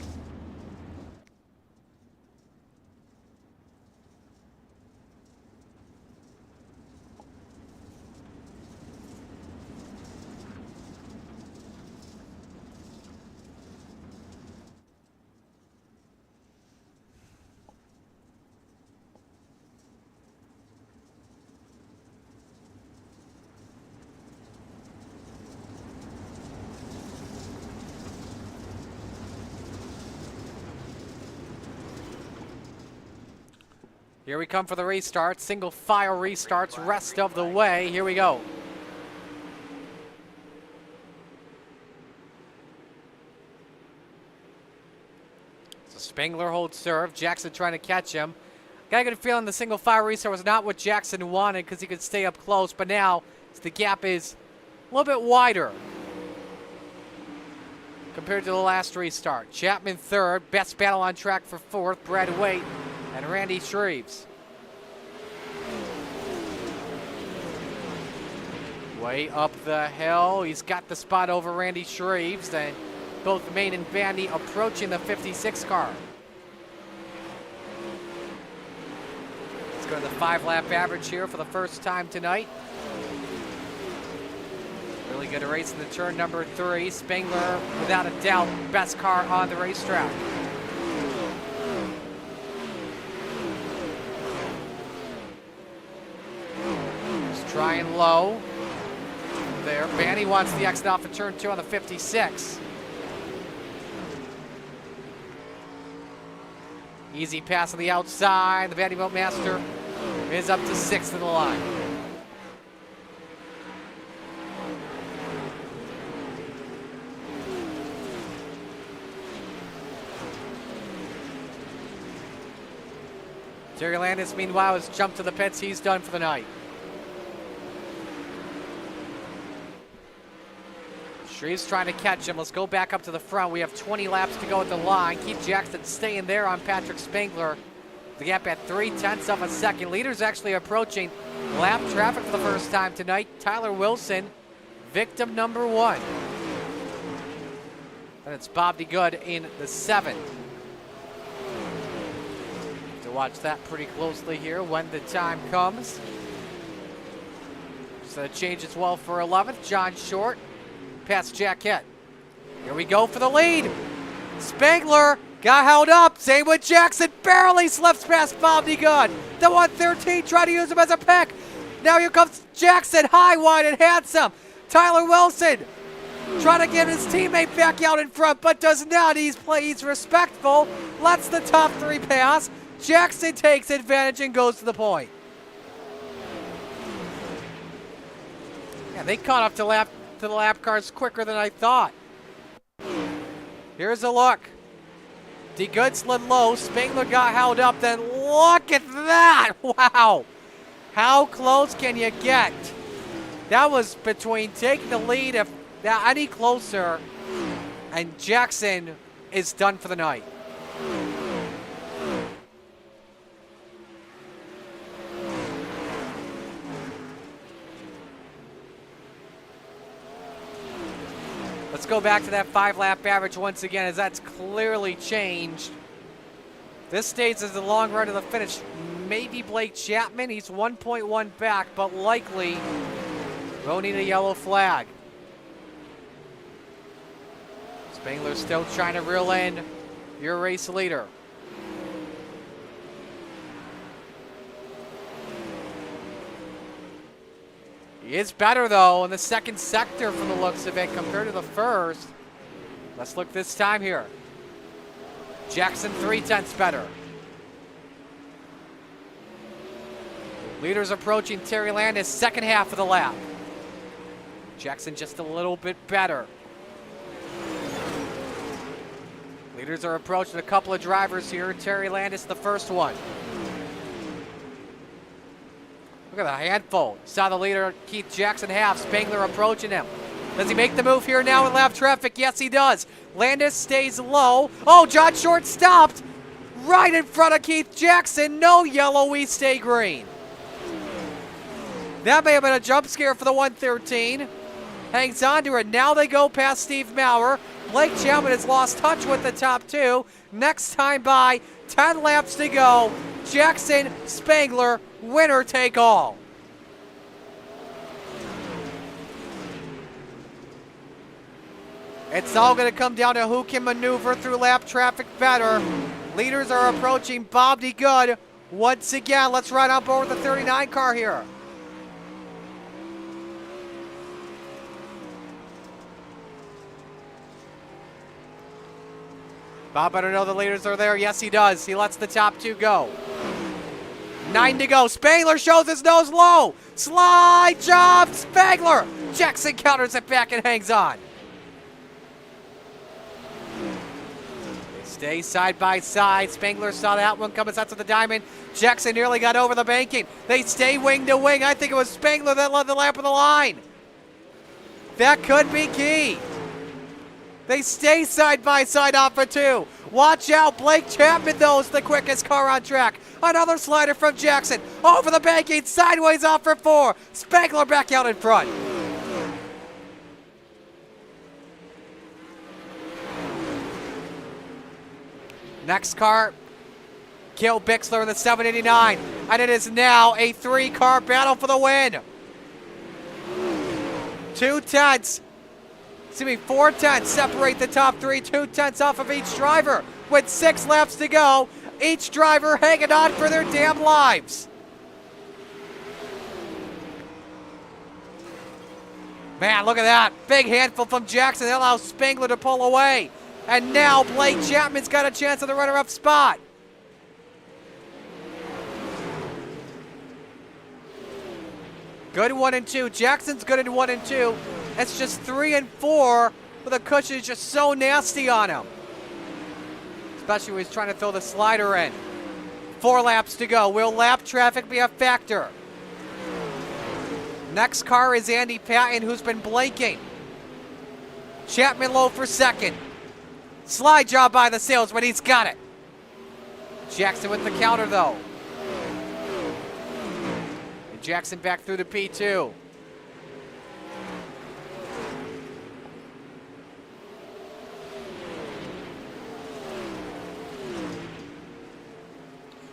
Here we come for the restart. Single file restarts rest of the way. Here we go. So Spengler holds serve. Jackson trying to catch him. Got a good feeling the single file restart was not what Jackson wanted because he could stay up close. But now the gap is a little bit wider compared to the last restart. Chapman third. Best battle on track for fourth. Brad Waite and Randy Shreves. Way up the hill. He's got the spot over Randy Shreves. And both Main and Vandy approaching the 56 car. Let's go to the 5-lap average here for the first time tonight. Really good race in the turn number 3. Spengler, without a doubt, best car on the racetrack. Trying low there. Vandy wants the exit off of turn 2 on the 56. Easy pass on the outside. The Vanderbilt Master is up to 6th in the line. Jerry Landis, meanwhile, has jumped to the pits. He's done for the night. Shreves trying to catch him. Let's go back up to the front. We have 20 laps to go at the line. Keith Jackson staying there on Patrick Spengler. The gap at 0.3 of a second. Leaders actually approaching lap traffic for the first time tonight. Tyler Wilson, victim number 1. And it's Bob DeGood in the 7th. To watch that pretty closely here when the time comes. So it changes well for 11th. John Short past Jack Hitt. Here we go for the lead. Spengler got held up. Same with Jackson. Barely slips past Bob DeGood. The 113 trying to use him as a pick. Now here comes Jackson, high, wide, and handsome. Tyler Wilson trying to get his teammate back out in front, but does not. He's respectful. Lets the top 3 pass. Jackson takes advantage and goes to the point. Yeah, they caught up to the lap cars quicker than I thought. Here's a look. DeGood slid low. Spengler got held up. Then look at that. Wow. How close can you get? That was between taking the lead if that any closer, and Jackson is done for the night. Let's go back to that 5-lap average once again, as that's clearly changed. This stays as the long run to the finish. Maybe Blake Chapman, he's 1.1 back, but likely will need a yellow flag. Spangler still trying to reel in your race leader. He is better, though, in the second sector from the looks of it compared to the first. Let's look this time here. Jackson 0.3 better. Leaders approaching Terry Landis, second half of the lap. Jackson just a little bit better. Leaders are approaching a couple of drivers here. Terry Landis, the first one. Look at the handful. Saw the leader, Keith Jackson, half. Spangler approaching him. Does he make the move here now in lap traffic? Yes, he does. Landis stays low. Oh, John Short stopped right in front of Keith Jackson. No yellow, we stay green. That may have been a jump scare for the 113. Hangs on to it. Now they go past Steve Maurer. Blake Chapman has lost touch with the top two. Next time by, 10 laps to go. Jackson, Spangler, winner take all. It's all going to come down to who can maneuver through lap traffic better. Leaders are approaching Bob D. Good once again. Let's ride on board with the 39 car here. Bob better know the leaders are there. Yes, he does. He lets the top two go. 9 to go. Spangler shows his nose low. Slide job, Spangler. Jackson counters it back and hangs on. They stay side by side. Spangler saw that one coming out to the diamond. Jackson nearly got over the banking. They stay wing to wing. I think it was Spangler that led the lap of the line. That could be key. They stay side by side off for two. Watch out, Blake Chapman, though, is the quickest car on track. Another slider from Jackson. Over the banking, sideways off for four. Spangler back out in front. Next car, Gil Bixler in the 789. And it is now a 3-car battle for the win. 4 tenths separate the top three. 2 tenths off of each driver. With 6 laps to go, each driver hanging on for their damn lives. Man, look at that. Big handful from Jackson. That allows Spangler to pull away. And now Blake Chapman's got a chance at the runner-up spot. Good 1 and 2. Jackson's good in 1 and 2. It's just 3 and 4, but the cushion is just so nasty on him. Especially when he's trying to throw the slider in. 4 laps to go. Will lap traffic be a factor? Next car is Andy Patton, who's been blinking. Chapman low for second. Slide job by the salesman. He's got it. Jackson with the counter, though. And Jackson back through the P2.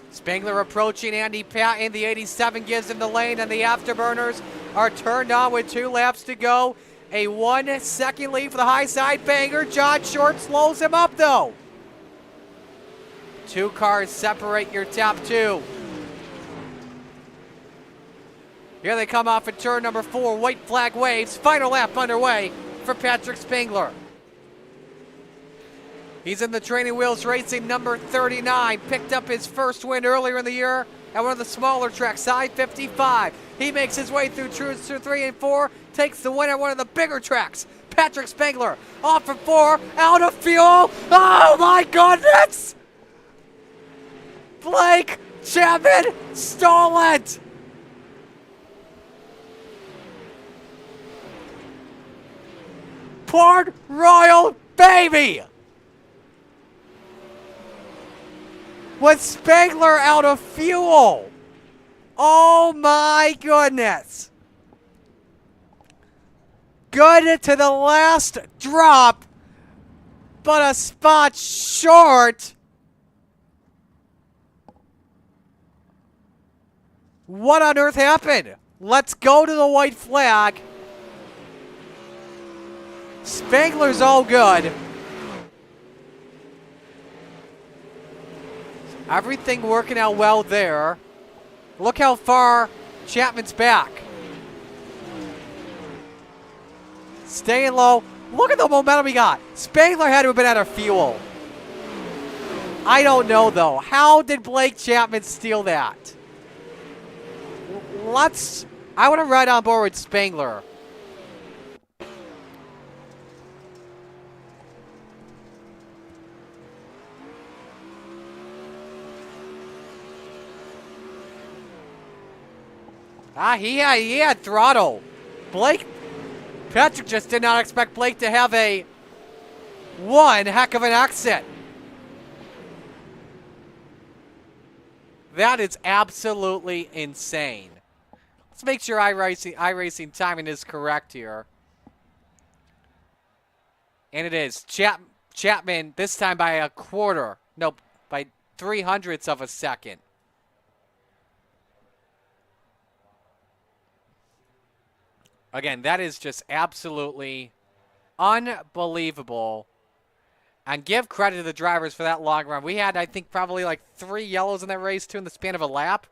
Spangler approaching Andy Patton. The 87 gives him the lane, and the afterburners are turned on with 2 laps to go. A 1-second lead for the high side banger. John Short slows him up, though. 2 cars separate your top 2. Here they come off at turn number 4. White flag waves. Final lap underway for Patrick Spangler. He's in the Training Wheels Racing number 39. Picked up his first win earlier in the year at one of the smaller tracks, I-55. He makes his way through 3 and 4, takes the win at one of the bigger tracks. Patrick Spangler off for 4, out of fuel. Oh my goodness! Blake Chapman stole it! Port Royal, baby! with Spangler out of fuel. Oh my goodness. Good to the last drop, but a spot short. What on earth happened? Let's go to the white flag. Spangler's all good. Everything working out well there. Look how far Chapman's back. Staying low. Look at the momentum he got. Spangler had to have been out of fuel. I don't know, though. How did Blake Chapman steal that? I want to ride on board with Spangler. He had throttle. Patrick just did not expect Blake to have one heck of an exit. That is absolutely insane. Let's make sure iRacing timing is correct here. And it is. Chapman, this time by a quarter. No, by 0.03 of a second. Again, that is just absolutely unbelievable. And give credit to the drivers for that long run. We had, I think, probably like 3 yellows in that race, too, in the span of a lap.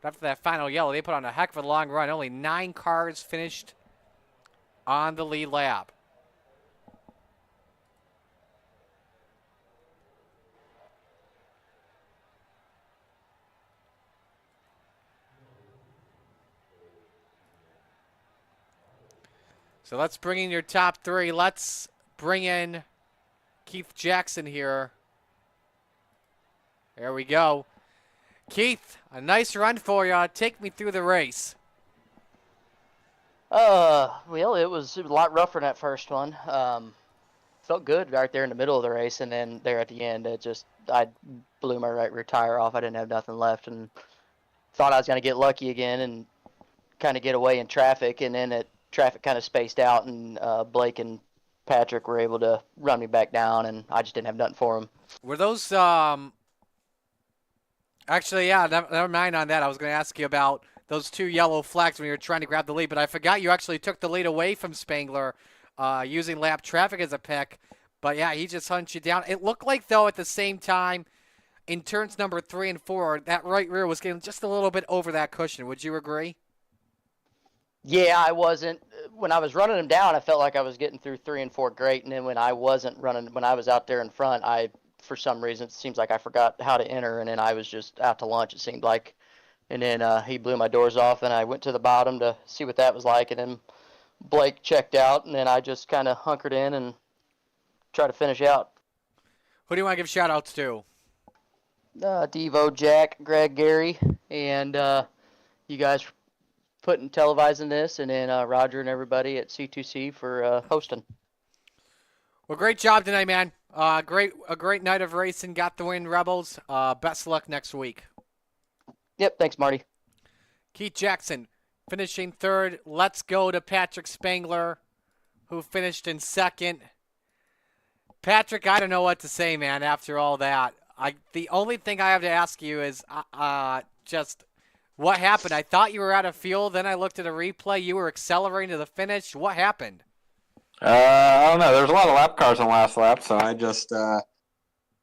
After that final yellow, they put on a heck of a long run. Only 9 cars finished on the lead lap. So let's bring in your top 3. Let's bring in Keith Jackson here. There we go. Keith, a nice run for you. Take me through the race. Well, it was a lot rougher than that first one. Felt good right there in the middle of the race, and then there at the end, I blew my right rear tire off. I didn't have nothing left, and thought I was going to get lucky again and kind of get away in traffic, and then traffic kind of spaced out, and Blake and Patrick were able to run me back down, and I just didn't have nothing for them. Were those actually, yeah, never mind on that. I was going to ask you about those 2 yellow flags when you were trying to grab the lead, but I forgot you actually took the lead away from Spangler using lap traffic as a pick. But, yeah, he just hunched you down. It looked like, though, at the same time, in turns number 3 and 4, that right rear was getting just a little bit over that cushion. Would you agree? Yeah, I wasn't. When I was running them down, I felt like I was getting through 3 and 4 great, and then when I wasn't running, when I was out there in front, for some reason, it seems like I forgot how to enter, and then I was just out to lunch, it seemed like. And then he blew my doors off, and I went to the bottom to see what that was like, and then Blake checked out, and then I just kind of hunkered in and tried to finish out. Who do you want to give shout-outs to? Devo, Jack, Greg, Gary, and you guys televising this, and then Roger and everybody at C2C for hosting. Well, great job tonight, man. A great night of racing. Got the win, Rebels. Best luck next week. Yep, thanks, Marty. Keith Jackson finishing 3rd. Let's go to Patrick Spangler, who finished in 2nd. Patrick, I don't know what to say, man, after all that. The only thing I have to ask you is just what happened. I thought you were out of fuel. Then I looked at a replay. You were accelerating to the finish. What happened? I don't know. There was a lot of lap cars on last lap, so I just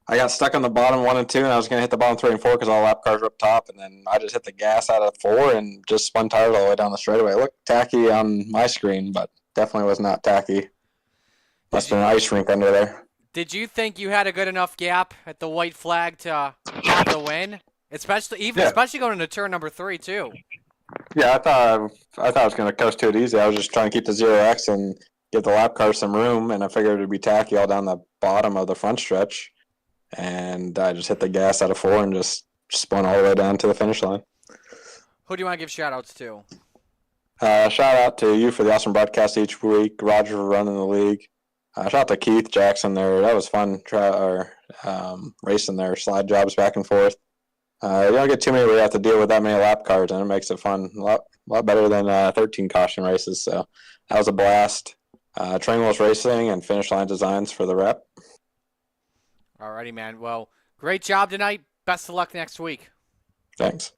I got stuck on the bottom 1 and 2, and I was going to hit the bottom 3 and 4 because all the lap cars were up top, and then I just hit the gas out of 4 and just spun tires all the way down the straightaway. It looked tacky on my screen, but definitely was not tacky. Must have been an ice rink under there. Did you think you had a good enough gap at the white flag to have the win? Especially going into turn number 3 too. Yeah, I thought I was going to coast to it easy. I was just trying to keep the 0x and give the lap car some room, and I figured it'd be tacky all down the bottom of the front stretch. And I just hit the gas out of 4 and just spun all the way down to the finish line. Who do you want to give shout-outs to? Shout out to you for the awesome broadcast each week, Roger for running the league, shout out to Keith Jackson there. That was fun. Racing their slide jobs back and forth. You don't get too many where you have to deal with that many lap cars, and it makes it fun. A lot better than 13 caution races. So that was a blast. Train Wheels Racing and Finish Line Designs for the rep. Alrighty, man. Well, great job tonight. Best of luck next week. Thanks.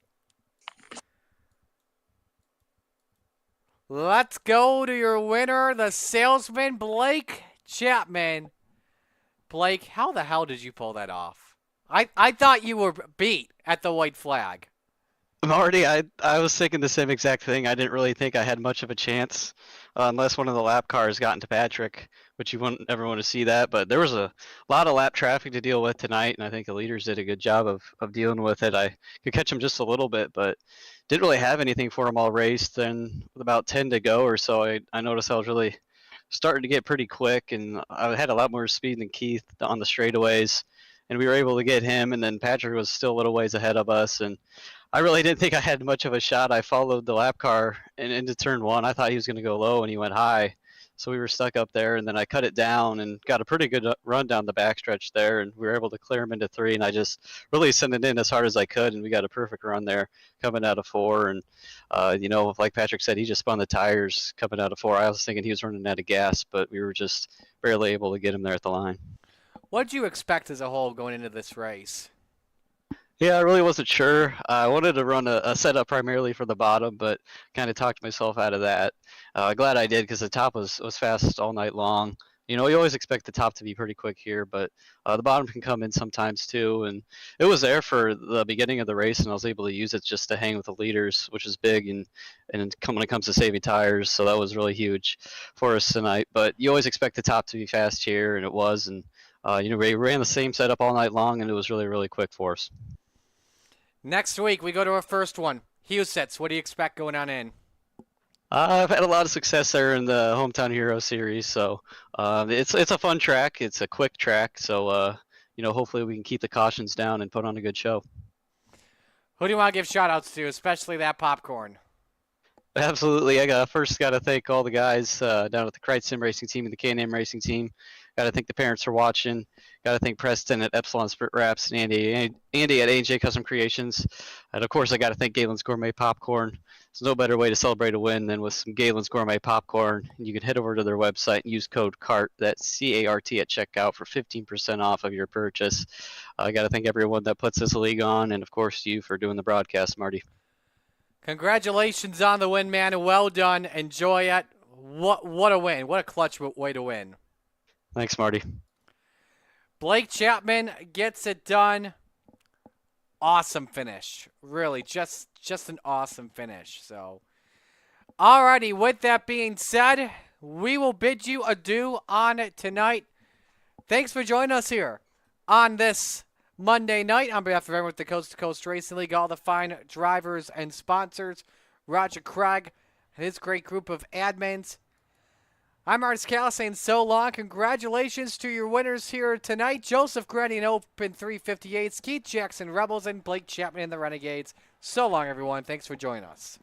Let's go to your winner, the salesman, Blake Chapman. Blake, how the hell did you pull that off? I thought you were beat at the white flag. Marty, I was thinking the same exact thing. I didn't really think I had much of a chance unless one of the lap cars got into Patrick, which you wouldn't ever want to see that. But there was a lot of lap traffic to deal with tonight, and I think the leaders did a good job of dealing with it. I could catch them just a little bit, but didn't really have anything for them all race. Then with about 10 to go or so, I noticed I was really starting to get pretty quick, and I had a lot more speed than Keith on the straightaways, and we were able to get him, and then Patrick was still a little ways ahead of us, and I really didn't think I had much of a shot. I followed the lap car and into turn one. I thought he was going to go low, and he went high. So we were stuck up there, and then I cut it down and got a pretty good run down the backstretch there, and we were able to clear him into three, and I just really sent it in as hard as I could, and we got a perfect run there coming out of four. And, like Patrick said, he just spun the tires coming out of four. I was thinking he was running out of gas, but we were just barely able to get him there at the line. What did you expect as a whole going into this race? Yeah, I really wasn't sure. I wanted to run a setup primarily for the bottom, but kind of talked myself out of that. Glad I did because the top was fast all night long. You always expect the top to be pretty quick here, but the bottom can come in sometimes too. And it was there for the beginning of the race, and I was able to use it just to hang with the leaders, which is big. And when it comes to saving tires, so that was really huge for us tonight. But you always expect the top to be fast here, and it was. And we ran the same setup all night long, and it was really, really quick for us. Next week, we go to our first one. Husets, what do you expect going on in? I've had a lot of success there in the Hometown Hero series, so it's a fun track. It's a quick track, so hopefully we can keep the cautions down and put on a good show. Who do you want to give shout-outs to, especially that popcorn? Absolutely. I first got to thank all the guys down at the Kreitz Sim Racing Team and the K&M Racing Team. Got to thank the parents for watching. Got to thank Preston at Epsilon Sprint Wraps and Andy at A&J Custom Creations. And, of course, I got to thank Galen's Gourmet Popcorn. There's no better way to celebrate a win than with some Galen's Gourmet Popcorn. You can head over to their website and use code CART, that's C-A-R-T, at checkout for 15% off of your purchase. I got to thank everyone that puts this league on, and, of course, you for doing the broadcast, Marty. Congratulations on the win, man. Well done. Enjoy it. What a win. What a clutch way to win. Thanks, Marty. Blake Chapman gets it done. Awesome finish. Really, just an awesome finish. So, alrighty, with that being said, we will bid you adieu on tonight. Thanks for joining us here on this Monday night. On behalf of everyone with the Coast to Coast Racing League, all the fine drivers and sponsors, Roger Craig and his great group of admins, I'm Artis Callis saying so long. Congratulations to your winners here tonight. Joseph Grenny in Open 358s, Keith Jackson Rebels, and Blake Chapman in the Renegades. So long, everyone. Thanks for joining us.